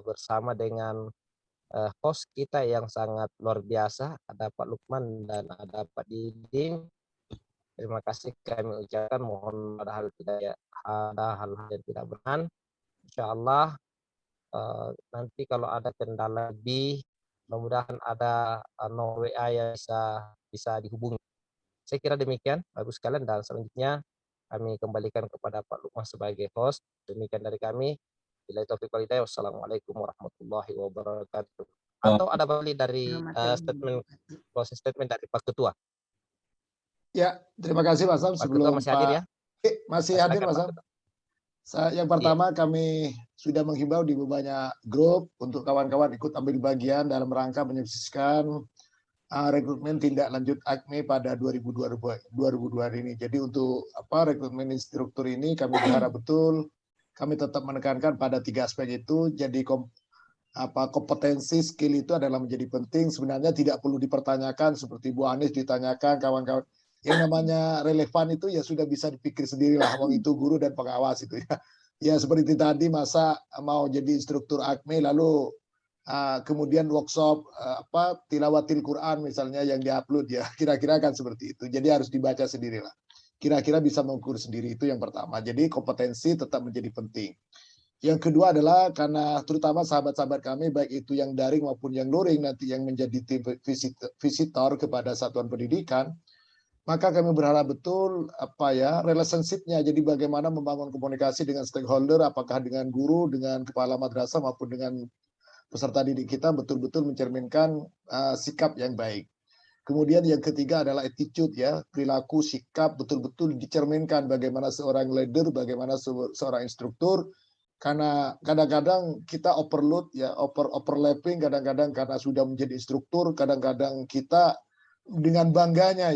[SPEAKER 1] bersama dengan host kita yang sangat luar biasa, ada Pak Lukman dan ada Pak Diding. Terima kasih kami ucapkan, mohon ada hal yang tidak berkenan. Insya Allah nanti kalau ada kendala lebih, mudah-mudahan ada nomor WA yang bisa dihubungi. Saya kira demikian Bapak sekalian, dan selanjutnya kami kembalikan kepada Pak Lukman sebagai host. Demikian dari kami. Bila taufiq wal hidayah. Wassalamualaikum warahmatullahi wabarakatuh. Atau ada balik dari closing statement dari Pak Ketua.
[SPEAKER 5] Ya, terima kasih Pak Sam.
[SPEAKER 1] Pak Ketua masih hadir ya?
[SPEAKER 5] Masih hadir Pak Sam. Yang pertama kami sudah menghimbau di banyak grup untuk kawan-kawan ikut ambil bagian dalam rangka menyukseskan rekrutmen tindak lanjut AKMI pada 2022 ini. Jadi untuk rekrutmen instruktur ini kami berharap betul kami tetap menekankan pada 3 aspek itu. Jadi kompetensi skill itu adalah menjadi penting. Sebenarnya tidak perlu dipertanyakan seperti Bu Anies ditanyakan kawan-kawan. Yang namanya relevan itu ya sudah bisa dipikir sendirilah, wong itu guru dan pengawas itu ya. Ya seperti tadi, masa mau jadi instruktur AKME lalu kemudian workshop tilawatil Quran misalnya yang diupload ya, kira-kira kan seperti itu. Jadi harus dibaca sendirilah. Kira-kira bisa mengukur sendiri, itu yang pertama. Jadi kompetensi tetap menjadi penting. Yang kedua adalah karena terutama sahabat-sahabat kami baik itu yang daring maupun yang luring nanti yang menjadi tim visitor kepada satuan pendidikan, maka kami berharap betul relationship-nya. Jadi bagaimana membangun komunikasi dengan stakeholder, apakah dengan guru, dengan kepala madrasah maupun dengan peserta didik kita betul-betul mencerminkan sikap yang baik. Kemudian yang ketiga adalah attitude ya, perilaku, sikap betul-betul dicerminkan bagaimana seorang leader, bagaimana seorang instruktur. Karena kadang-kadang kita overload ya, overlapping, kadang-kadang karena sudah menjadi instruktur, kadang-kadang kita dengan bangganya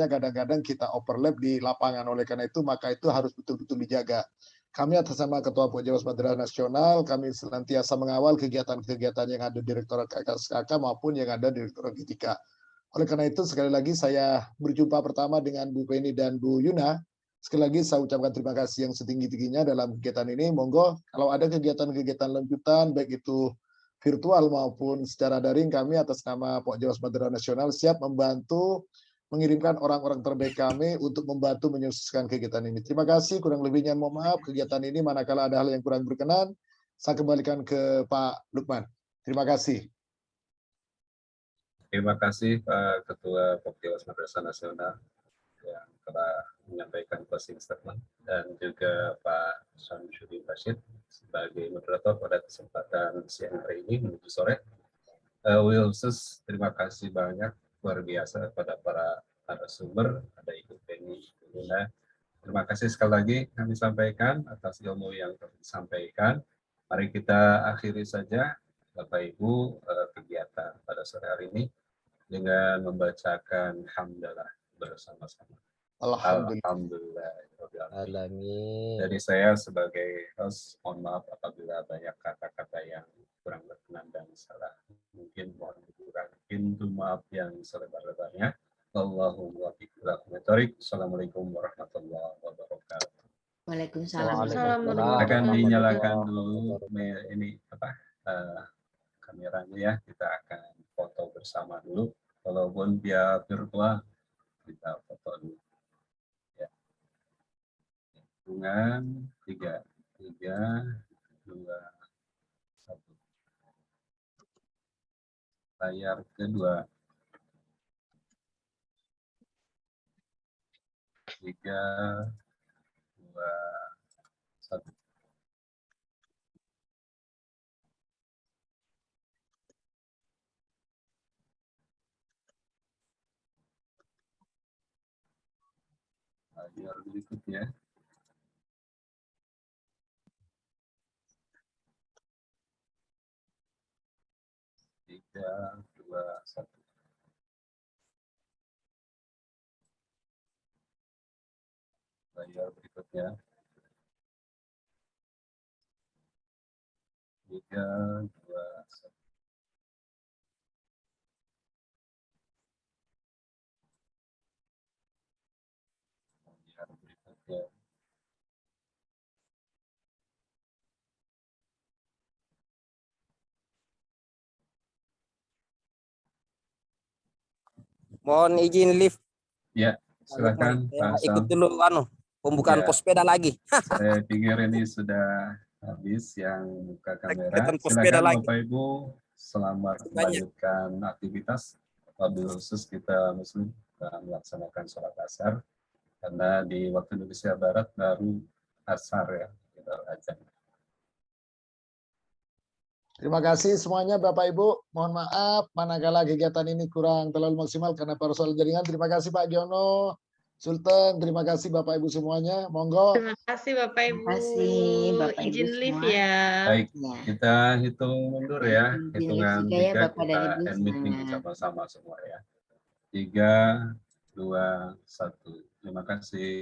[SPEAKER 5] kadang-kadang kita overlap di lapangan. Oleh karena itu maka itu harus betul-betul dijaga. Kami atas nama Ketua Pokjawas Madrasah Nasional, kami senantiasa mengawal kegiatan-kegiatan yang ada Direktorat KKSKK maupun yang ada Direktorat Etika. Oleh karena itu sekali lagi saya berjumpa pertama dengan Bu Penny dan Bu Yuna. Sekali lagi saya ucapkan terima kasih yang setinggi-tingginya dalam kegiatan ini. Monggo kalau ada kegiatan-kegiatan lanjutan baik itu virtual maupun secara daring, kami atas nama Pokjawas Madrasah Nasional siap membantu mengirimkan orang-orang terbaik kami untuk membantu menyukseskan kegiatan ini. Terima kasih, kurang lebihnya mohon maaf kegiatan ini manakala ada hal yang kurang berkenan, saya kembalikan ke Pak Lukman. Terima kasih.
[SPEAKER 3] Terima kasih Pak Ketua Pokjawas Madrasah Nasional yang telah menyampaikan closing statement, dan juga Pak Syamsuddin Rashid sebagai moderator pada kesempatan siang hari ini menuju sore. Khusus terima kasih banyak luar biasa kepada para narasumber, ada Ibu Penny, Ibu Luna. Terima kasih sekali lagi kami sampaikan atas ilmu yang telah disampaikan. Mari kita akhiri saja Bapak Ibu kegiatan pada sore hari ini dengan membacakan hamdalah bersama-sama. Alhamdulillah. Dari saya sebagai host, mohon maaf apabila banyak kata-kata yang kurang berkenan dan salah. Mungkin mohon dikurangi pintu maaf yang selebar-lebarnya. Allahumma wafiq. Assalamualaikum warahmatullahi wabarakatuh.
[SPEAKER 2] Waalaikumsalam.
[SPEAKER 3] Akan dinyalakan dulu ini kameranya ya. Kita akan foto bersama dulu. Walaupun via virtual kita foto dulu. Ya. Hitungan 3, 2, 1. Layar kedua. 3, 2, 1. Layar berikutnya. 3, 2, 1. Layar berikutnya. 3, 2, 1. Layar berikutnya.
[SPEAKER 1] Mohon izin lift.
[SPEAKER 3] Ya, silakan Pak Sam.
[SPEAKER 1] Ikut dulu pembukaan
[SPEAKER 3] Ya.
[SPEAKER 1] pos sepeda lagi.
[SPEAKER 3] Saya pikir ini sudah habis yang buka kamera.
[SPEAKER 1] Pos sepeda
[SPEAKER 3] Silakan
[SPEAKER 1] lagi.
[SPEAKER 3] Bapak Ibu, selamat melanjutkan aktivitas. Wabil khusus kita Muslim melaksanakan sholat asar, karena di waktu Indonesia Barat baru asar ya, kita azan.
[SPEAKER 5] Terima kasih semuanya Bapak Ibu. Mohon maaf manakala kegiatan ini kurang terlalu maksimal karena persoalan jaringan. Terima kasih Pak Giono, Sultan. Terima kasih Bapak Ibu semuanya. Monggo.
[SPEAKER 4] Terima kasih Bapak Ibu.
[SPEAKER 2] Terima kasih Bapak Ibu
[SPEAKER 4] Izin live
[SPEAKER 2] semua.
[SPEAKER 4] ya.
[SPEAKER 3] Baik, kita hitung mundur ya. Hitungan
[SPEAKER 2] juga ya
[SPEAKER 3] 3
[SPEAKER 2] Bapak dan
[SPEAKER 3] kita
[SPEAKER 2] Ibu
[SPEAKER 3] end meeting
[SPEAKER 2] semangat.
[SPEAKER 3] bersama-sama semua ya. 3, 2, 1. Terima kasih.